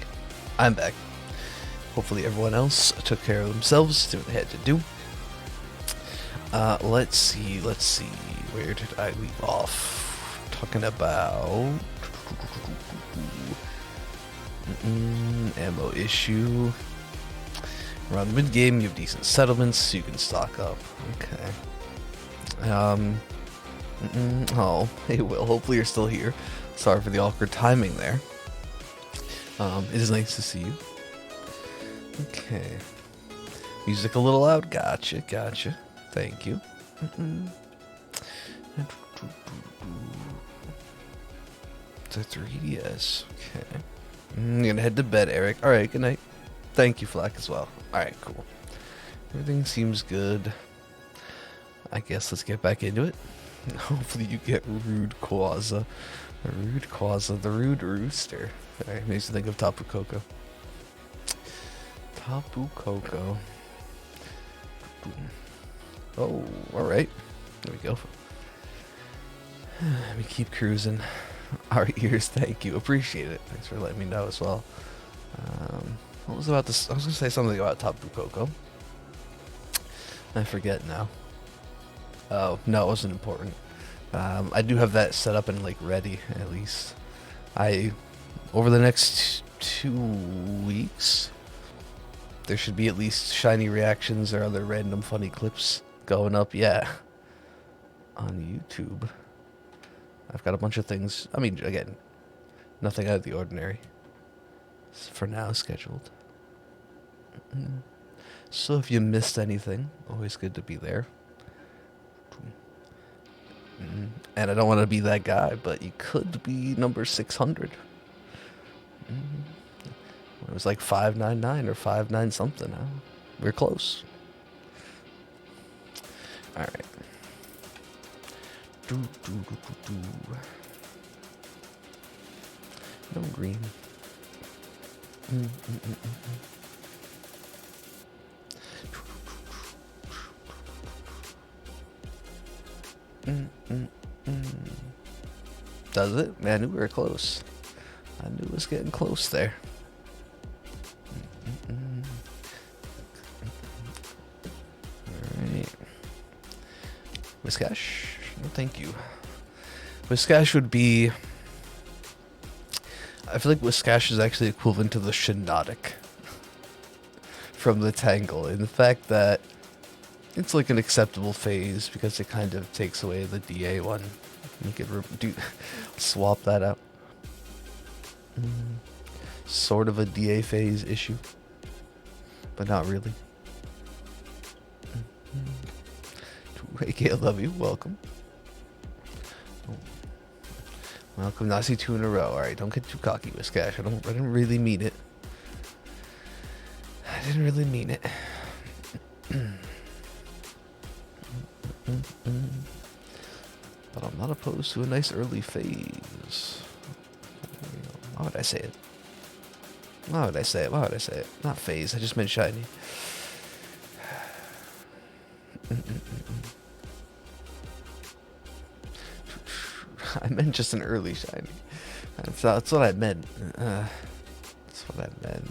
I'm back. Hopefully everyone else took care of themselves, did what they had to do. Let's see. Where did I leave off? Talking about ammo issue. Around the mid game, you have decent settlements, so you can stock up. Okay. Oh, hey Will. Hopefully you're still here. Sorry for the awkward timing there. It is nice to see you. Okay. Music a little loud. Gotcha. Thank you. The 3DS. Okay. I'm gonna head to bed, Eric. Alright, good night. Thank you, Flack, as well. Alright, cool. Everything seems good. I guess let's get back into it. Hopefully you get Rude Quaza. Rude Quaza, the Rude Rooster. Alright, makes me think of Tapu Koko. Tapu Koko. Oh, alright. There we go. Let me keep cruising. Our ears, thank you. Appreciate it. Thanks for letting me know as well. What was about this? I was going to say something about Tapu Koko. I forget now. Oh, no, it wasn't important. I do have that set up and like ready, at least. Over the next 2 weeks, there should be at least shiny reactions or other random funny clips going up, yeah, on YouTube. I've got a bunch of things, I mean, again, nothing out of the ordinary. For now, scheduled. So if you missed anything, always good to be there. And I don't want to be that guy, but you could be number 600. It was like 599 or 59 something. We're close. All right. No green. Does it? Man, I knew we were close. I knew it was getting close there. Alright. Whiskash? No, thank you. Whiskash would be... I feel like Whiskash is actually equivalent to the Shinotic from the Tangle, in the fact that it's like an acceptable phase because it kind of takes away the DA one. You could swap that out. Sort of a DA phase issue, but not really. Hey, KLW, welcome. Welcome, Nazi 2 in a row. Alright, don't get too cocky, Whiskash. I didn't really mean it. I didn't really mean it. But I'm not opposed to a nice early phase. Why would I say it? Why would I say it? Not phase, I just meant shiny. I meant just an early shiny. That's what I meant. That's what I meant.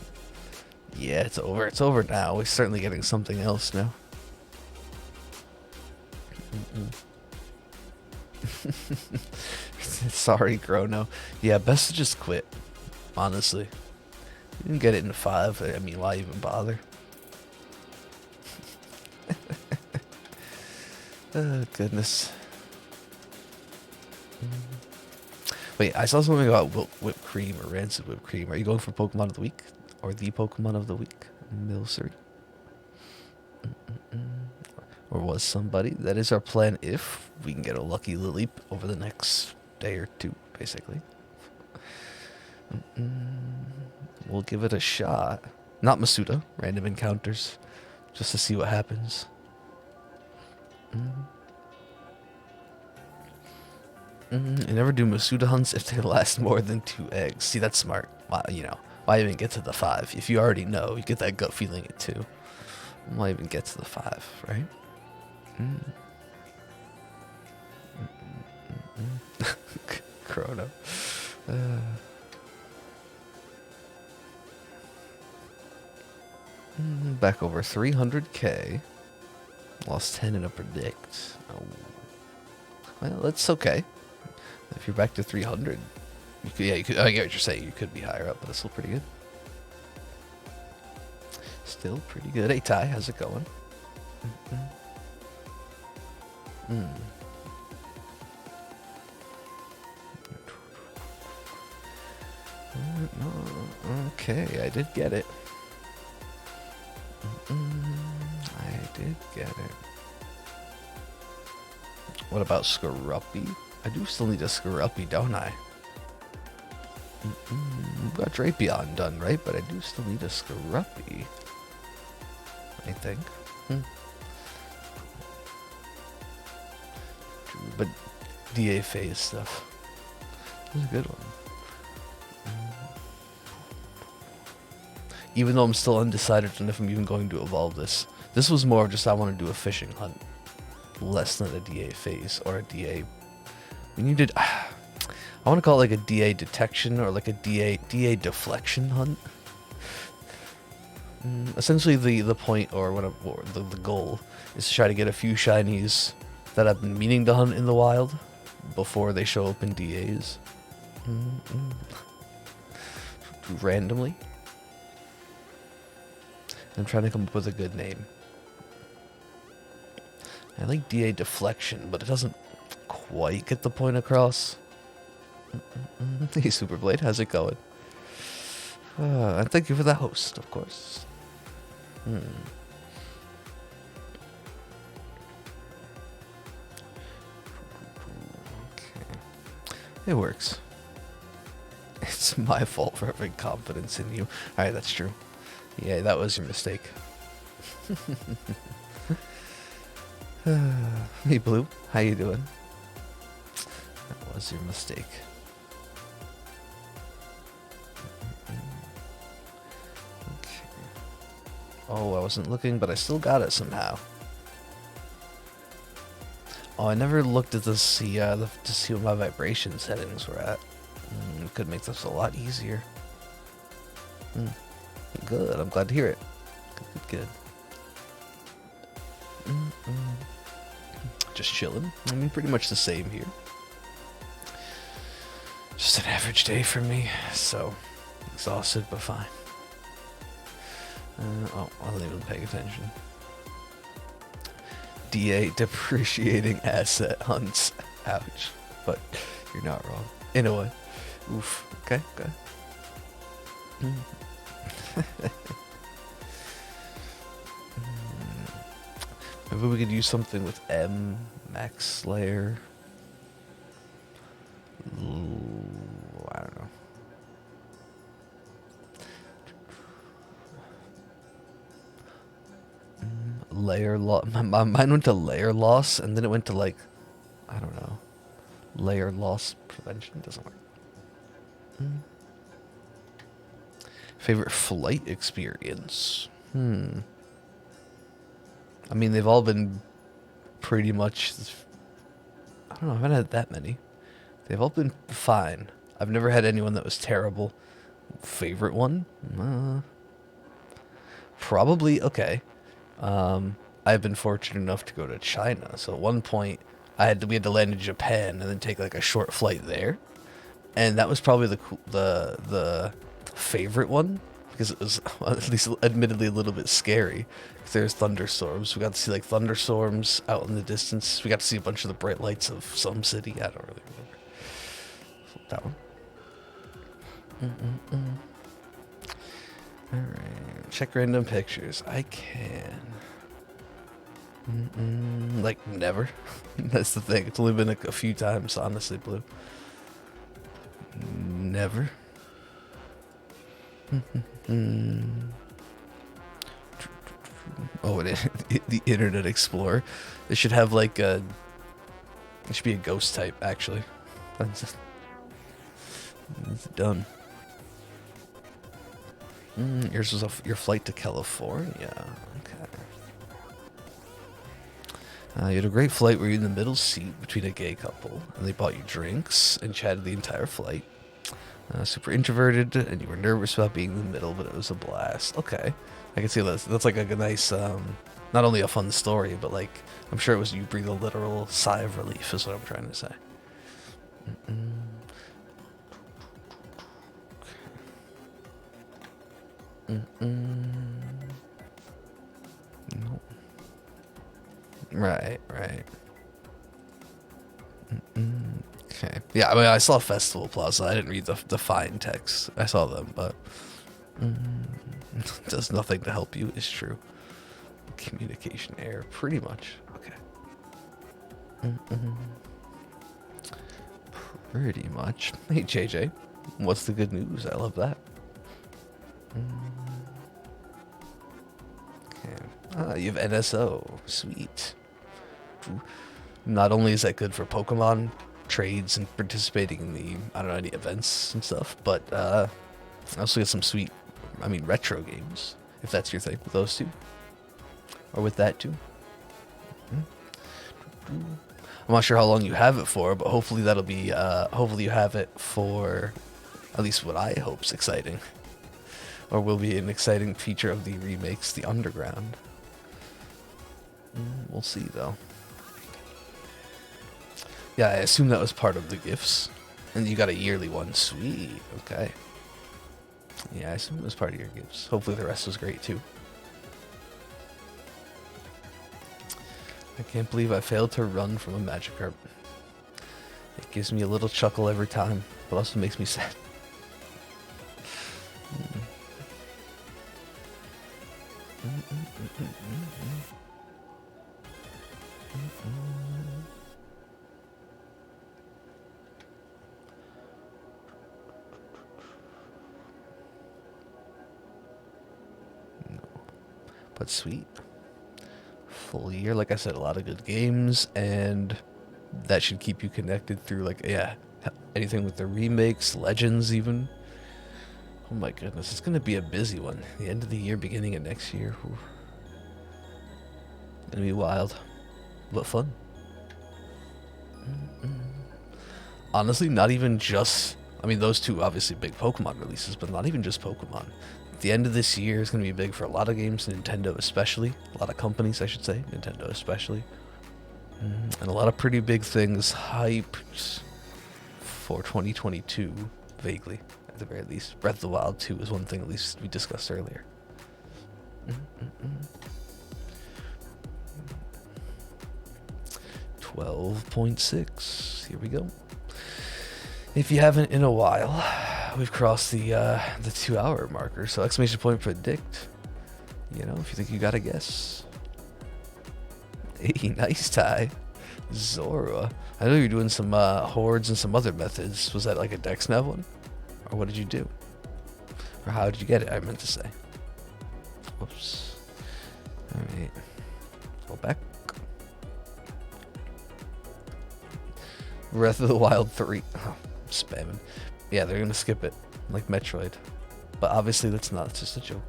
Yeah, it's over. It's over now. We're certainly getting something else now. Sorry, Chrono. Yeah, best to just quit. Honestly. You didn't get it in 5. I mean, why even bother? Oh, goodness. Wait, I saw something about whipped cream or rancid whipped cream. Are you going for Pokemon of the Week? Or the Pokemon of the Week? Milcery? Or was somebody? That is our plan if we can get a lucky Lily over the next day or 2, basically. We'll give it a shot. Not Masuda, random encounters. Just to see what happens. You never do Masuda hunts if they last more than 2 eggs. See, that's smart. Why, why even get to the 5? If you already know, you get that gut feeling at 2. Why even get to the 5, right? Chrono. Back over 300k. Lost 10 in a predict. Oh. Well, that's okay. If you're back to 300, you could, yeah, you could, I get what you're saying. You could be higher up, but it's still pretty good. Still pretty good. Hey, Ty, how's it going? Okay, I did get it. I did get it. What about Scruppy? I do still need a Scruppy, don't I? Got Drapion done, right? But I do still need a Scruppy. I think. But DA phase stuff. That was a good one. Even though I'm still undecided on if I'm even going to evolve this. This was more of just I want to do a fishing hunt. Less than a DA phase or a DA. When you did... I want to call it like a DA detection or like a DA deflection hunt. Essentially the point or whatever, or the goal is to try to get a few shinies that I've been meaning to hunt in the wild before they show up in DAs. Randomly. I'm trying to come up with a good name. I like DA deflection, but it doesn't quite get the point across. Hey, Superblade, how's it going? And thank you for the host, of course. Okay. It works. It's my fault for having confidence in you. Alright, that's true. Yeah, that was your mistake. Hey, Blue. How you doing? That was your mistake. Okay. Oh, I wasn't looking, but I still got it somehow. Oh, I never looked at this to see what my vibration settings were at. Could make this a lot easier. Good. I'm glad to hear it. Good. Just chilling. I mean, pretty much the same here. Just an average day for me. So, exhausted but fine. Oh, I wasn't even paying attention. DA depreciating asset hunts. Ouch. But you're not wrong. In a way. Oof. Okay, okay. Maybe we could use something with M, Max Slayer. Ooh, I don't know. Layer loss. Mine went to layer loss, and then it went to like, I don't know. Layer loss prevention doesn't work. Favorite flight experience? I mean, they've all been pretty much... I don't know, I haven't had that many. They've all been fine. I've never had anyone that was terrible. Favorite one? Probably, okay. I've been fortunate enough to go to China. So at one point, we had to land in Japan and then take like a short flight there. And that was probably the favorite one. Because it was, well, at least admittedly, a little bit scary. Because there's thunderstorms. We got to see like thunderstorms out in the distance. We got to see a bunch of the bright lights of some city. I don't really remember. That one. Alright. Check random pictures. I can. Like, never. That's the thing. It's only been a few times, honestly, Blue. Never. Oh, the Internet Explorer. It should have like a... It should be a ghost type, actually. It's done. Yours was your flight to California. Okay. You had a great flight where you were in the middle seat between a gay couple, and they bought you drinks and chatted the entire flight. Super introverted, and you were nervous about being in the middle, but it was a blast. Okay. I can see that's like a nice, not only a fun story, but like I'm sure it was you breathe a literal sigh of relief is what I'm trying to say. Nope. Right. Okay. Yeah, I mean, I saw Festival Plaza. I didn't read the fine text. I saw them, but does nothing to help you is true. Communication error, pretty much. Okay. Pretty much. Hey, JJ. What's the good news? I love that. Okay. Ah, you have NSO. Sweet. Not only is that good for Pokemon trades and participating in the, I don't know, any events and stuff, but I also get some sweet, I mean, retro games, if that's your thing, with those two. Or with that too. I'm not sure how long you have it for, but hopefully that'll be, hopefully you have it for at least what I hope's exciting. Or will be an exciting feature of the remakes, the Underground. We'll see though. Yeah, I assume that was part of the gifts. And you got a yearly one. Sweet. Okay. Yeah, I assume it was part of your gifts. Hopefully the rest was great too. I can't believe I failed to run from a Magikarp. It gives me a little chuckle every time, but also makes me sad. No. But sweet. Full year, like I said, a lot of good games, and that should keep you connected through, like, yeah, anything with the remakes, Legends even. Oh my goodness, it's gonna be a busy one. The end of the year, beginning of next year. Whew. Gonna be wild, but fun. Honestly, not even just, I mean, those two obviously big Pokemon releases, but not even just Pokemon. The end of this year is going to be big for a lot of games, Nintendo especially, a lot of companies I should say, Nintendo especially, and a lot of pretty big things hyped for 2022, vaguely, at the very least. Breath of the Wild 2 is one thing at least we discussed earlier. 12.6, here we go. If you haven't in a while, we've crossed the 2-hour marker, so exclamation point predict. You know, if you think you got a guess. Hey, nice tie. Zora. I know you're doing some hordes and some other methods. Was that like a Dex Nav one? Or what did you do? Or how did you get it, I meant to say. Whoops. Alright. Go back. Breath of the Wild 3. Oh, spamming. Yeah, they're gonna skip it, like Metroid. But obviously that's not, it's just a joke.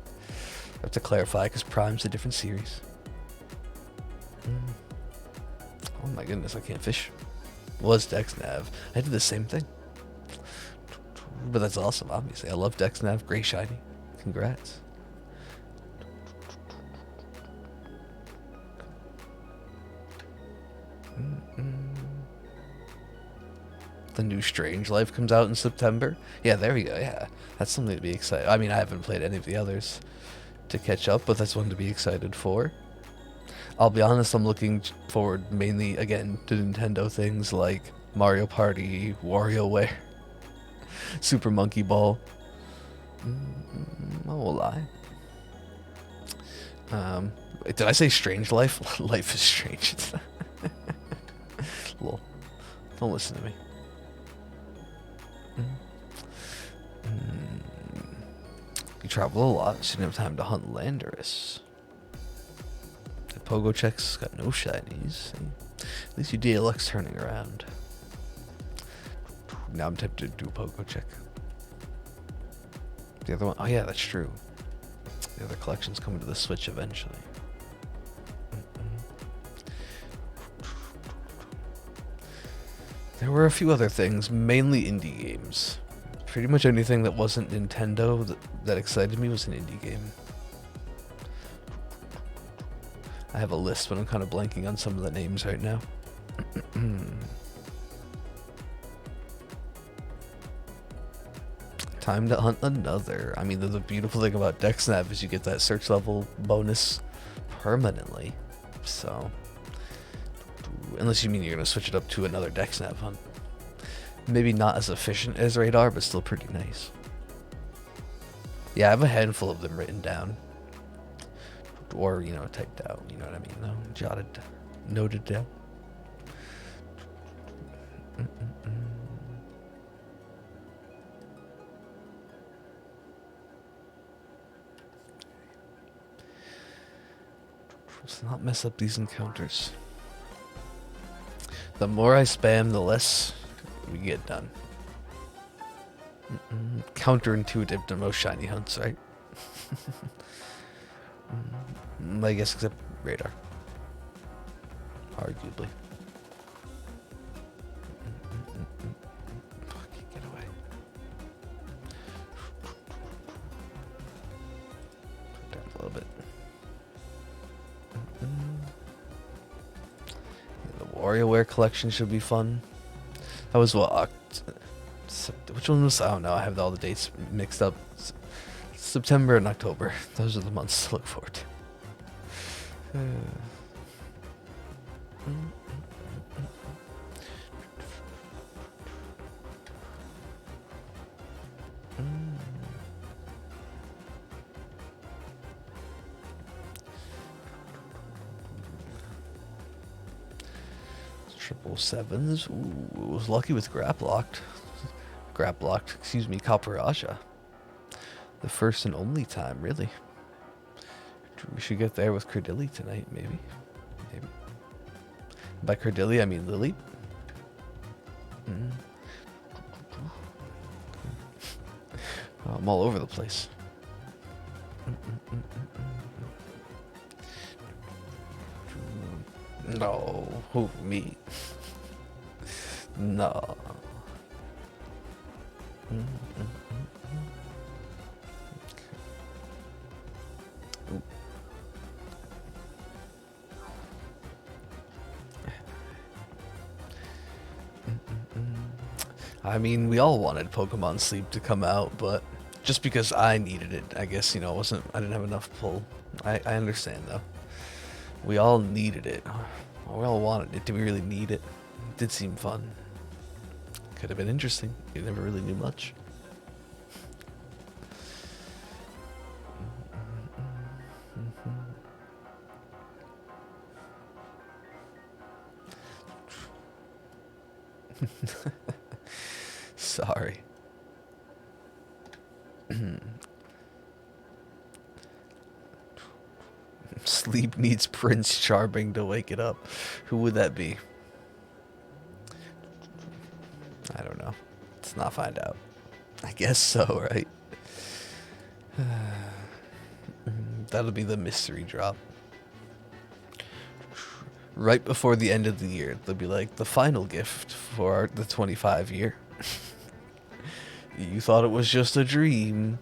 I have to clarify, because Prime's a different series. Oh my goodness, I can't fish. Was DexNav. I did the same thing. But that's awesome, obviously. I love DexNav. Gray Shiny. Congrats. The new Strange Life comes out in September. Yeah, there we go. Yeah, that's something to be excited. I mean, I haven't played any of the others to catch up, but that's one to be excited for. I'll be honest, I'm looking forward mainly, again, to Nintendo things like Mario Party, WarioWare, Super Monkey Ball. I won't lie. Did I say Strange Life? Life is strange. Lol. Don't listen to me. You travel a lot, so you don't have time to hunt Landorus. The Pogo Check's got no shinies. At least you DLX turning around. Now I'm tempted to do a Pogo Check. The other one, oh yeah, that's true. The other collection's coming to the Switch eventually. There were a few other things, mainly indie games. Pretty much anything that wasn't Nintendo that excited me was an indie game. I have a list, but I'm kind of blanking on some of the names right now. Time to hunt another. I mean, the beautiful thing about DexNav is you get that search level bonus permanently. So, unless you mean you're going to switch it up to another DexNav hunt. Maybe not as efficient as Radar, but still pretty nice. Yeah, I have a handful of them written down. Or, you know, typed out. You know what I mean, though? Jotted, noted down. Let's not mess up these encounters. The more I spam, the less we get done. Counterintuitive to most shiny hunts, right? I guess except Radar. Arguably. Get away. Put down a little bit. The WarioWare collection should be fun. That was what? Which one was? I don't know. I have all the dates mixed up. September and October. Those are the months to look forward to. Triple sevens. Ooh, was lucky with Graplocked. Graplocked, excuse me, Kalparaja. The first and only time, really. We should get there with Credilli tonight, maybe. Maybe. By Credilli, I mean Lily. I'm all over the place. No, who, me? No. I mean, we all wanted Pokemon Sleep to come out, but just because I needed it, I guess, you know, I didn't have enough pull. I understand, though. We all needed it. We all wanted it. Did we really need it? It did seem fun. Could have been interesting. You never really knew much. Sorry. Sleep needs Prince Charming to wake it up. Who would that be? I don't know. Let's not find out. I guess so, right? That'll be the mystery drop. Right before the end of the year, they'll be like, the final gift for the 25 year. You thought it was just a dream.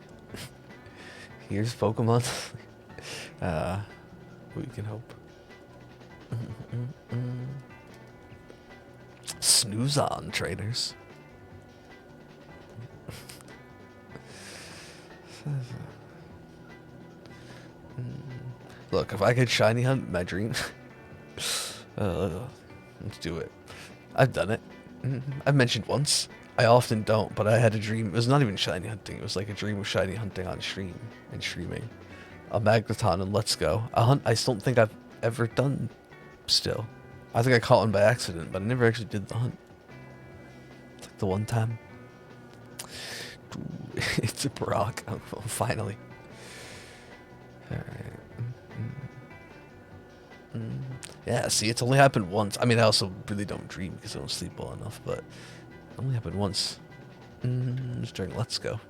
Here's Pokemon. We can hope. Snooze on, trainers. Look, if I could shiny hunt my dream, let's do it. I've done it. I've mentioned once. I often don't, but I had a dream. It was not even shiny hunting. It was like a dream of shiny hunting on stream and streaming. A Magneton and Let's Go. A hunt I don't think I've ever done still. I think I caught one by accident, but I never actually did the hunt. It's like the one time. It's a Brock. Oh, finally. Alright. Yeah, see, it's only happened once. I mean, I also really don't dream because I don't sleep well enough, but it only happened once. Just during Let's Go.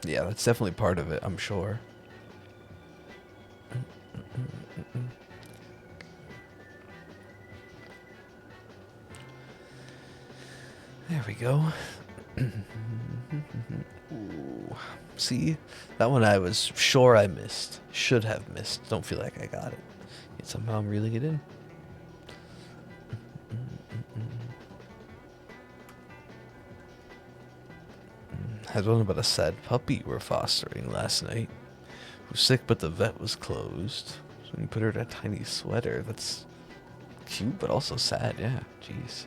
Yeah, that's definitely part of it, I'm sure. There we go. Ooh. See? That one I was sure I missed. Should have missed. Don't feel like I got it. Yet somehow I'm reeling it in. Had one about a sad puppy we're fostering last night. Who was sick but the vet was closed. So when you put her in a tiny sweater, that's cute but also sad. Yeah, jeez.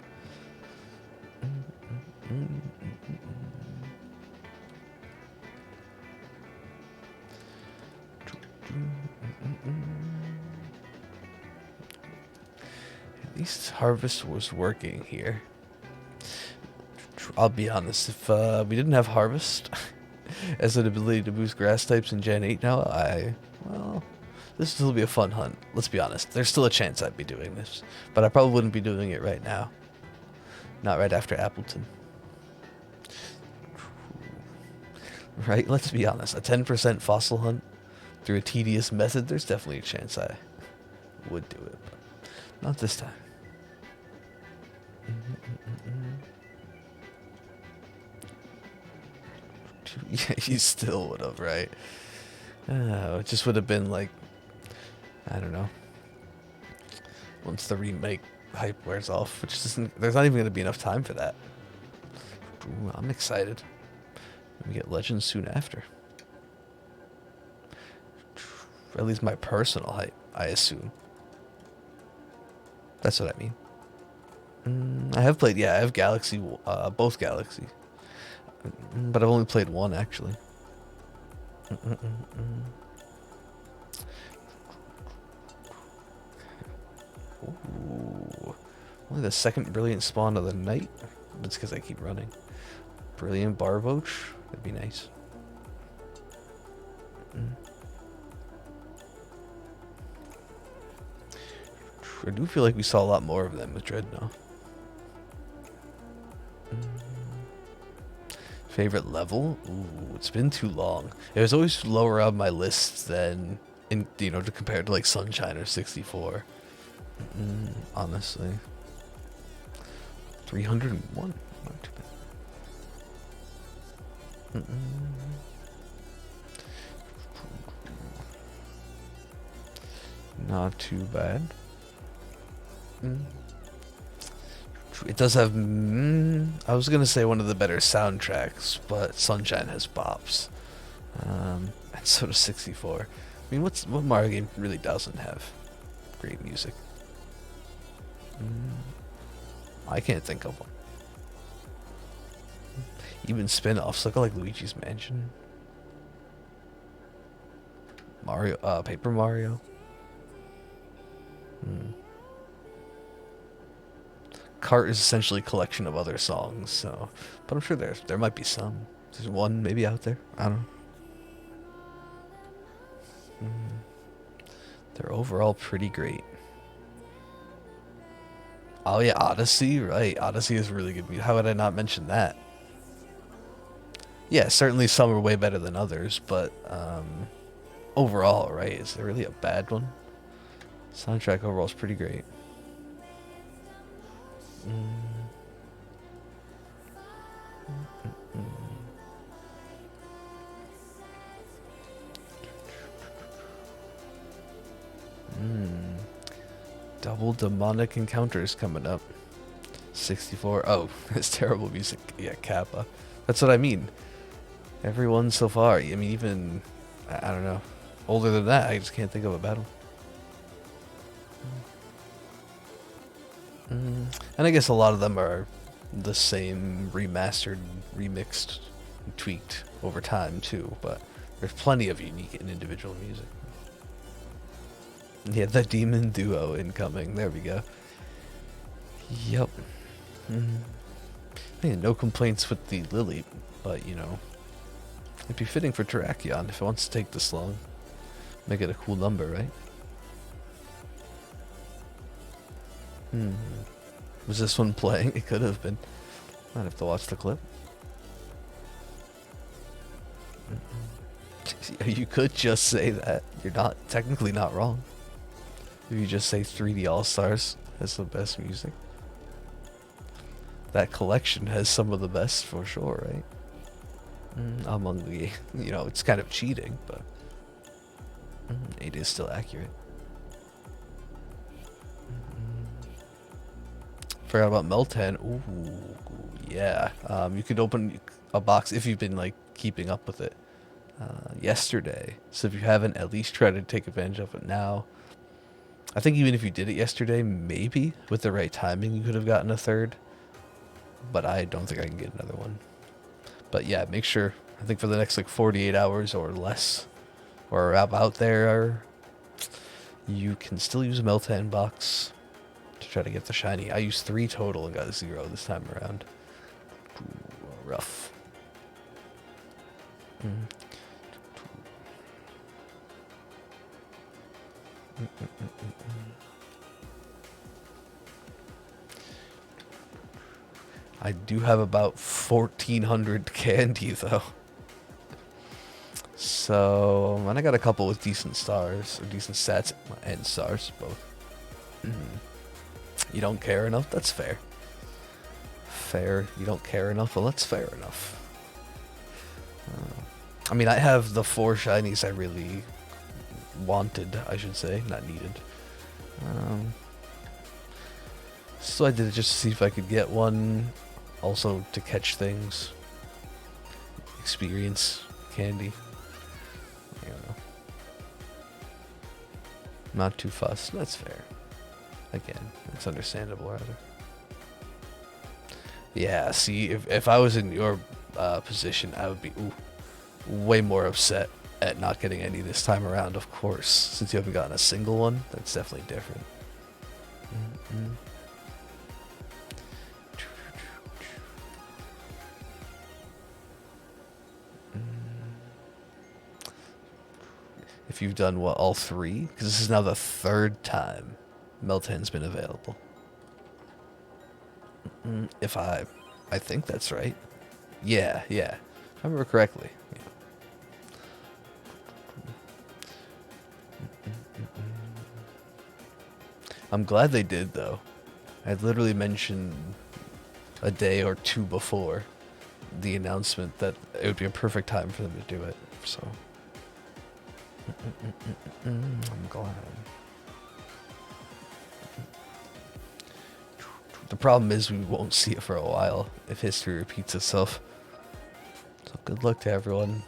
At least Harvest was working here. I'll be honest, if we didn't have Harvest as an ability to boost grass types in Gen 8 now, well, this will be a fun hunt. Let's be honest, there's still a chance I'd be doing this, but I probably wouldn't be doing it right now. Not right after Appleton. Right, let's be honest, a 10% fossil hunt through a tedious method, there's definitely a chance I would do it, but not this time. Yeah, you still would have, right? It just would have been like, I don't know. Once the remake hype wears off, which isn't, there's not even going to be enough time for that. Ooh, I'm excited. We get Legends soon after. At least my personal hype, I assume. That's what I mean. I have played, yeah, I have Galaxy, both Galaxy. But I've only played one, actually. Ooh. Only the second brilliant spawn of the night. That's because I keep running. Brilliant Barboach. That'd be nice. I do feel like we saw a lot more of them with Dreadnought. Favorite level? Ooh, it's been too long. It was always lower on my list than, to compare to like Sunshine or 64. Honestly. 301. Not too bad. Not too bad. It does have, I was going to say one of the better soundtracks, but Sunshine has bops. And so does 64. I mean, what Mario game really doesn't have great music? I can't think of one. Even spin-offs, look like Luigi's Mansion. Mario, Paper Mario. Cart is essentially a collection of other songs, so, but I'm sure there might be some. There's one maybe out there. I don't know. They're overall pretty great. Oh yeah, Odyssey, right? Odyssey is really good music. How would I not mention that? Yeah, certainly some are way better than others, but overall, right? Is there really a bad one? Soundtrack overall is pretty great. Double demonic encounters coming up. 64. Oh, it's terrible music. Yeah, Kappa. That's what I mean. Everyone so far. I mean, even, I don't know, older than that, I just can't think of a battle. And I guess a lot of them are the same remastered, remixed, and tweaked over time too, but there's plenty of unique and individual music. Yeah, the Demon Duo incoming. There we go. Yep. No complaints with the Lily, but it'd be fitting for Terrakion if it wants to take this long. Make it a cool number, right? Was this one playing? It could have been. Might have to watch the clip. You could just say that. You're not technically not wrong. If you just say 3D All-Stars has the best music. that collection has some of the best for sure, right? Among the, you know, it's kind of cheating, but it is still accurate. Forgot about Meltan. Ooh, yeah. You could open a box if you've been like keeping up with it yesterday. So if you haven't, at least try to take advantage of it now. I think even if you did it yesterday, maybe with the right timing, you could have gotten a third. But I don't think I can get another one. But yeah, make sure. I think for the next like 48 hours or less, or about there, you can still use a Meltan box to try to get the shiny. I used 3 total and got a 0 this time around. Ooh, rough. I do have about 1,400 candy though. So, and I got a couple with decent stars, or decent stats, and stars, both. You don't care enough? That's fair. Fair. You don't care enough? Well, that's fair enough. I mean, I have the 4 shinies I really wanted, I should say, not needed. So I did it just to see if I could get one, also to catch things, experience candy. I don't know. Not too fussed. That's fair. Again, it's understandable, rather. Yeah, see, if I was in your position, I would be way more upset at not getting any this time around, of course. Since you haven't gotten a single one, that's definitely different. If you've done, what, all 3? Because this is now the 3rd time Meltan's been available. If I think that's right. Yeah. If I remember correctly. Yeah. I'm glad they did, though. I literally mentioned a day or 2 before the announcement that it would be a perfect time for them to do it. So I'm glad. The problem is we won't see it for a while if history repeats itself. So good luck to everyone.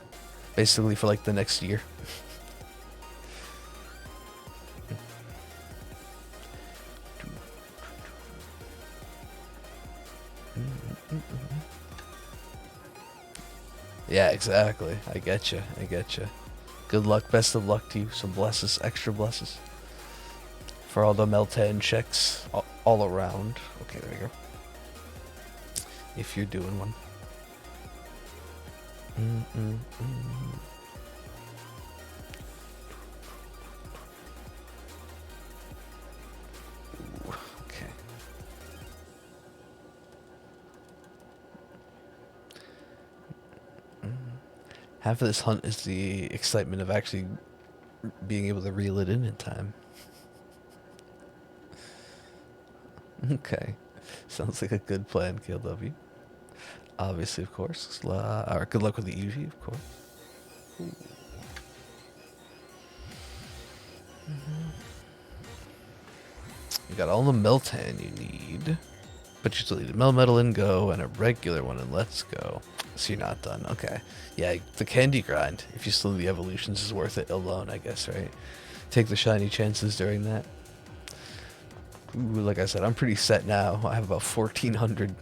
Basically for like the next year. Yeah, exactly. I get you. Good luck, best of luck to you. Some blesses, extra blesses. For all the Meltan checks all around. Okay, there we go. If you're doing one. Ooh, okay. Half of this hunt is the excitement of actually being able to reel it in time. Okay. Sounds like a good plan, KLW. Obviously, of course. Alright, good luck with the Eevee, of course. You got all the Meltan you need. But you still need a Melmetal in Go and a regular one in Let's Go. So you're not done. Okay. Yeah, the candy grind, if you still do the evolutions, is worth it alone, I guess, right? Take the shiny chances during that. Ooh, like I said, I'm pretty set now. I have about 1,400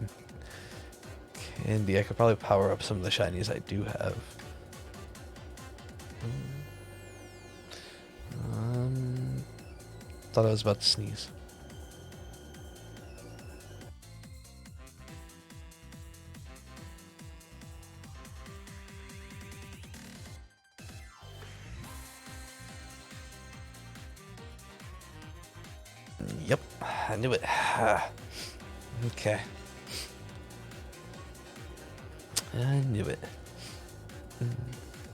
candy. I could probably power up some of the shinies I do have. Thought I was about to sneeze. Yep, I knew it. Okay. I knew it.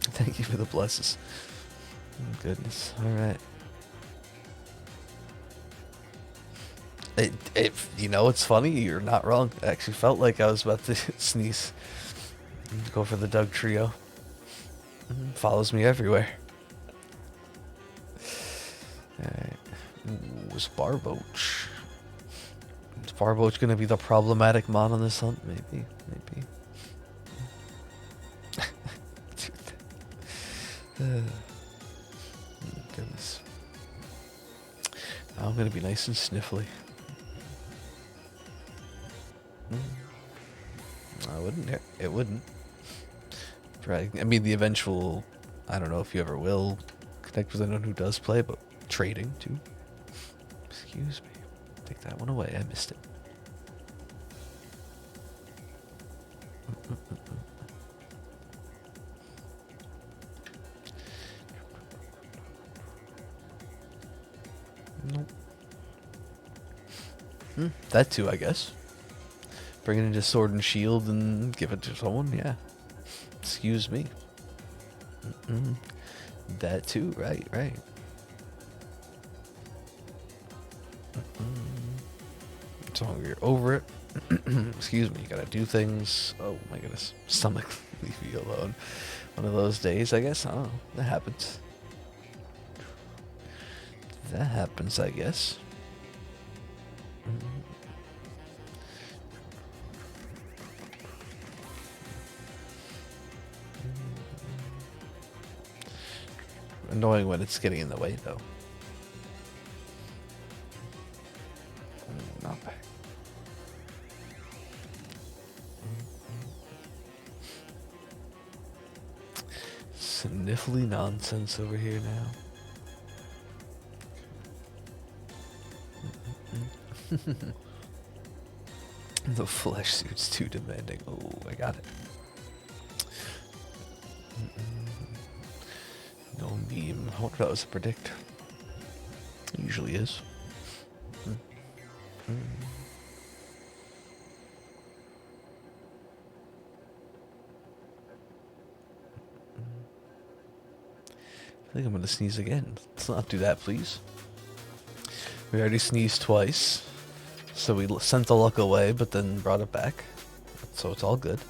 Thank you for the blesses. Oh, goodness. Alright. You know, it's funny. You're not wrong. I actually felt like I was about to sneeze. Go for the Doug trio. Follows me everywhere. Alright. Ooh, is Barboach. Is Barboach gonna be the problematic mon on this hunt? Maybe. Goodness. Now I'm gonna be nice and sniffly. I wouldn't. It wouldn't. Right. I mean, the eventual. I don't know if you ever will connect with anyone who does play, but trading too. Excuse me. Take that one away. I missed it. Nope. That too, I guess. Bring it into Sword and Shield and give it to someone, yeah. Excuse me. That too, right. So you're over it. Excuse me, you gotta do things. Oh my goodness. Stomach, leave me alone. One of those days, I guess. I don't know. That happens. That happens, I guess. Annoying when it's getting in the way, though. Not bad. Sniffly nonsense over here now. The flesh suit's too demanding. Oh, I got it. No meme. I wonder if that was a predict. It usually is. I think I'm gonna sneeze again. Let's not do that, please. We already sneezed twice. So we sent the luck away, but then brought it back. So it's all good.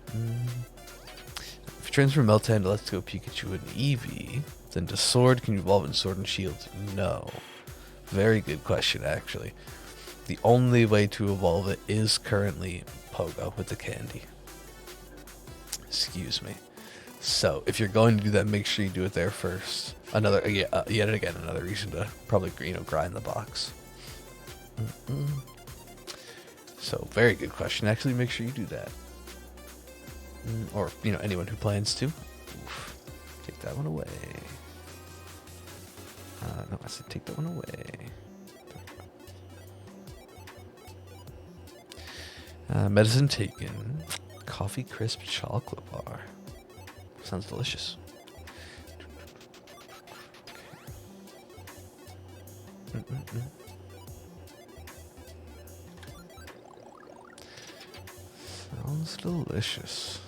If you transfer Meltan to Let's Go Pikachu and Eevee, then to Sword, can you evolve in Sword and Shield? No. Very good question, actually. The only way to evolve it is currently Pogo with the candy. Excuse me. So, if you're going to do that, make sure you do it there first. Yet again, another reason to probably, grind the box. So, very good question. Actually, make sure you do that. Or, anyone who plans to. Oof. Take that one away. No, I said take that one away. Medicine taken. Coffee crisp chocolate bar. Sounds delicious. Sounds delicious.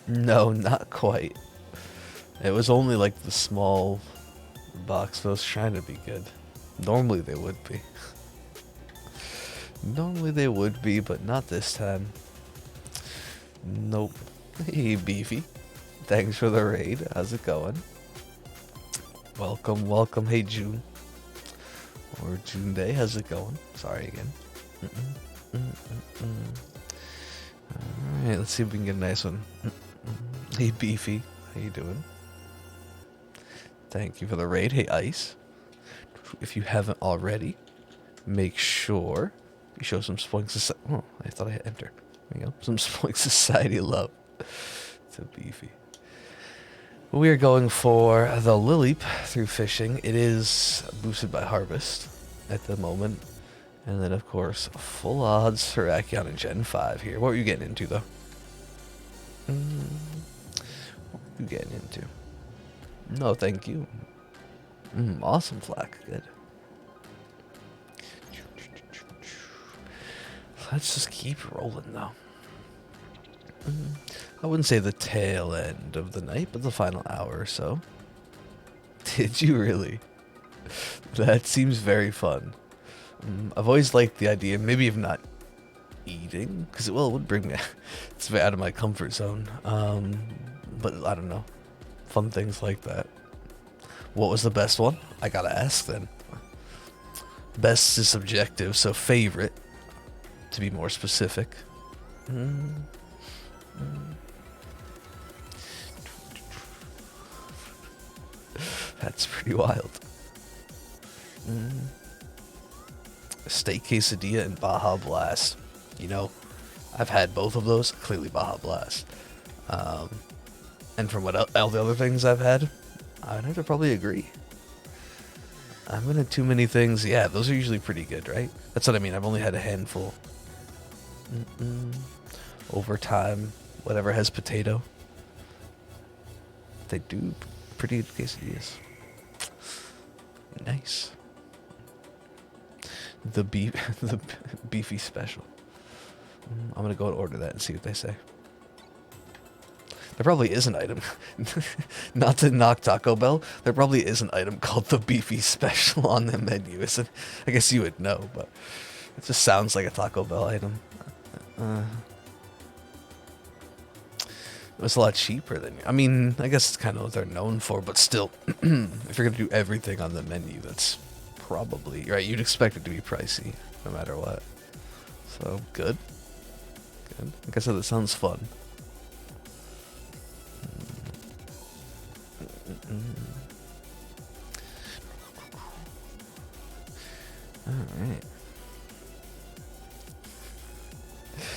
No, not quite. It was only like the small box that was trying to be good. Normally they would be. Normally they would be, but not this time. Nope. Hey, Beefy. Thanks for the raid. How's it going? Welcome. Hey, June. Or June Day. How's it going? Sorry again. Alright, let's see if we can get a nice one. Hey, Beefy. How you doing? Thank you for the raid. Hey, Ice. If you haven't already, make sure you show some Spoink Society. Oh, I thought I hit enter. There you go. Some Spoink Society love to Beefy. We are going for the Lileep through fishing. It is boosted by Harvest at the moment. And then, of course, full odds for Akion in Gen 5 here. What were you getting into, though? What were you getting into? No, thank you. Awesome, Flack. Good. Let's just keep rolling, though. I wouldn't say the tail end of the night, but the final hour or so. Did you really? That seems very fun. I've always liked the idea, maybe of not eating, because it would bring me it's out of my comfort zone. But I don't know, fun things like that. What was the best one? I gotta ask then. Best is subjective, so favorite, to be more specific. That's pretty wild. Steak quesadilla and Baja Blast. You know, I've had both of those. Clearly Baja Blast. And from what all the other things I've had, I'd have to probably agree. I've been at too many things. Yeah, those are usually pretty good, right? That's what I mean. I've only had a handful. Over time, whatever has potato. They do pretty good quesadillas. Nice. The beefy special. I'm gonna go and order that and see what they say. There probably is an item, not to knock Taco Bell, there probably is an item called the beefy special on the menu, isn't? I guess you would know, but it just sounds like a Taco Bell item. It's a lot cheaper than, I mean, I guess it's kind of what they're known for, but still, if you're gonna do everything on the menu, that's probably, right, you'd expect it to be pricey, no matter what. So, good. Good. Like I said, that sounds fun. Alright.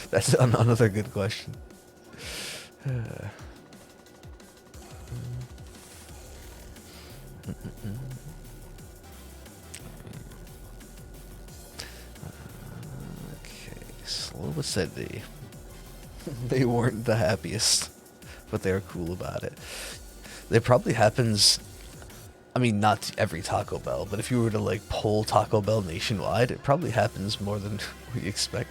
That's another good question. Okay, slow but steady. They weren't the happiest, but they were cool about it. It probably happens, I mean, not every Taco Bell, but if you were to like poll Taco Bell nationwide, it probably happens more than we expect.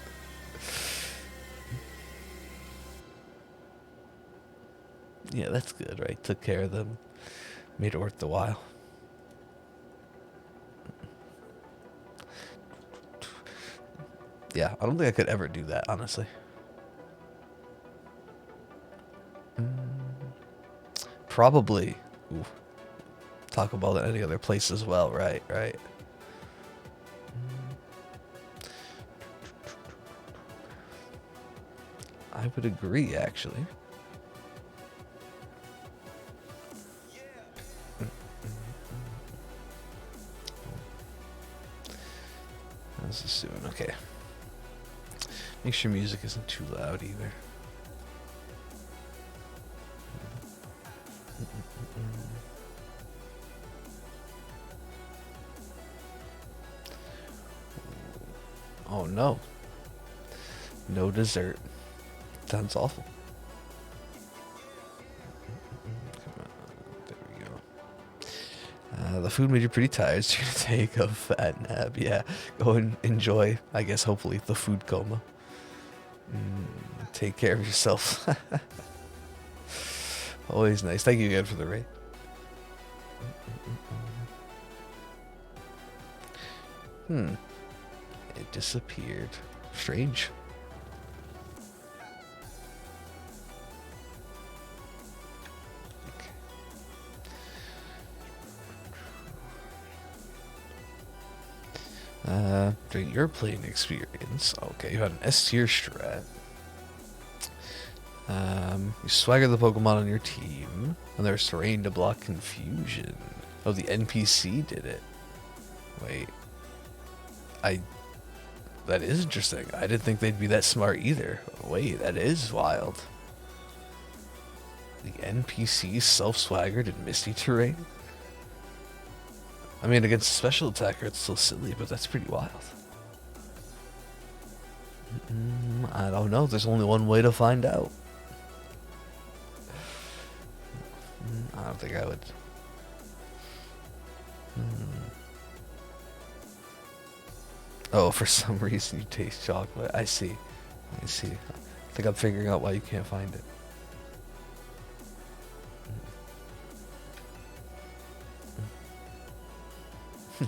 Yeah, that's good, right? Took care of them, made it worth the while. Yeah, I don't think I could ever do that, honestly. Probably Taco Bell than any other place as well, right? I would agree, actually. This is soon, okay. Make sure music isn't too loud either. Oh no. No dessert. Sounds awful. Come on. There we go. The food made you pretty tired, so you're gonna take a fat nap. Yeah, go and enjoy, I guess, hopefully, the food coma. Take care of yourself. Always nice. Thank you again for the raid. It disappeared. Strange. During your playing experience, okay, you had an S tier strat. You swagger the Pokemon on your team, and there's terrain to block confusion. Oh, the NPC did it. Wait. That is interesting. I didn't think they'd be that smart either. Wait, that is wild. The NPC self-swaggered in Misty Terrain? I mean, against a special attacker, it's still silly, but that's pretty wild. I don't know. There's only one way to find out. I don't think I would. Oh, for some reason you taste chocolate. I see. I see. I think I'm figuring out why you can't find it.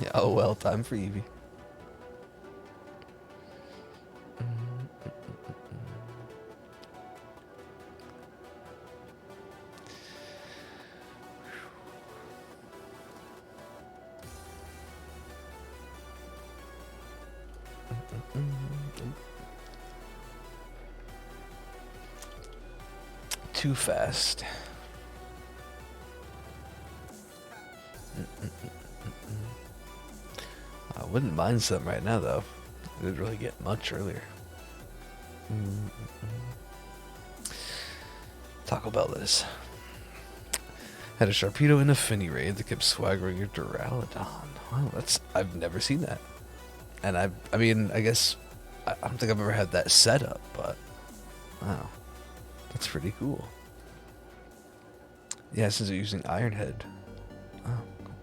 Yeah, oh well, time for Eevee. Too fast. I wouldn't mind some right now, though. I didn't really get much earlier. Taco Bell is. Had a Sharpedo and a Finny raid that kept swaggering your Duraludon. Wow, I've never seen that. And I mean, I guess, I don't think I've ever had that setup, but, wow. That's pretty cool. Yeah, since they're using Iron Head. Oh, cool.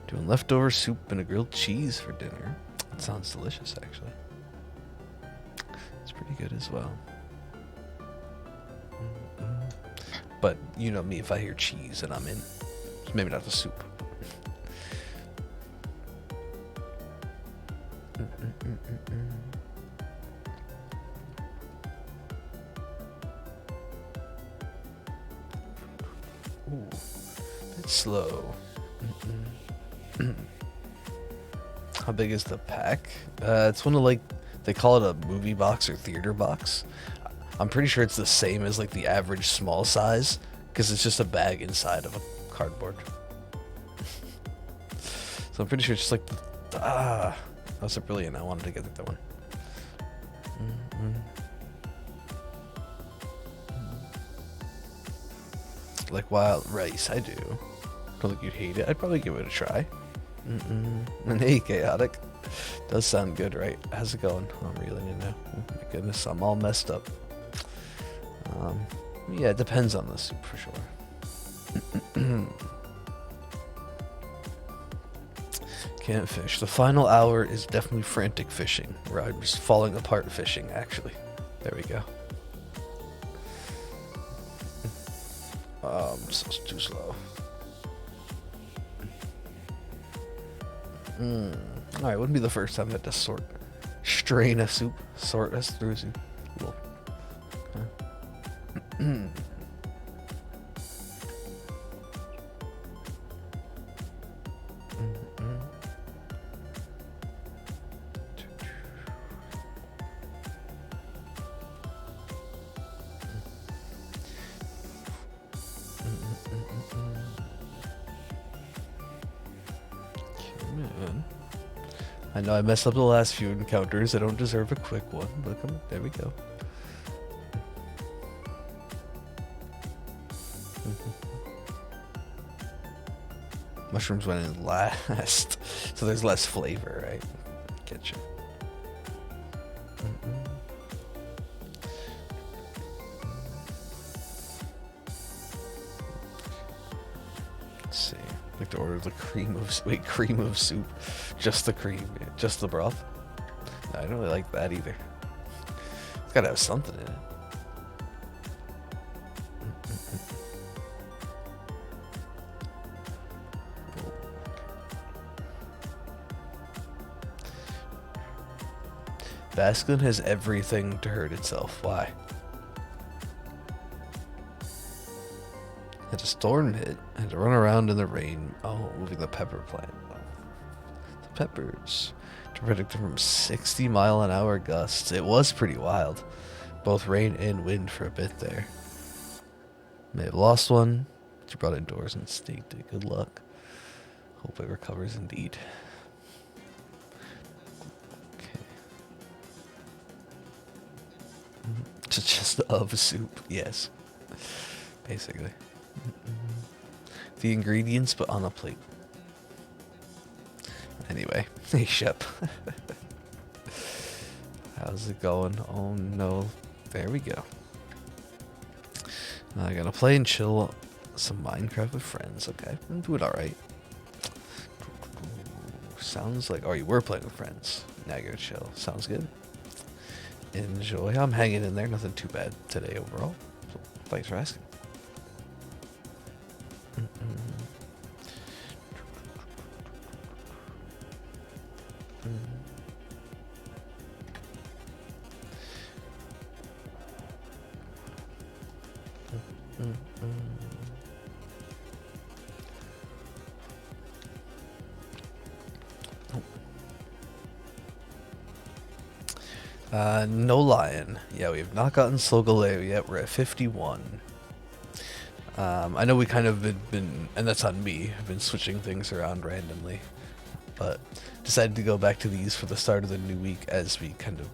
Doing leftover soup and a grilled cheese for dinner. That sounds delicious, actually. It's pretty good as well. But you know me, if I hear cheese and I'm in. Maybe not the soup. Ooh, bit slow. How big is the pack? It's one of, like, they call it a movie box or theater box. I'm pretty sure it's the same as like the average small size, because it's just a bag inside of a cardboard. So I'm pretty sure it's just like, that was brilliant. I wanted to get that one. Like wild rice, I do. I don't think you'd hate it. I'd probably give it a try. And hey, chaotic. Does sound good, right? How's it going? I'm reeling in now. Oh my goodness, I'm all messed up. Yeah, it depends on the soup for sure. Can't fish. The final hour is definitely frantic fishing, where I'm just falling apart fishing, actually. There we go. So too slow. Alright, wouldn't be the first time I had to strain a soup. Sort us through a soup. Cool. I know I messed up the last few encounters. I don't deserve a quick one, but come on, there we go. Mushrooms went in last, so there's less flavor, right? Get you. Let's see. I'd like to order the cream of soup. Just the cream, just the broth. No, I don't really like that either. It's gotta have something in it. Basculin has everything to hurt itself. Why? Had a storm hit. I had to run around in the rain. Oh, moving the pepper plant. The peppers. To predict from 60-mile-an-hour gusts. It was pretty wild. Both rain and wind for a bit there. May have lost one. But you brought it indoors and staked it. Good luck. Hope it recovers indeed. Just of soup, yes. Basically. The ingredients, but on a plate. Anyway, hey Shep. How's it going? Oh no. There we go. I gotta play and chill some Minecraft with friends, okay? I'm doing alright. sounds like... Oh, you were playing with friends. Now you're chill. Sounds good. Enjoy. I'm hanging in there. Nothing too bad today overall. So, thanks for asking. No lion. Yeah, we have not gotten Solgaleo yet. We're at 51. I know we kind of been, and that's on me, I've been switching things around randomly, but decided to go back to these for the start of the new week as we kind of,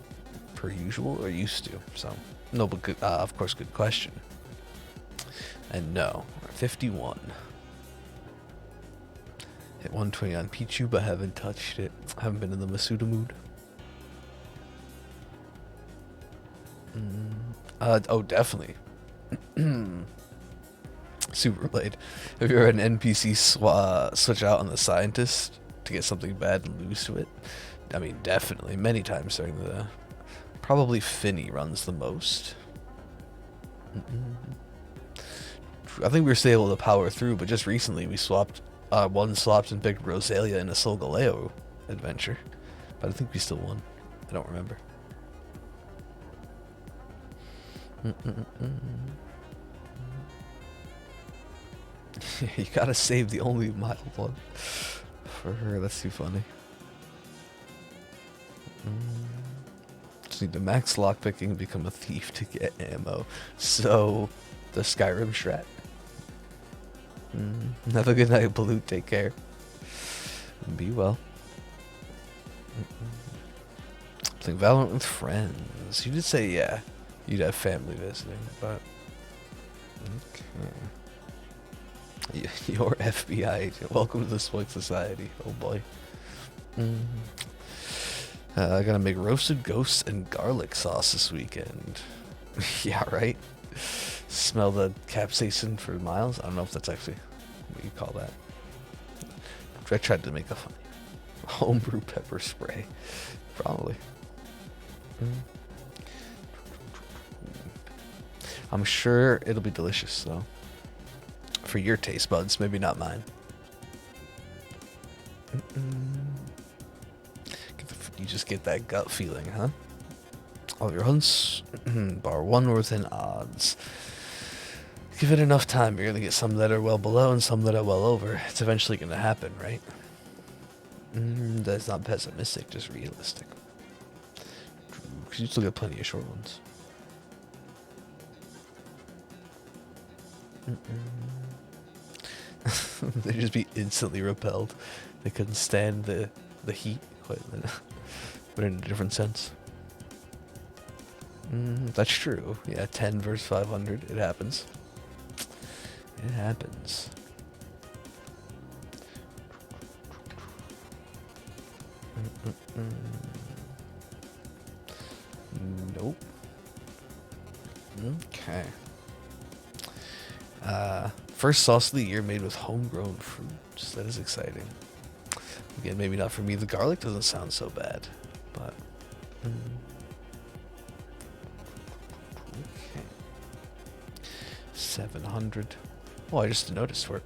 per usual, are used to. So, no, but good, of course, good question. And no, we're at 51. Hit 120 on Pichu, but haven't touched it. Haven't been in the Masuda mood. Oh, definitely. Super Blade. Have you ever had an NPC switch out on the scientist to get something bad and lose to it? I mean, definitely. Many times during the... Probably Finny runs the most. I think we were still able to power through, but just recently we swapped... one swapped and picked Rosalia in a Solgaleo adventure. But I think we still won. I don't remember. You gotta save the only mild one. For her, that's too funny. Just need to max lockpicking and become a thief to get ammo. So, the Skyrim strat. Have a good night, Balut. Take care. Be well. Playing Valorant with friends. You did say, yeah, you'd have family visiting, but... Okay. Your FBI agent. Welcome to the Spoik Society. Oh boy. I gotta make roasted ghosts and garlic sauce this weekend. Yeah, right? Smell the capsaicin for miles? I don't know if that's actually what you call that. I tried to make a funny homebrew pepper spray. Probably. I'm sure it'll be delicious, though. For your taste buds, maybe not mine. You just get that gut feeling, huh? All your hunts, bar one within odds. Give it enough time, you're gonna get some that are well below and some that are well over. It's eventually gonna happen, right? That's not pessimistic, just realistic. Because you still get plenty of short ones. They'd just be instantly repelled. They couldn't stand the heat, quite, but in a different sense. That's true. Yeah, 10 versus 500. It happens. It happens. Nope. Okay. First sauce of the year made with homegrown fruits. That is exciting. Again, maybe not for me. The garlic doesn't sound so bad, but... Okay. 700. Oh, I just noticed we're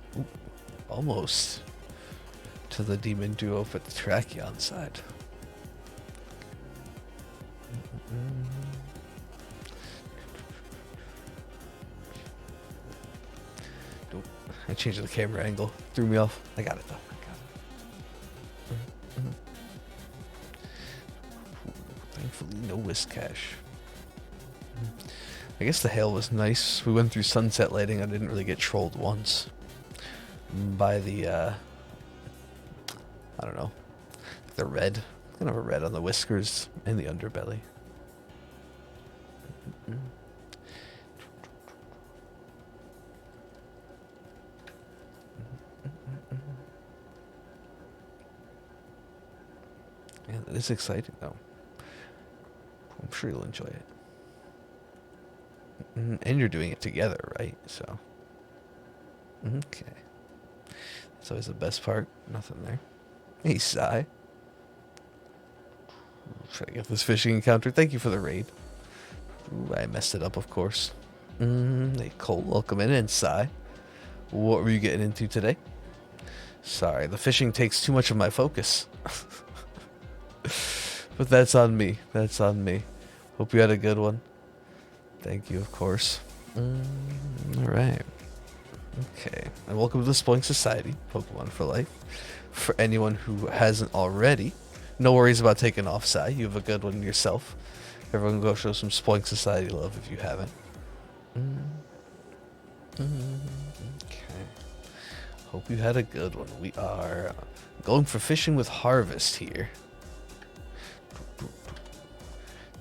almost to the demon duo for the Tracheon side. Nope. I changed the camera angle. Threw me off. I got it though. Thankfully, no whisk cash. I guess the hail was nice. We went through sunset lighting. I didn't really get trolled once by the, I don't know, the red. Kind of a red on the whiskers and the underbelly. Yeah, that is exciting though. I'm sure you'll enjoy it. And you're doing it together, right? So. Okay. That's always the best part. Nothing there. Hey, Sai. Try to get this fishing encounter. Thank you for the raid. Ooh, I messed it up, of course. Hey, Cole, welcome in. And Sai, what were you getting into today? Sorry, the fishing takes too much of my focus. But that's on me. That's on me. Hope you had a good one. Thank you, of course. Alright. Okay. And welcome to the Spoink Society, Pokemon for Life. For anyone who hasn't already, no worries about taking off, Sai. You have a good one yourself. Everyone go show some Spoink Society love if you haven't. Okay. Hope you had a good one. We are going for fishing with Harvest here.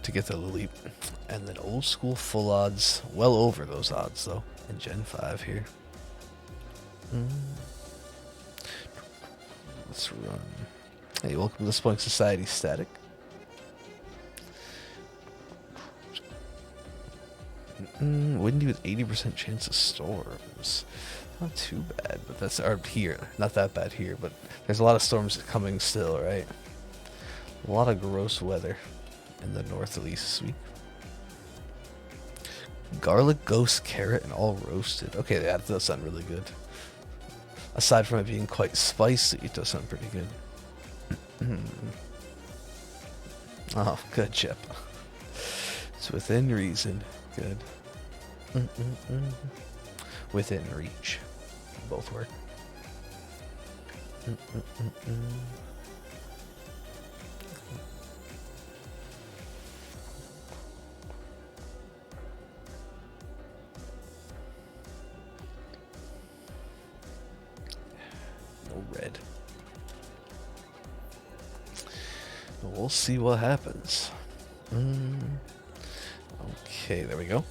To get the Lily. And then old school full odds. Well over those odds though. In Gen 5 here. Let's run. Hey, welcome to the Spoink Society Static. Windy with 80% chance of storms. Not too bad, but that's here. Not that bad here, but there's a lot of storms coming still, right? A lot of gross weather in the north at least this week. Garlic, ghost, carrot, and all roasted. Okay, that does sound really good. Aside from it being quite spicy, it does sound pretty good. Oh, good, Chip. It's within reason. Good. Within reach. Both work. No red. We'll see what happens. Okay, there we go.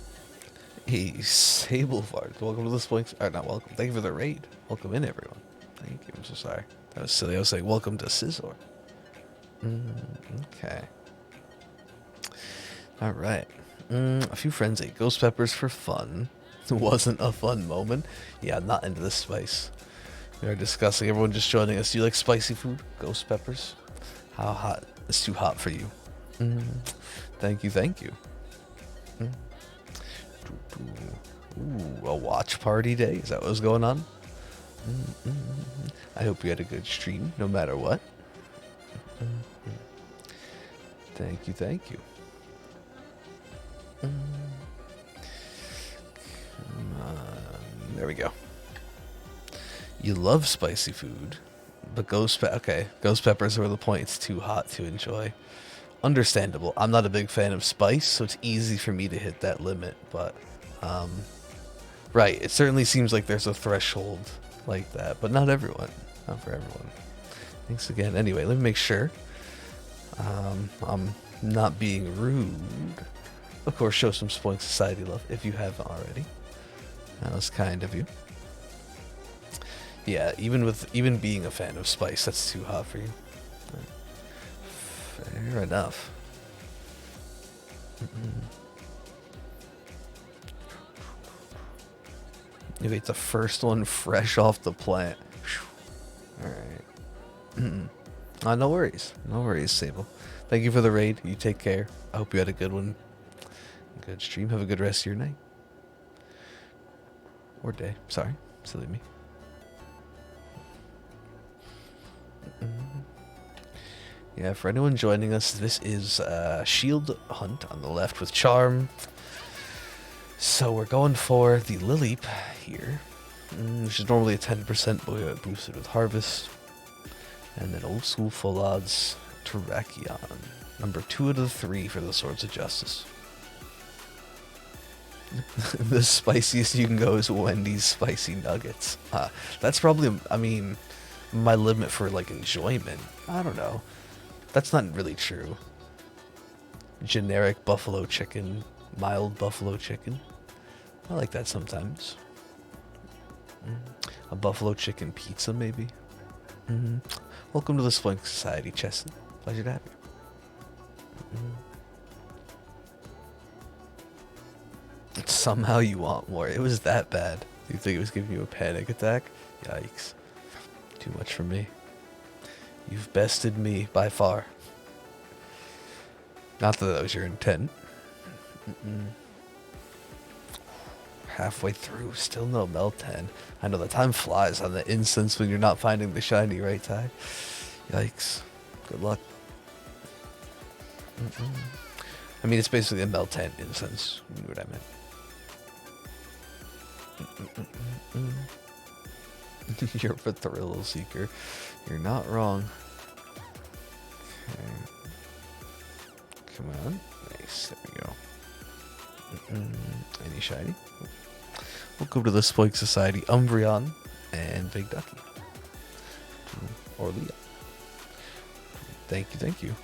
Hey, Sablevard. Welcome to the Spoinks. Or not welcome. Thank you for the raid. Welcome in, everyone. Thank you. I'm so sorry. That was silly. I was saying welcome to Scizor. Okay. Alright. A few friends ate ghost peppers for fun. It wasn't a fun moment. Yeah, not into the spice. We are discussing. Everyone just joining us. Do you like spicy food? Ghost peppers? How hot? It's too hot for you. Thank you, thank you. Ooh, a watch party day? Is that what was going on? I hope you had a good stream, no matter what. Thank you, thank you. Come on. There we go. You love spicy food, but ghost peppers are the point. It's too hot to enjoy. Understandable. I'm not a big fan of spice, so it's easy for me to hit that limit, but right, it certainly seems like there's a threshold like that, but not everyone. Not for everyone. Thanks again. Anyway, let me make sure I'm not being rude. Of course, show some Spoink Society love if you haven't already. That was kind of you. Yeah, even being a fan of spice, that's too hot for you. Fair enough. You ate the first one fresh off the plant. Alright. No worries. No worries, Sable. Thank you for the raid. You take care. I hope you had a good one. Good stream. Have a good rest of your night. Or day. Sorry. Silly me. Yeah, for anyone joining us, this is Shield Hunt on the left with Charm. So we're going for the Lileep here, which is normally a 10% boosted with Harvest. And then Old School Full Odds Terrakion. Number 2 out of 3 for the Swords of Justice. The spiciest you can go is Wendy's Spicy Nuggets. That's probably, I mean, my limit for, like, enjoyment. I don't know. That's not really true. Generic buffalo chicken, mild buffalo chicken. I like that sometimes. A buffalo chicken pizza, maybe. Welcome to the Spoink Society, Cheston. Pleasure to have you. Somehow you want more. It was that bad. You think it was giving you a panic attack? Yikes. Too much for me. You've bested me by far. Not that that was your intent. Halfway through, still no Meltan. I know the time flies on the instance when you're not finding the shiny, right, Ty? Yikes. Good luck. I mean, it's basically a Meltan instance. You knew what I meant. You're a thrill seeker. You're not wrong. Okay. Come on. Nice. There we go. Any shiny? We'll go to the Spoik Society. Umbreon and Big Ducky. Or Leah. Thank you, thank you.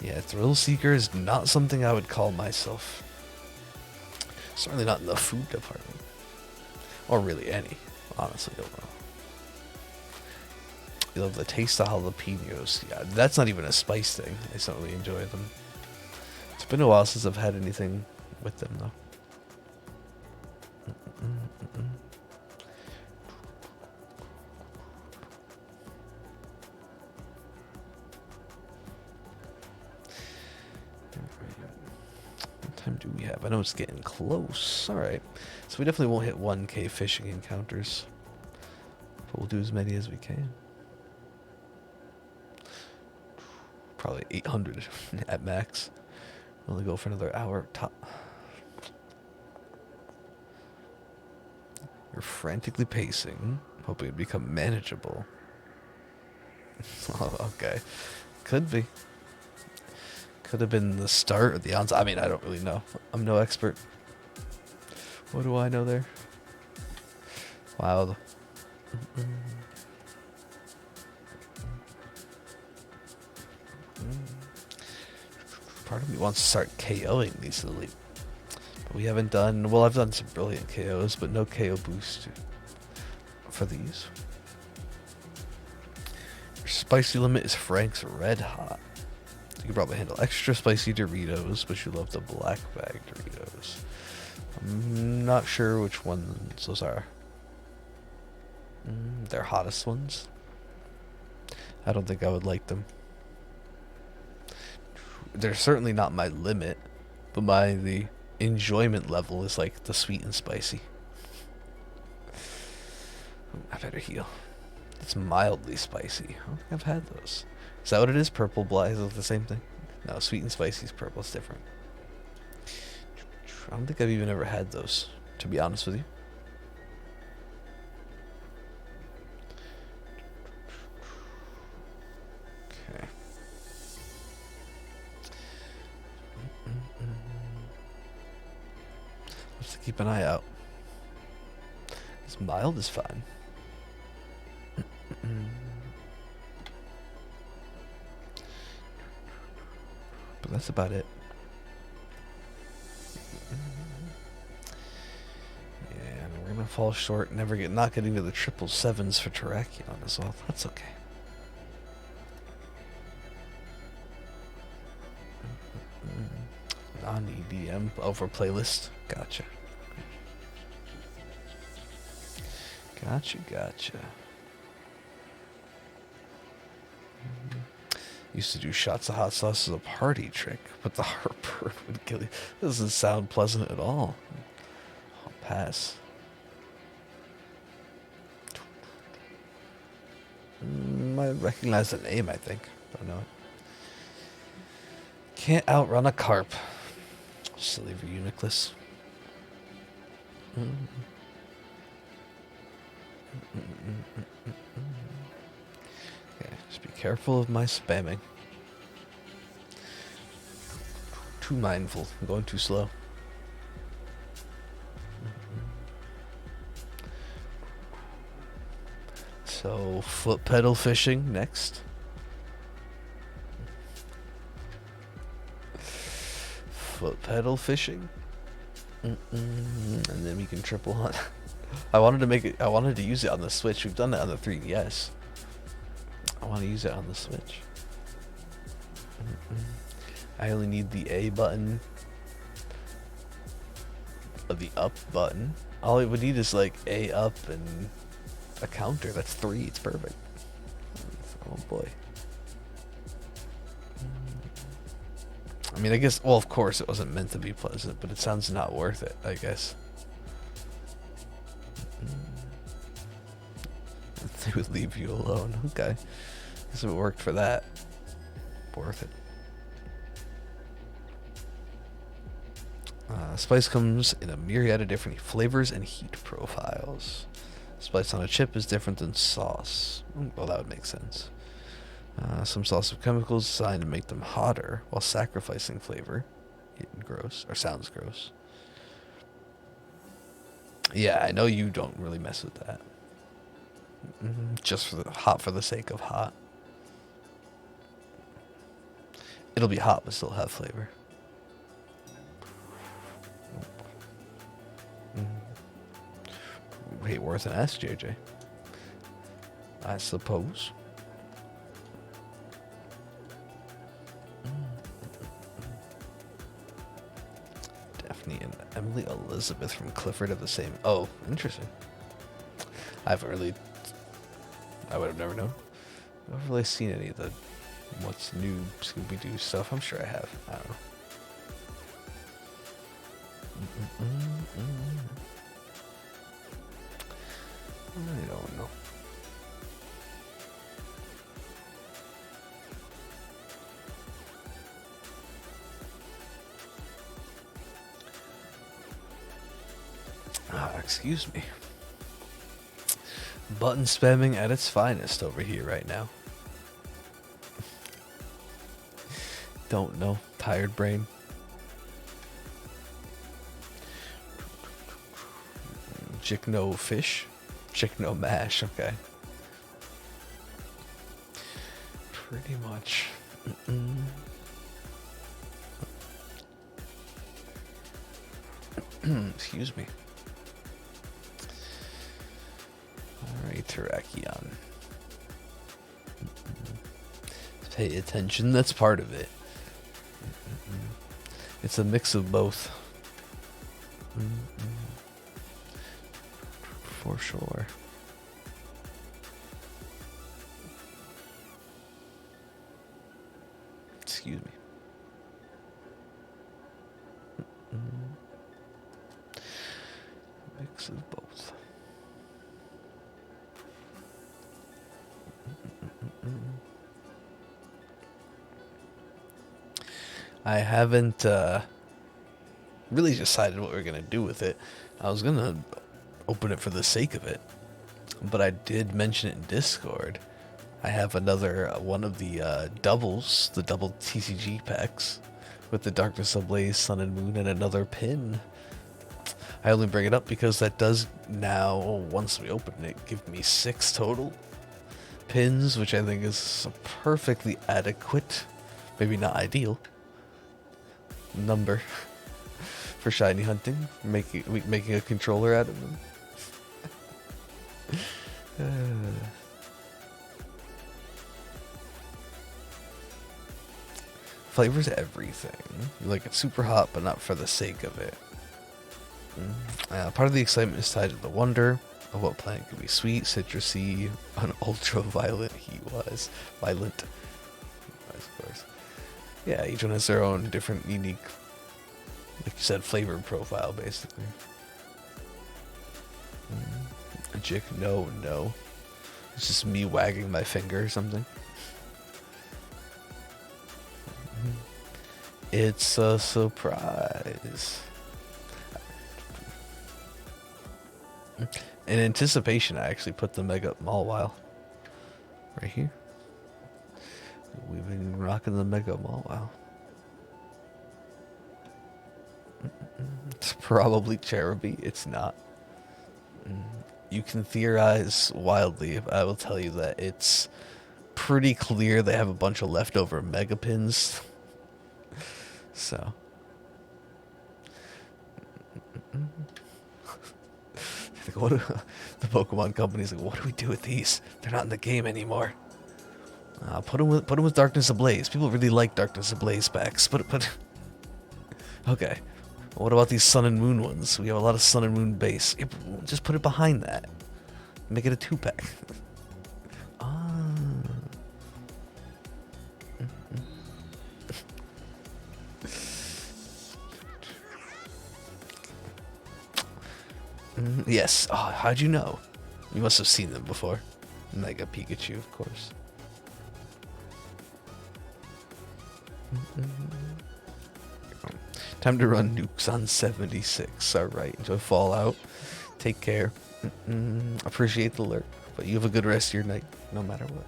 Yeah, Thrill Seeker is not something I would call myself. Certainly not in the food department. Or really any. Honestly, don't know. You love the taste of jalapenos. Yeah, that's not even a spice thing. I just don't really enjoy them. It's been a while since I've had anything with them, though. What time do we have? I know it's getting close. Alright. So we definitely won't hit 1k fishing encounters. But we'll do as many as we can. Probably 800 at max. We'll only go for another hour top. You're frantically pacing, hoping it'd become manageable. Oh, okay. Could be. Could have been the start or the onset. I mean, I don't really know. I'm no expert. What do I know there? Wow. Part of me wants to start KOing these elite. But we haven't done... Well, I've done some brilliant KOs, but no KO boost for these. Your spicy limit is Frank's Red Hot. You can probably handle extra spicy Doritos, but you love the black bag Doritos. I'm not sure which ones those are. They're hottest ones. I don't think I would like them. They're certainly not my limit, but the enjoyment level is like the sweet and spicy. I better heal. It's mildly spicy. I don't think I've had those. Is that what it is? Purple black? Is it the same thing? No, sweet and spicy is purple. It's different. I don't think I've even ever had those, to be honest with you. Okay. Let's keep an eye out. This mild is fine. But that's about it. Yeah, we're gonna fall short. Not getting to the 777s for Terrakion as well. That's okay. Non-EDM over playlist. Gotcha. Gotcha. Used to do shots of hot sauce as a party trick, but the heartburn would kill you. Doesn't sound pleasant at all. I'll pass. I recognize the name, I think. Don't know it. Can't outrun a carp. Silly Reuniclus. Okay, just be careful of my spamming. Too mindful. I'm going too slow. So, foot pedal fishing next. Foot pedal fishing. And then we can triple hunt. I wanted to use it on the Switch. We've done it on the 3DS. I want to use it on the Switch. I only need the A button. The up button. All it would need is like A up and a counter. That's 3. It's perfect. Oh boy. I mean, I guess, well, of course it wasn't meant to be pleasant, but it sounds not worth it, I guess. They would leave you alone. Okay. Guess if it worked for that, worth it. Spice comes in a myriad of different flavors and heat profiles. Spice on a chip is different than sauce. Well, that would make sense. Some sauce have chemicals designed to make them hotter while sacrificing flavor. Gross, or sounds gross. Yeah, I know you don't really mess with that. Just for the hot for the sake of hot. It'll be hot but still have flavor. Wait, worth an ask, JJ. I suppose. Daphne and Emily Elizabeth from Clifford have the same. Oh, interesting. I would have never known. I've never really seen any of the what's new Scooby-Doo stuff. I'm sure I have. I don't know. I don't know. Excuse me. Button spamming at its finest over here right now. Don't know. Tired brain. Chickno fish. Chickno mash. Okay. Pretty much. Excuse me. Alright, Terrakion. Pay attention, that's part of it. It's a mix of both. For sure. Excuse me. Mix of both. I haven't really decided what we're going to do with it. I was going to open it for the sake of it, but I did mention it in Discord. I have another one of the doubles, the double TCG packs with the Darkness Ablaze, Sun and Moon, and another pin. I only bring it up because that does now, once we open it, give me 6 total pins, which I think is a perfectly adequate, maybe not ideal, number for shiny hunting, making a controller out of them. Flavors everything. Like, it's super hot, but not for the sake of it. Part of the excitement is tied to the wonder of what plant could be sweet, citrusy, an ultraviolet heat-wise. Violent. Of course. Yeah, each one has their own different, unique, like you said, flavor profile, basically. Jick, no. It's just me wagging my finger or something. It's a surprise. In anticipation, I actually put the Mega Mawile right here. We've been rocking the Mega Mawile. It's probably Cherubi. It's not. You can theorize wildly. I will tell you that it's pretty clear they have a bunch of leftover Mega Pins. So. What do, the Pokemon company's like, what do we do with these? They're not in the game anymore. Put them with Darkness Ablaze. People really like Darkness Ablaze packs. Okay. What about these Sun and Moon ones? We have a lot of Sun and Moon base. Just put it behind that. Make it a 2-pack. Yes. Oh, how'd you know? You must have seen them before. Mega Pikachu, of course. Time to run nukes on 76. Alright, enjoy Fallout. Take care. Appreciate the alert. But you have a good rest of your night, no matter what.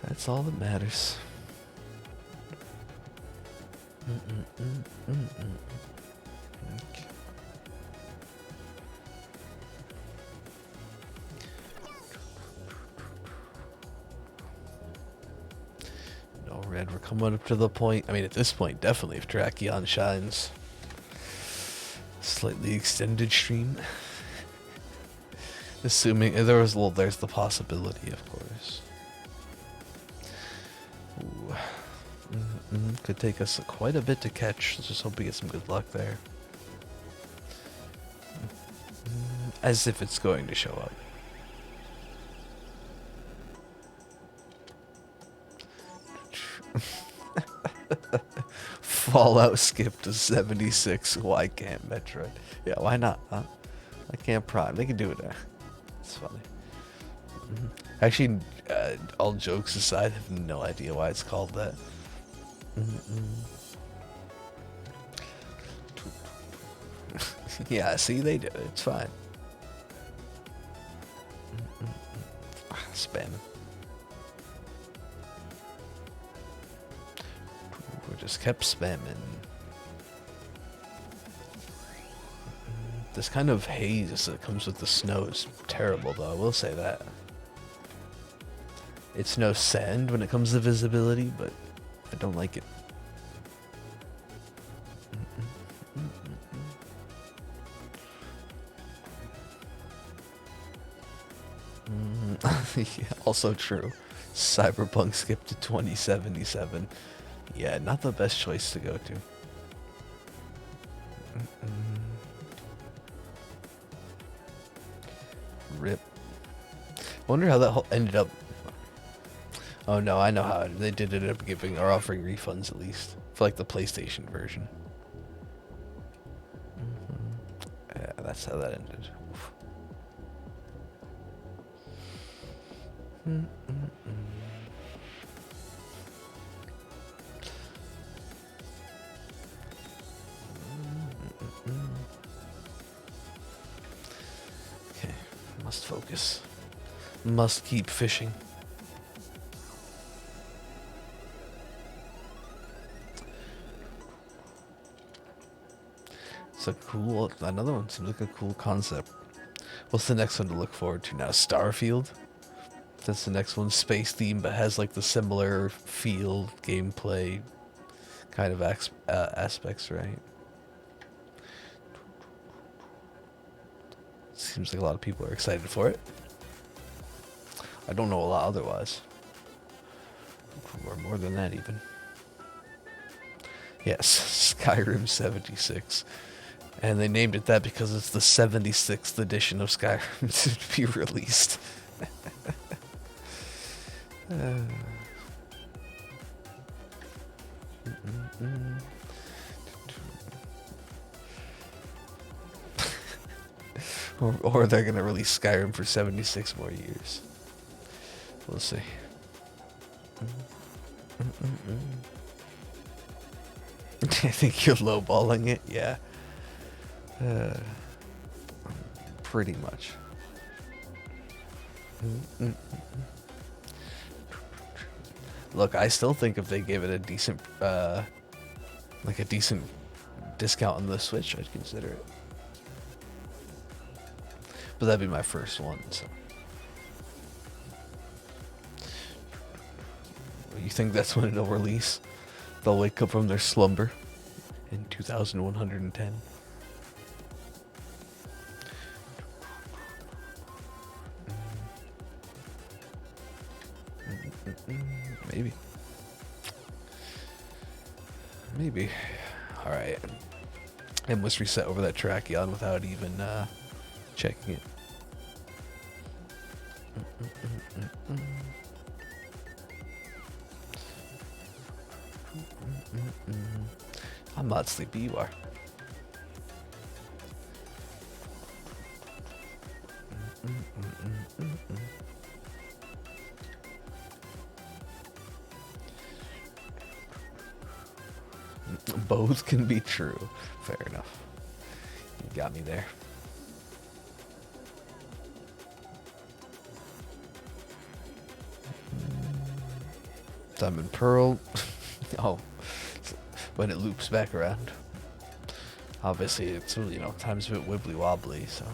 That's all that matters. Okay. No red, we're coming up to the point. I mean, at this point, definitely if Drakion shines. Slightly extended stream. Assuming there was, well, there's the possibility, of course. Ooh. Could take us quite a bit to catch. Let's just hope we get some good luck there. As if it's going to show up. Fallout skip to 76. Why can't Metroid? Yeah, why not? Huh? I can't Prime. They can do it there. It's funny. Actually, all jokes aside, I have no idea why it's called that. Yeah, see, they do it. It's fine. Spamming. We just kept spamming. This kind of haze that comes with the snow is terrible, though. I will say that. It's no sand when it comes to visibility, but I don't like it. Yeah, also true. Cyberpunk skipped to 2077. Yeah, not the best choice to go to. Rip. Wonder how that ended up. Oh no, I know how they did end up giving or offering refunds, at least for like the PlayStation version. Yeah, that's how that ended. Okay, must focus. Must keep fishing. It's a cool, another one seems like a cool concept. What's the next one to look forward to now? Starfield? That's the next one, space theme, but has like the similar feel, gameplay kind of aspects, right? Seems like a lot of people are excited for it. I don't know a lot otherwise. Or more than that even. Yes, Skyrim 76. And they named it that because it's the 76th edition of Skyrim to be released. Or they're gonna release Skyrim for 76 more years. We'll see. I think you're lowballing it, yeah. Pretty much. Look, I still think if they gave it a decent, like a decent discount on the Switch, I'd consider it. But that'd be my first one, so. You think that's when it'll release? They'll wake up from their slumber in 2110. Maybe. Maybe. Alright. I must reset over that Tracheon without even checking it. I'm not sleepy, you are. Both can be true. Fair enough. You got me there. Diamond Pearl. Oh, when it loops back around. Obviously, it's, you know, time's a bit wibbly wobbly, so.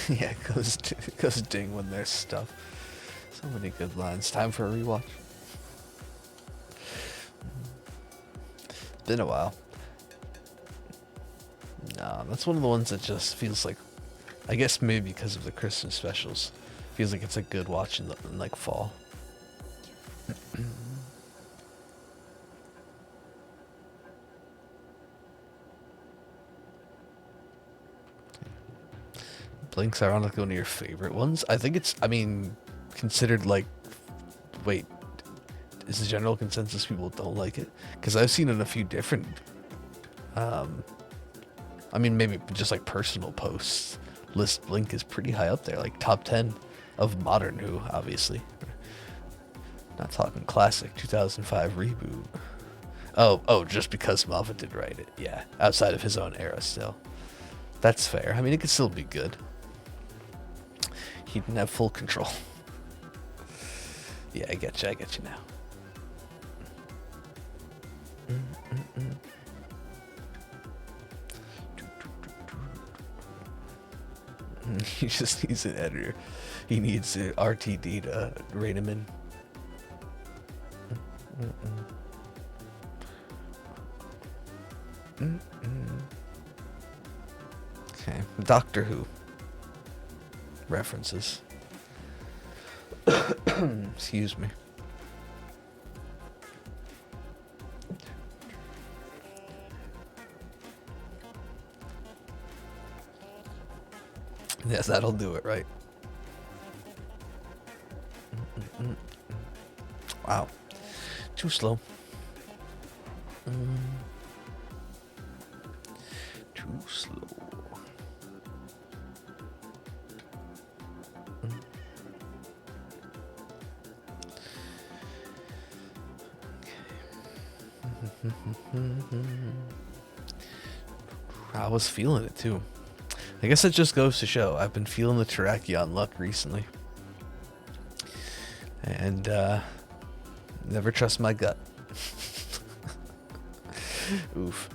Yeah, it goes ding when there's stuff. So many good lines. Time for a rewatch. It's been a while. No, that's one of the ones that just feels like, I guess maybe because of the Christmas specials, feels like it's a good watch in like fall. Blink's ironically one of your favorite ones. I think it's, I mean, considered like, wait, is the general consensus people don't like it? Because I've seen in a few different, I mean, maybe just like personal posts, list Blink is pretty high up there, like top 10 of modern Who, obviously. Not talking classic 2005 reboot. Oh, just because Moffat did write it. Yeah, outside of his own era still. That's fair. I mean, it could still be good. He didn't have full control. Yeah, I get you now. He just needs an editor. He needs an RTD to rein him in. Okay, Doctor Who references. Excuse me. Yes, that'll do it, right? Wow. Too slow. Too slow. I was feeling it too. I guess it just goes to show I've been feeling the Terrakion luck recently. And never trust my gut. Oof.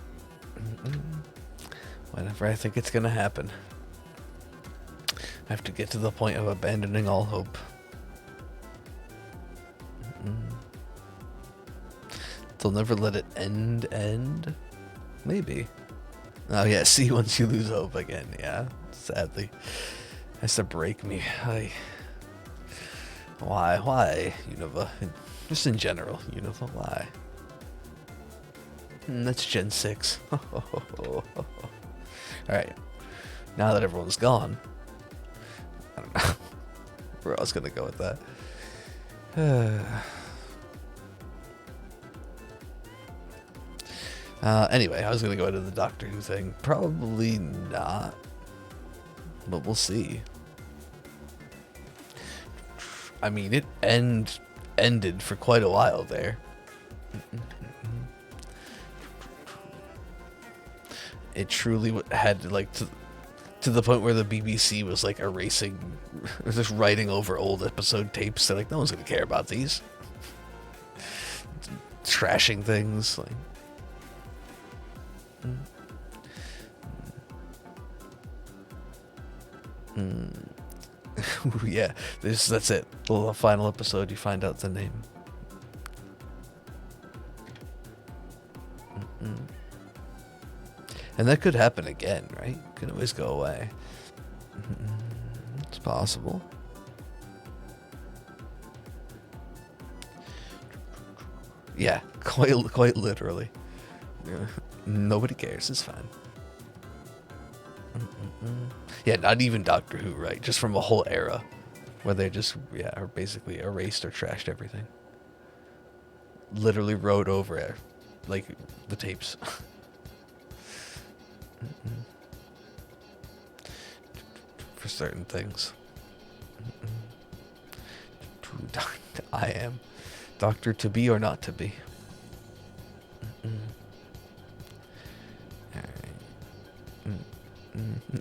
Whenever I think it's gonna happen, I have to get to the point of abandoning all hope. They'll never let it end? Maybe. Oh yeah, see, once you lose hope again, yeah, sadly. Has to break me. Why, Unova? Just in general, Unova, why? That's Gen 6. Alright, now that everyone's gone, I don't know where I was gonna go with that. Anyway, I was gonna go into the Doctor Who thing. Probably not, but we'll see. I mean, it ended for quite a while there. It truly had like to the point where the BBC was like erasing, just writing over old episode tapes. They're like, no one's gonna care about these. Trashing things like. Yeah, that's it. The final episode, you find out the name. And that could happen again, right? Could always go away. It's possible. Yeah, quite literally. Nobody cares. It's fine. Yeah, not even Doctor Who, right? Just from a whole era where they just, yeah, are basically erased or trashed everything. Literally wrote over it, like, the tapes. For certain things. I am Doctor to be or not to be.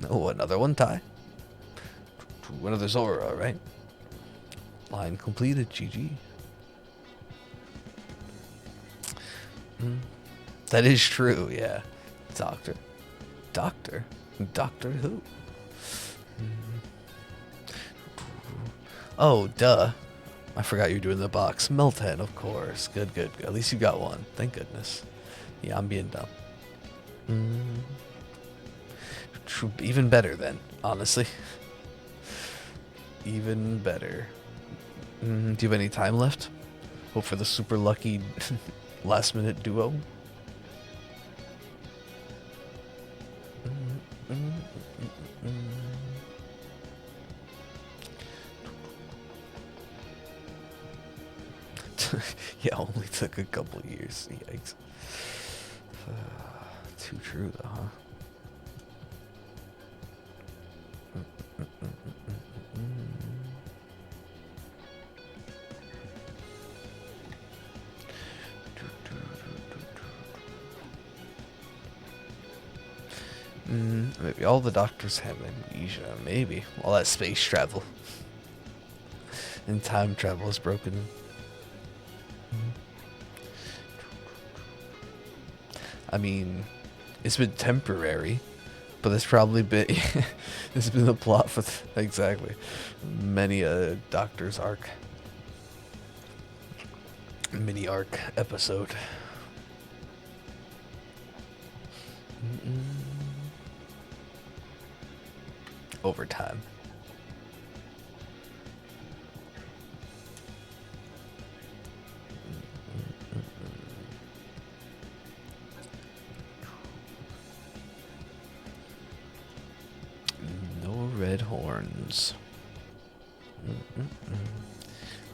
Oh, another one, Ty. Another Zora, right? Line completed, GG. That is true, yeah. Doctor. Doctor. Doctor Who. Oh, duh. I forgot you were doing the box. Melton, of course. Good, good. At least you got one. Thank goodness. Yeah, I'm being dumb. Even better then, honestly. Even better. Do you have any time left? Hope for the super lucky last minute duo. Yeah, only took a couple years. Yikes. Too true, though, huh? Maybe all the doctors have amnesia. Maybe. All that space travel. And time travel is broken. I mean, it's been temporary, but it's probably been it's been the plot for exactly many a Doctor's arc, mini arc episode. Overtime. No red horns.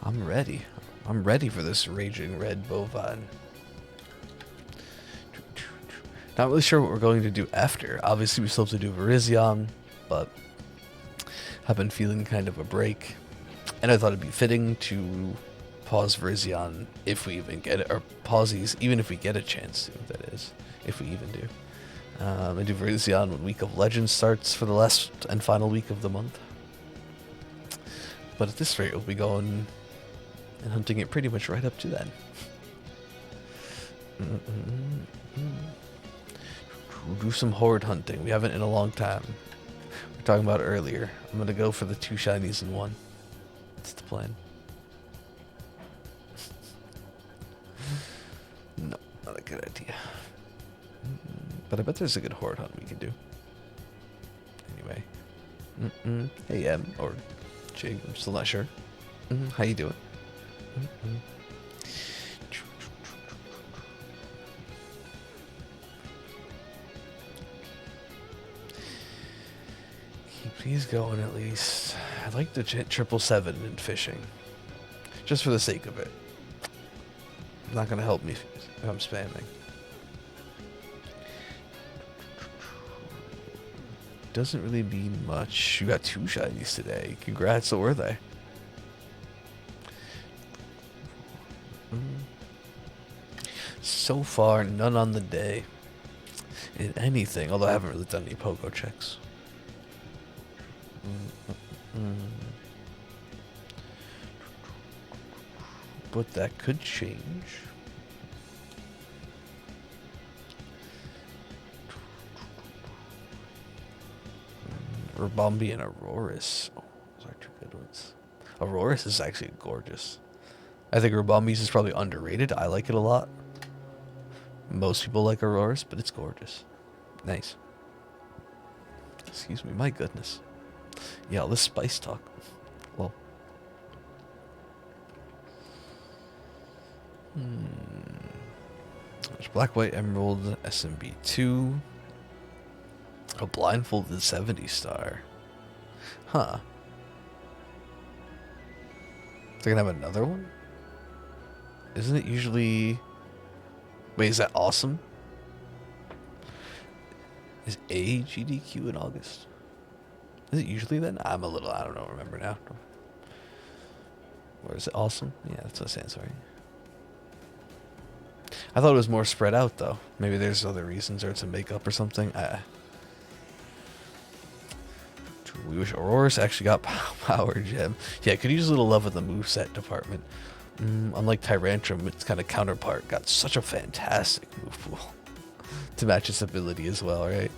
I'm ready. I'm ready for this raging red bovine. Not really sure what we're going to do after. Obviously, we still have to do Virizion, but I've been feeling kind of a break, and I thought it'd be fitting to pause Virizion if we even get it, or pause these even if we get a chance to, that is, if we even do. I do Virizion when Week of Legends starts for the last and final week of the month. But at this rate, we'll be going and hunting it pretty much right up to then. We'll do some horde hunting. We haven't in a long time. We were talking about it earlier. I'm going to go for the 2 shinies in 1. That's the plan. No, not a good idea. But I bet there's a good horde hunt we can do. Anyway. Hey, Em, or Jig, I'm still not sure. How you doing? Keep these going at least. I'd like to hit 777 in fishing. Just for the sake of it. Not going to help me if I'm spamming. Doesn't really mean much. You got 2 shinies today. Congrats, what were they? So far, none on the day in anything, although I haven't really done any pogo checks. But that could change. Rebombi and Aurorus. Oh, those are 2 good ones. Aurorus is actually gorgeous. I think Rebombi's is probably underrated. I like it a lot. Most people like Aurorus, but it's gorgeous. Nice. Excuse me, my goodness. Yeah, all this spice talk. Well. There's Black, White, Emerald, SMB2. A blindfolded 70 star. Huh. They're gonna have another one? Isn't it usually... Wait, is that awesome? Is AGDQ in August? Is it usually then? I don't remember now. Or is it awesome? Yeah, that's what it stands for. I thought it was more spread out, though. Maybe there's other reasons, or it's a makeup or something. We wish Aurora's actually got Power Gem. Yeah, could use a little love in the moveset department. Unlike Tyrantrum, its kind of counterpart got such a fantastic move pool to match its ability as well, right?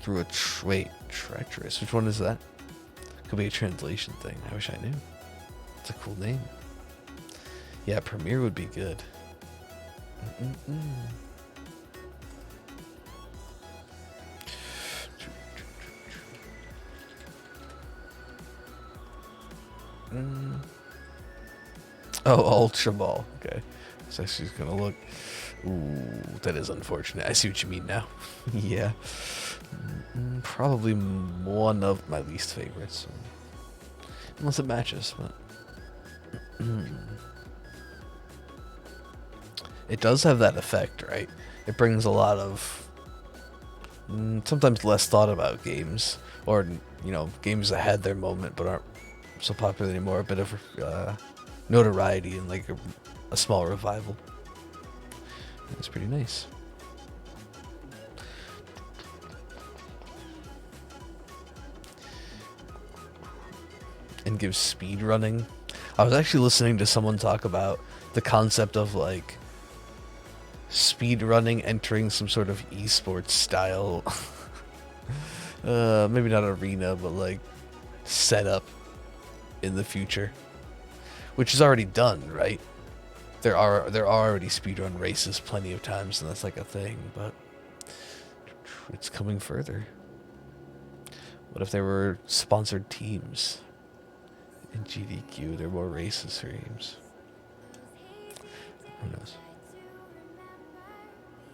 Through a treacherous. Which one is that? Could be a translation thing. I wish I knew. It's a cool name. Yeah, Premier would be good. Oh, Ultra Ball. Okay. So she's gonna look. Ooh, that is unfortunate. I see what you mean now. Yeah. Probably one of my least favorites. Unless it matches, but... It does have that effect, right? It brings a lot of... sometimes less thought about games. Or, you know, games that had their moment but aren't so popular anymore. A bit of notoriety and like a small revival. That's pretty nice. And gives speed running. I was actually listening to someone talk about the concept of like speed running entering some sort of esports style maybe not arena, but like setup in the future, which is already done, right? There are already speedrun races plenty of times, and that's like a thing, but it's coming further. What if there were sponsored teams in GDQ? There are more races for games. Who knows?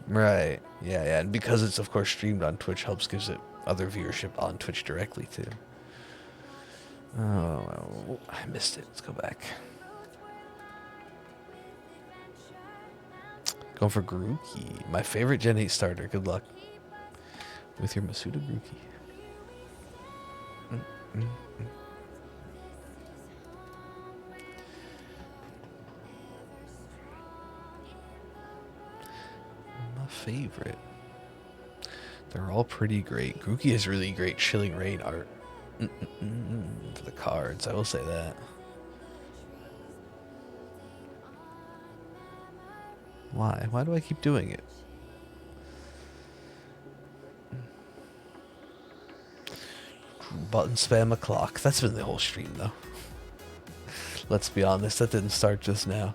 Right. Yeah. And because it's, of course, streamed on Twitch, helps gives it other viewership on Twitch directly, too. Oh, I missed it. Let's go back. Going for Grookey. My favorite Gen 8 starter. Good luck with your Masuda Grookey. My favorite. They're all pretty great. Grookey has really great Chilling Rain art. For the cards, I will say that. Why? Why do I keep doing it? Button spam a clock. That's been the whole stream, though. Let's be honest, that didn't start just now.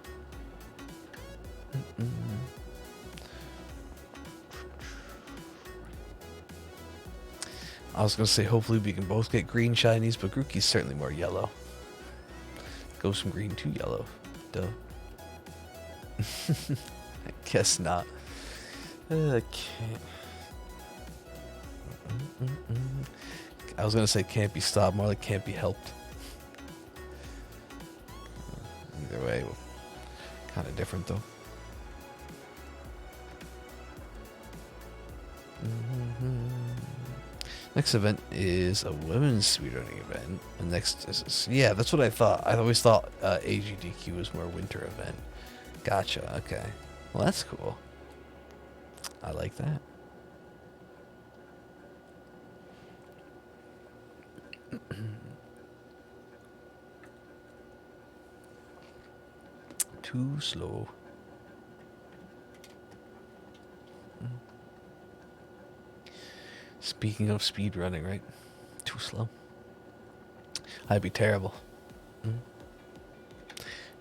I was going to say, hopefully we can both get green shinies, but Grookey's certainly more yellow. Goes from green to yellow. Duh. I guess not. Okay. I was going to say can't be stopped, more like can't be helped. Either way, kind of different though. Next event is a women's speedrunning event. And next is, yeah, that's what I thought. I always thought AGDQ was more winter event. Gotcha, okay. Well, that's cool. I like that. Too slow. Speaking of speed running, right? Too slow. I'd be terrible.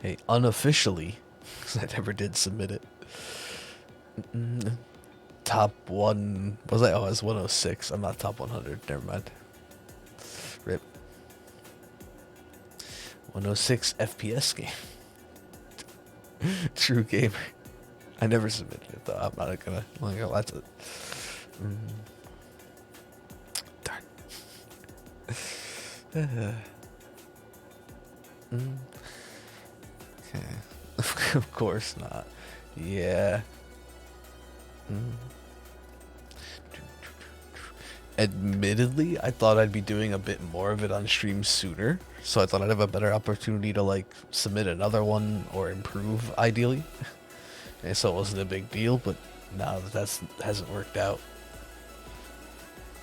Hey, unofficially, because I never did submit it. Top one, was I? Oh, I was 106. I'm not top 100. Never mind. RIP. 106 FPS game. True gamer. I never submitted it though. I'm not gonna lie to it. Darn. Okay. Of course not. Yeah. Admittedly, I thought I'd be doing a bit more of it on stream sooner, so I thought I'd have a better opportunity to like submit another one or improve ideally. And so it wasn't a big deal, but now that hasn't worked out.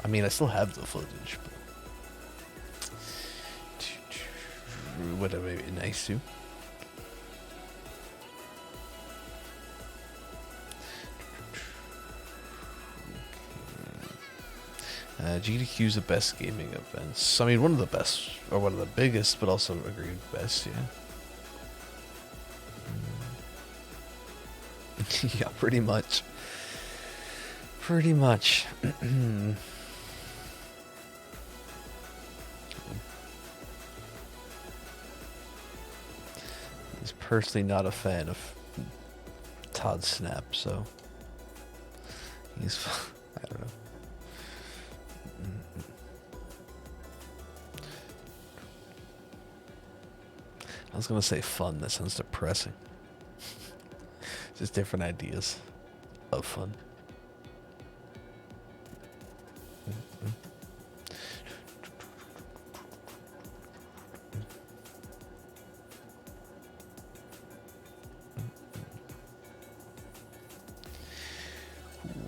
I mean, I still have the footage, but would have been nice to. GDQ's the best gaming events. I mean, one of the best, or one of the biggest, but also agreed best, yeah. Yeah, pretty much. Pretty much. He's personally not a fan of Todd Snap, so he's, I don't know. I was gonna say fun, that sounds depressing. Just different ideas of fun.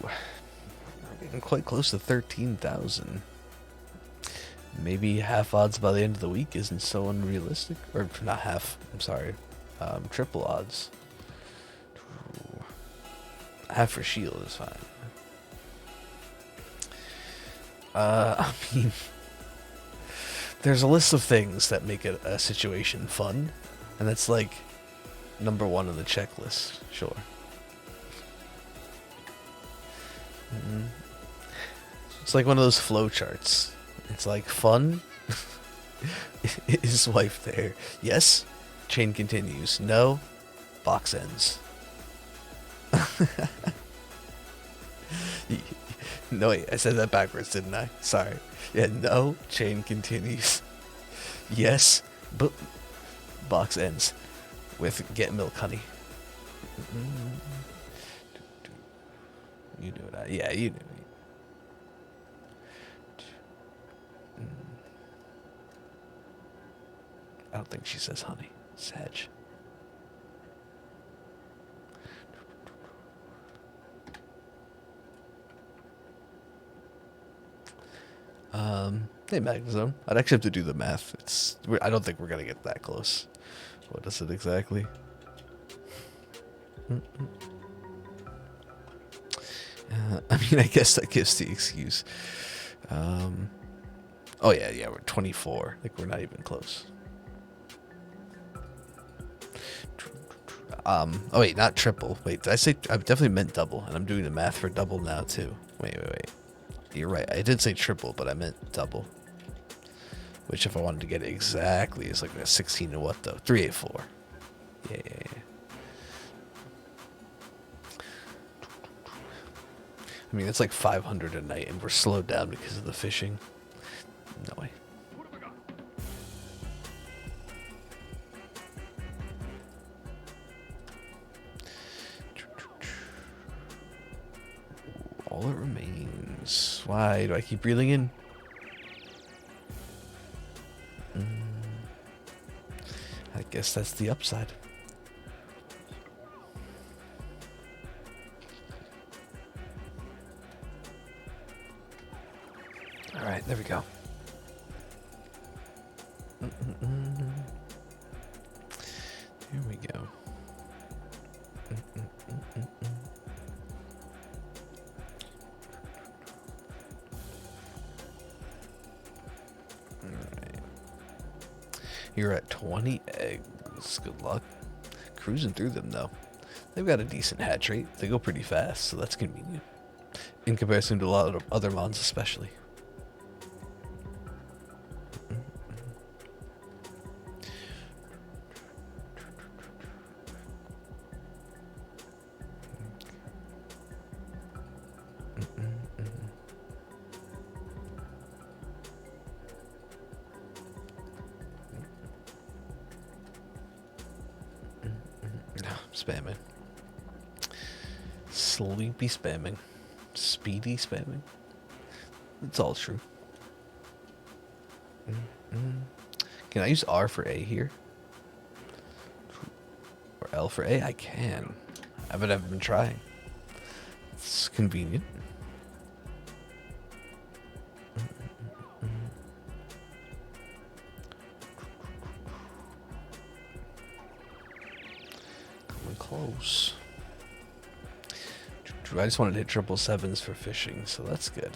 We're getting quite close to 13,000. Maybe half odds by the end of the week isn't so unrealistic. Or not half, I'm sorry. Triple odds. Half for shield is fine. I mean, there's a list of things that make a situation fun, and that's like number one on the checklist. Sure. It's like one of those flow charts. It's like fun. Is his wife there? Yes. Chain continues. No. Box ends. No, wait, I said that backwards, didn't I? Sorry. Yeah, no. Chain continues. Yes. But box ends with get milk, honey. You knew that. Yeah, you knew. I don't think she says honey. Sag. Hey, Magnazone. I'd actually have to do the math. I don't think we're gonna get that close. What is it exactly? I mean, I guess that gives the excuse. Oh yeah, we're 24. Like, we're not even close. Oh wait, not triple. Wait, did I say? I definitely meant double, and I'm doing the math for double now too. Wait. You're right. I did say triple, but I meant double. Which, if I wanted to get it exactly, is like a 16 to what though? 384. Yeah. I mean, it's like 500 a night, and we're slowed down because of the fishing. No way. All that remains. Why do I keep reeling in? I guess that's the upside. All right, there we go. Here we go. You're at 20 eggs. Good luck. Cruising through them, though. They've got a decent hatch rate. They go pretty fast, so that's convenient. In comparison to a lot of other mons, especially. Spamming. Sleepy spamming. Speedy spamming. It's all true. Can I use R for A here? Or L for A? I can. I haven't been trying. It's convenient. Coming close. I just wanted to hit 777s for fishing, so that's good.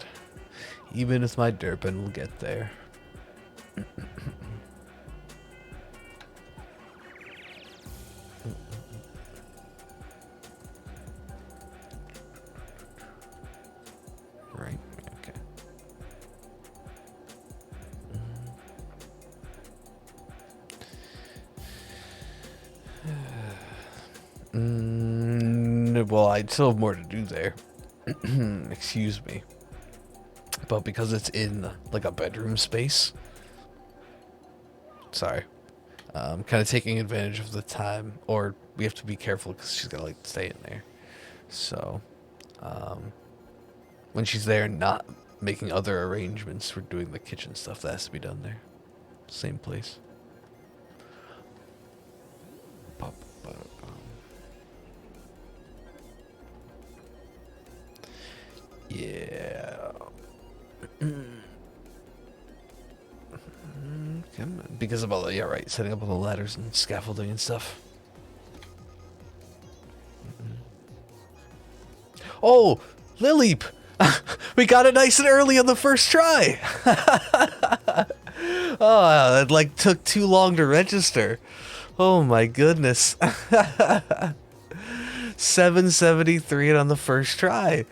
Even with my derping, we'll get there. Right, okay. Well, I still have more to do there. Excuse me. But because it's in, like, a bedroom space... Sorry. Kind of taking advantage of the time. Or we have to be careful because she's gonna, like, stay in there. So, when she's there, not making other arrangements for doing the kitchen stuff that has to be done there. Same place. Yeah. Because of all the, yeah, right, setting up all the ladders and scaffolding and stuff. Oh, Lileep! We got it nice and early on the first try! Oh, it like took too long to register. Oh my goodness. 773 on the first try.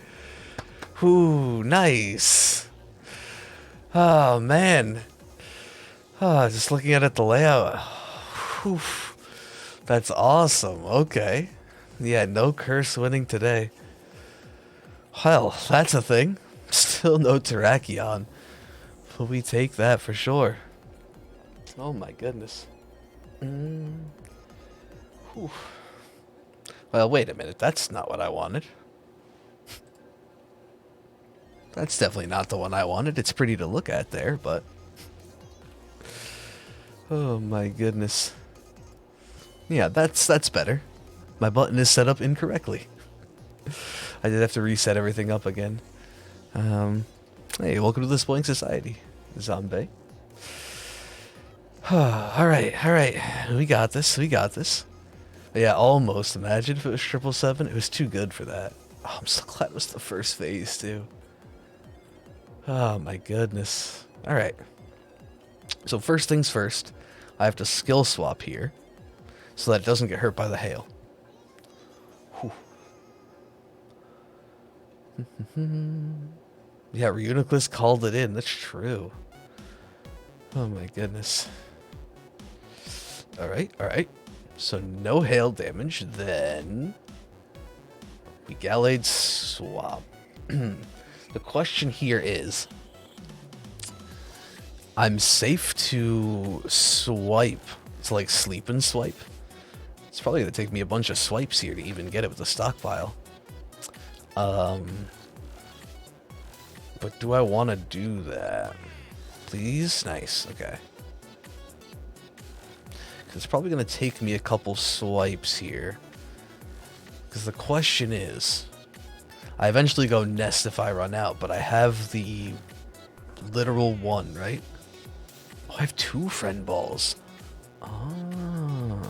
Ooh, nice. Oh, man. Oh, just looking at it, the layout. Whew. That's awesome. Okay. Yeah, no curse winning today. Well, that's a thing. Still no Terrakion. But we take that for sure. Oh my goodness. Whew. Well, wait a minute. That's not what I wanted. That's definitely not the one I wanted. It's pretty to look at there, but... Oh my goodness. Yeah, that's better. My button is set up incorrectly. I did have to reset everything up again. Hey, welcome to the Spoiling Society, Zombie. Alright. We got this. Yeah, almost. Imagine if it was 777. It was too good for that. Oh, I'm so glad it was the first phase, too. Oh my goodness. Alright. So first things first, I have to skill swap here so that it doesn't get hurt by the hail. Yeah, Reuniclus called it in. That's true. Oh my goodness. Alright. So no hail damage. Then we Gallade swap. The question here is, I'm safe to swipe, to like sleep and swipe. It's probably going to take me a bunch of swipes here to even get it with the stockpile. But do I want to do that? Please? Nice, okay. It's probably going to take me a couple swipes here. Because the question is, I eventually go nest if I run out, but I have the literal one, right? Oh, I have 2 friend balls. Oh.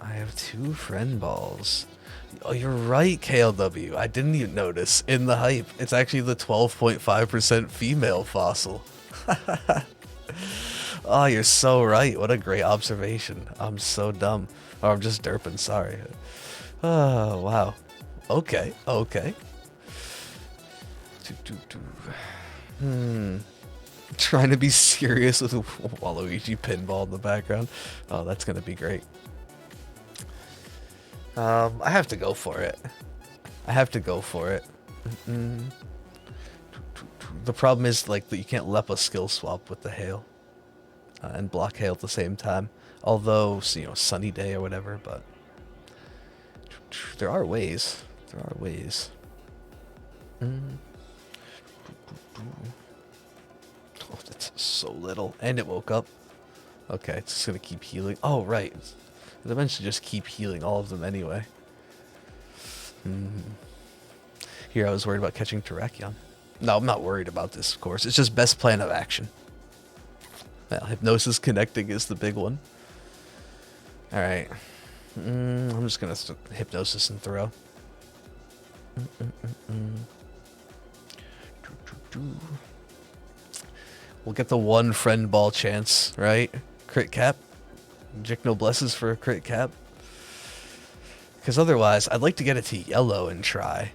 I have 2 friend balls. Oh, you're right, KLW. I didn't even notice in the hype. It's actually the 12.5% female fossil. Oh, you're so right. What a great observation. I'm so dumb. Or I'm just derping, sorry. Oh, wow. Okay. Trying to be serious with Waluigi pinball in the background. Oh, that's gonna be great. I have to go for it. The problem is, like, that you can't Lepa skill swap with the hail. and block hail at the same time. Although, you know, sunny day or whatever, but there are ways. There are ways. Oh, that's so little. And it woke up. Okay, it's just gonna keep healing. Oh, right. It eventually just keep healing all of them anyway. Here, I was worried about catching Terrakion. No, I'm not worried about this, of course. It's just best plan of action. Well, Hypnosis connecting is the big one. Alright. I'm just gonna Hypnosis and throw. We'll get the one friend ball chance, right? Crit cap. Jicno blesses for a crit cap. Because otherwise, I'd like to get it to yellow and try.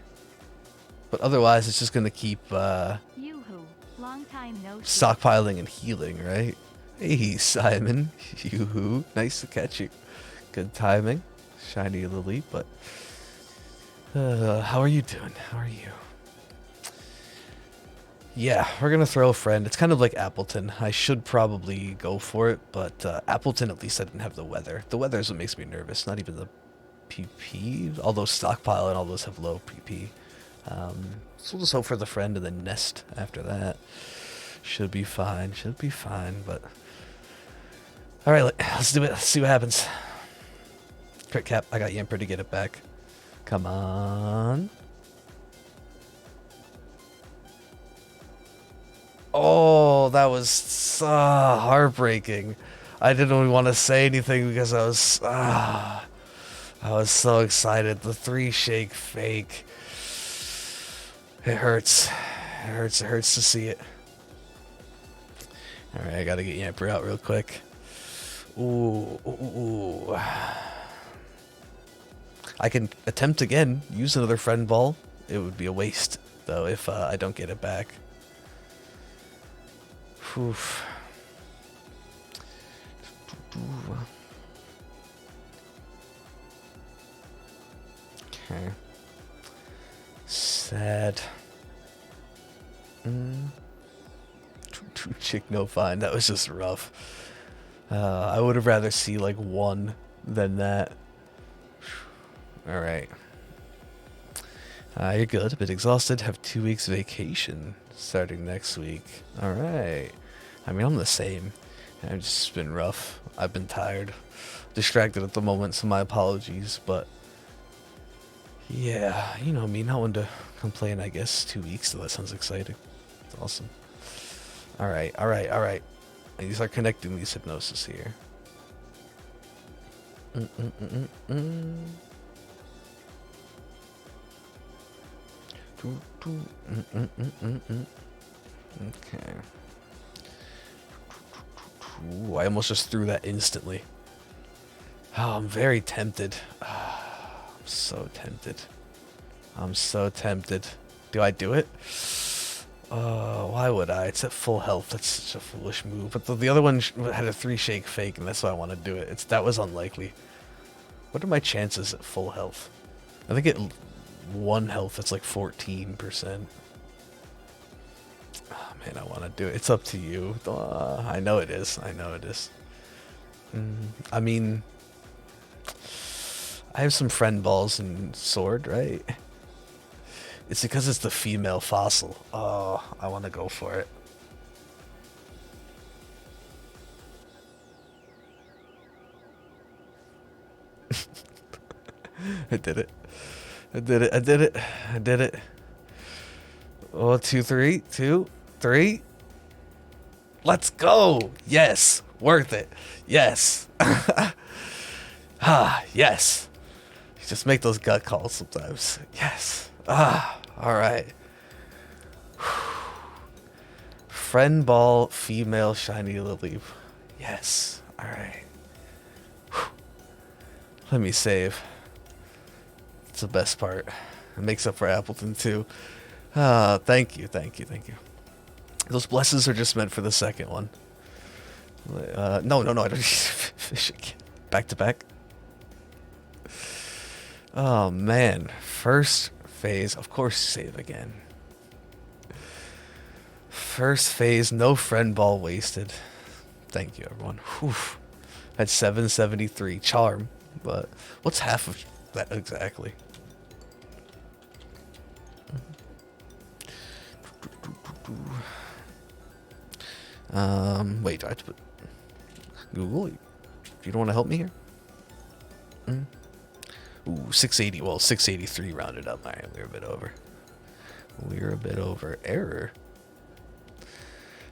But otherwise, it's just going to keep Long time no stockpiling and healing, right? Hey, Simon. Yoo-hoo. Nice to catch you. Good timing. Shiny Lily, but... how are you doing? How are you? Yeah, we're going to throw a friend. It's kind of like Appleton. I should probably go for it, but Appleton, at least I didn't have the weather. The weather is what makes me nervous, not even the PP. Although Stockpile and all those have low PP. So we'll just hope for the friend and then Nest after that. Should be fine. Should be fine, but... Alright, let's do it. Let's see what happens. Crit cap. I got Yamper to get it back. Come on. Oh, that was heartbreaking. I didn't even want to say anything because I was so excited. The 3 shake fake. It hurts. It hurts. It hurts to see it. Alright, I gotta get Yamper out real quick. Ooh. I can attempt again. Use another friend ball. It would be a waste, though, if I don't get it back. Oof. Okay. Sad. Chick no fine. That was just rough. I would have rather see like 1 than that. Alright. You're good. A bit exhausted. Have 2 weeks vacation starting next week. Alright. I mean, I'm the same. It's just been rough. I've been tired. Distracted at the moment, so my apologies, but... Yeah, you know me, not one to complain, I guess. 2 weeks, so that sounds exciting. It's awesome. Alright. I need to start connecting these Hypnosis here. Okay. Ooh, I almost just threw that instantly. Oh, I'm very tempted. I'm so tempted. I'm so tempted. Do I do it? Why would I? It's at full health. That's such a foolish move. But the other one had a 3 shake fake, and that's why I want to do it. That was unlikely. What are my chances at full health? I think at 1 health, it's like 14%. Oh, man, I want to do it. It's up to you. I know it is. I know it is. I mean, I have some friend balls and sword, right? It's because it's the female fossil. Oh, I want to go for it. I did it. I did it. I did it. I did it. Oh, 2, 3, 2, 3. Let's go. Yes. Worth it. Yes. Yes. You just make those gut calls sometimes. Yes. All right. Friend ball, female shiny lily. Yes. All right. Let me save. It's the best part. It makes up for Appleton too. Thank you. Those blesses are just meant for the second one. No, I don't fish again. Back to back. Oh man, first phase, of course save again. First phase, no friend ball wasted. Thank you, everyone. Whew. At 773 charm, but what's half of that exactly? Wait, do I have to put Google? You don't want to help me here? Ooh, 680. Well, 683 rounded up. All right, we're a bit over. We're a bit over. Error.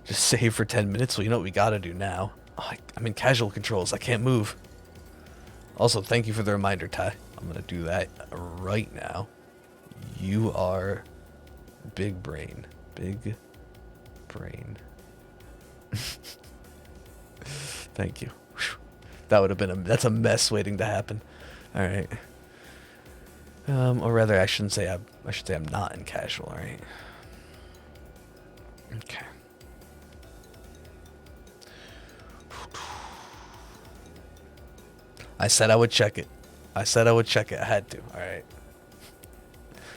Just save for 10 minutes. Well, you know what we gotta do now. Oh, I'm in casual controls. I can't move. Also, thank you for the reminder, Ty. I'm gonna do that right now. You are big brain. Big brain. Thank you. Whew. That would have been that's a mess waiting to happen. All right. Or rather, I shouldn't say I should say I'm not in casual. All right. Okay. I said I would check it. I said I would check it. I had to. All right.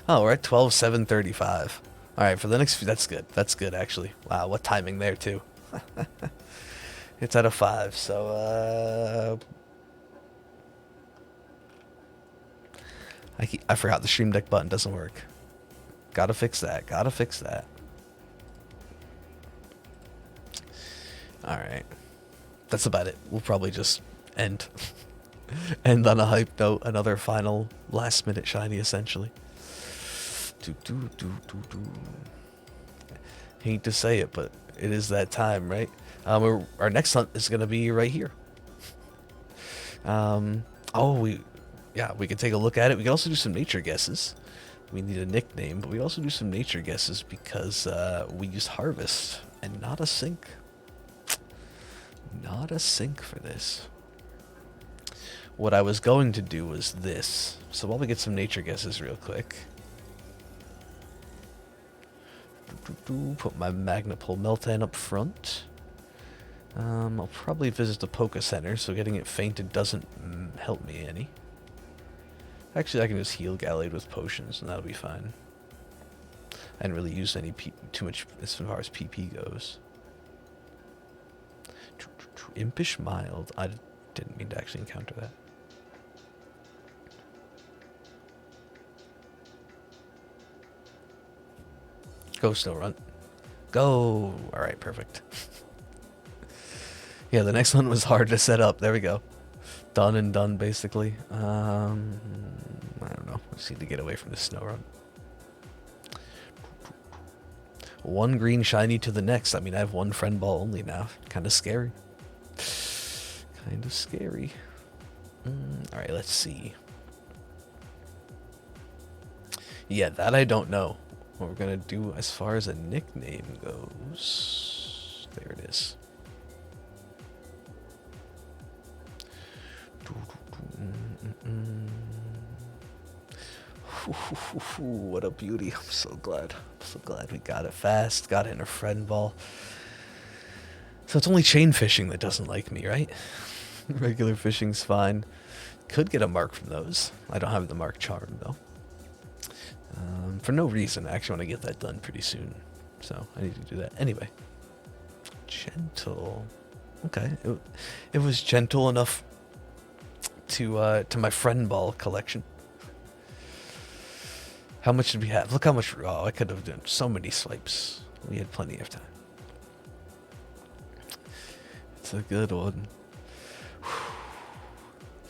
Oh, we're at 12:7:35. All right, for the next few, that's good. That's good, actually. Wow, what timing there, too. It's out of 5, so, I forgot the Stream Deck button doesn't work. Gotta fix that. Gotta fix that. All right. That's about it. We'll probably just end. End on a hype note. Another final last-minute shiny, essentially. Hate to say it, but it is that time, right? Our next hunt is gonna be right here. We can take a look at it. We can also do some nature guesses. We need a nickname, but we also do some nature guesses because we use harvest and not a sink. Not a sink for this. What I was going to do was this. So while we get some nature guesses real quick. Put my Magnapole Meltan up front. I'll probably visit the Poké Center, so getting it fainted doesn't help me any. Actually, I can just heal Gallade with potions, and that'll be fine. I didn't really use any too much as far as PP goes. Impish Mild. I didn't mean to actually encounter that. Go, Snowrunt. Go! Alright, perfect. Yeah, the next one was hard to set up. There we go. Done and done, basically. I don't know. I just need to get away from the Snowrunt. One green shiny to the next. I mean, I have one friend ball only now. Kind of scary. Kind of scary. Alright, let's see. Yeah, that I don't know. What we're gonna do as far as a nickname goes. There it is. What a beauty. I'm so glad. I'm so glad we got it fast. Got it in a friend ball. So it's only chain fishing that doesn't like me, right? Regular fishing's fine. Could get a mark from those. I don't have the mark charm, though. For no reason. I actually want to get that done pretty soon. So I need to do that. Anyway. Gentle. Okay. It was gentle enough to my friend ball collection. How much did we have? Look how much. Oh, I could have done so many swipes. We had plenty of time. It's a good one.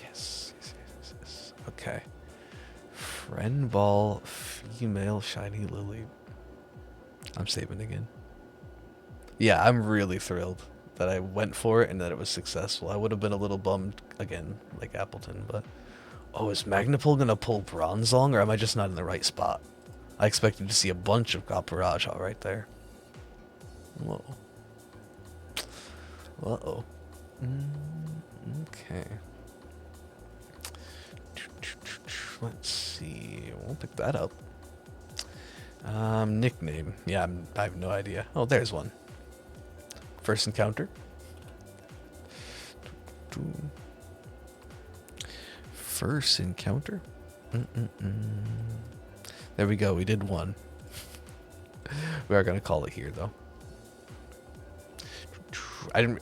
Yes. Okay. Friend ball, female shiny lily. I'm saving again. Yeah, I'm really thrilled that I went for it and that it was successful. I would have been a little bummed again, like Appleton, but oh, is Magnapole gonna pull Bronzong, or am I just not in the right spot? I expected to see a bunch of Gaparaja right there. Whoa. Uh-oh. Okay. Let's see. We'll pick that up. Nickname. Yeah, I have no idea. Oh, there's one. First encounter. First encounter. There we go. We did one. We are going to call it here, though.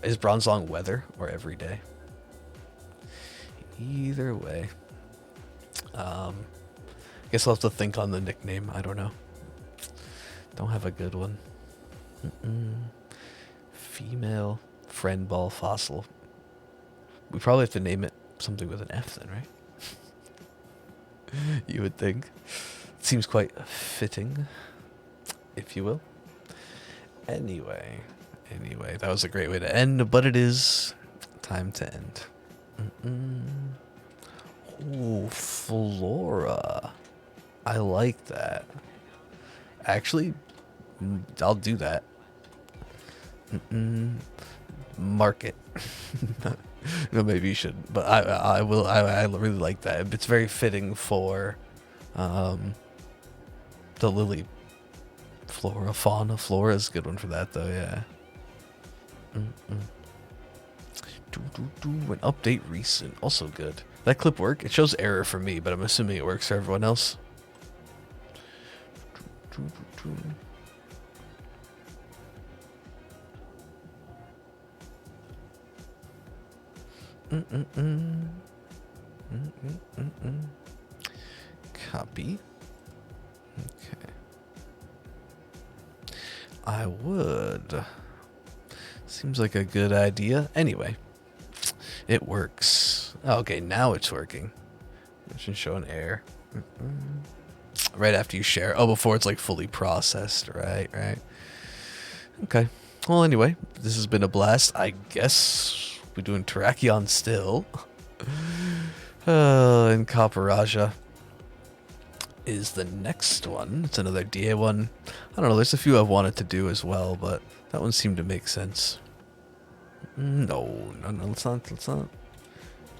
Is Bronzong weather or every day? Either way. Guess I'll have to think on the nickname. I don't know. Don't have a good one. Female friend ball fossil. We probably have to name it something with an F then, right? You would think. It seems quite fitting, if you will. Anyway, that was a great way to end, but it is time to end. Ooh, Flora. I like that. Actually, I'll do that. Mark it. No, maybe you shouldn't, but I will. I really like that. It's very fitting for the lily. Flora, fauna. Flora is a good one for that, though. Yeah. An update recent, also good. That clip work? It shows error for me, but I'm assuming it works for everyone else. Copy. Okay. I would. Seems like a good idea. Anyway, it works. Okay, now it's working. It should show an error. Right after you share. Oh, before it's like fully processed. Right. Okay. Well, anyway, this has been a blast. I guess we're doing Terrakion still. And Copper is the next one. It's another DA one. I don't know, there's a few I've wanted to do as well, but that one seemed to make sense. No, let's not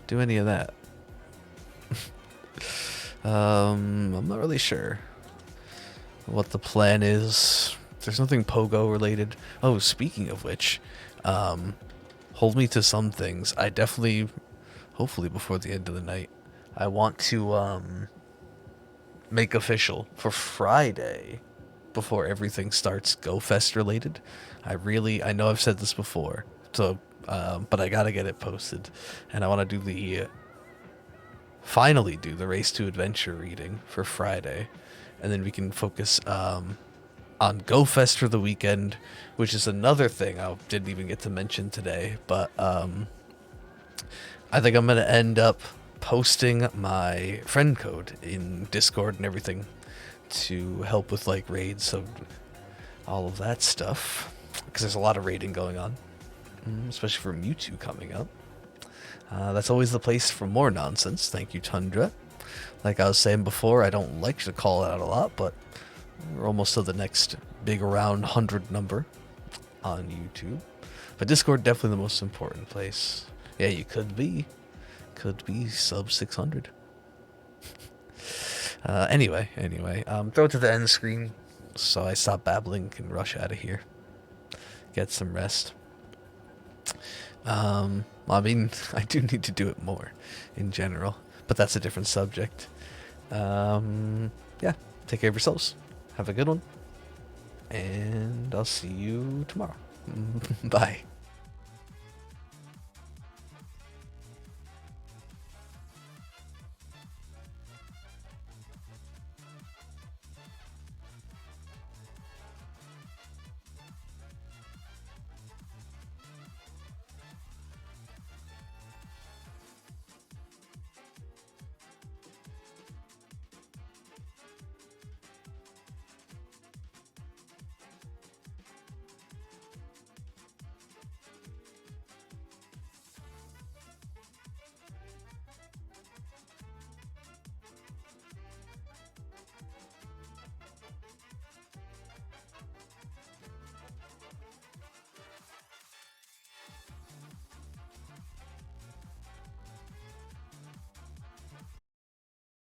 do any of that. I'm not really sure what the plan is. There's nothing Pogo related. Oh, speaking of which, hold me to some things. I definitely, hopefully before the end of the night, I want to make official for Friday, before everything starts GoFest related. I know I've said this before, so but I gotta get it posted, and I want to do finally do the Race to Adventure reading for Friday, and then we can focus on GoFest for the weekend, which is another thing I didn't even get to mention today, but I think I'm gonna end up posting my friend code in Discord and everything to help with like raids, so all of that stuff, because there's a lot of raiding going on, especially for Mewtwo coming up. That's always the place for more nonsense. Thank you, Tundra. Like I was saying before, I don't like to call it out a lot, but we're almost to the next big around 100 number on YouTube. But Discord definitely the most important place. Yeah, you could be sub 600. Anyway, throw it to the end screen so I stop babbling and rush out of here. Get some rest. I mean, I do need to do it more in general, but that's a different subject. Yeah, take care of yourselves. Have a good one, and I'll see you tomorrow. Bye.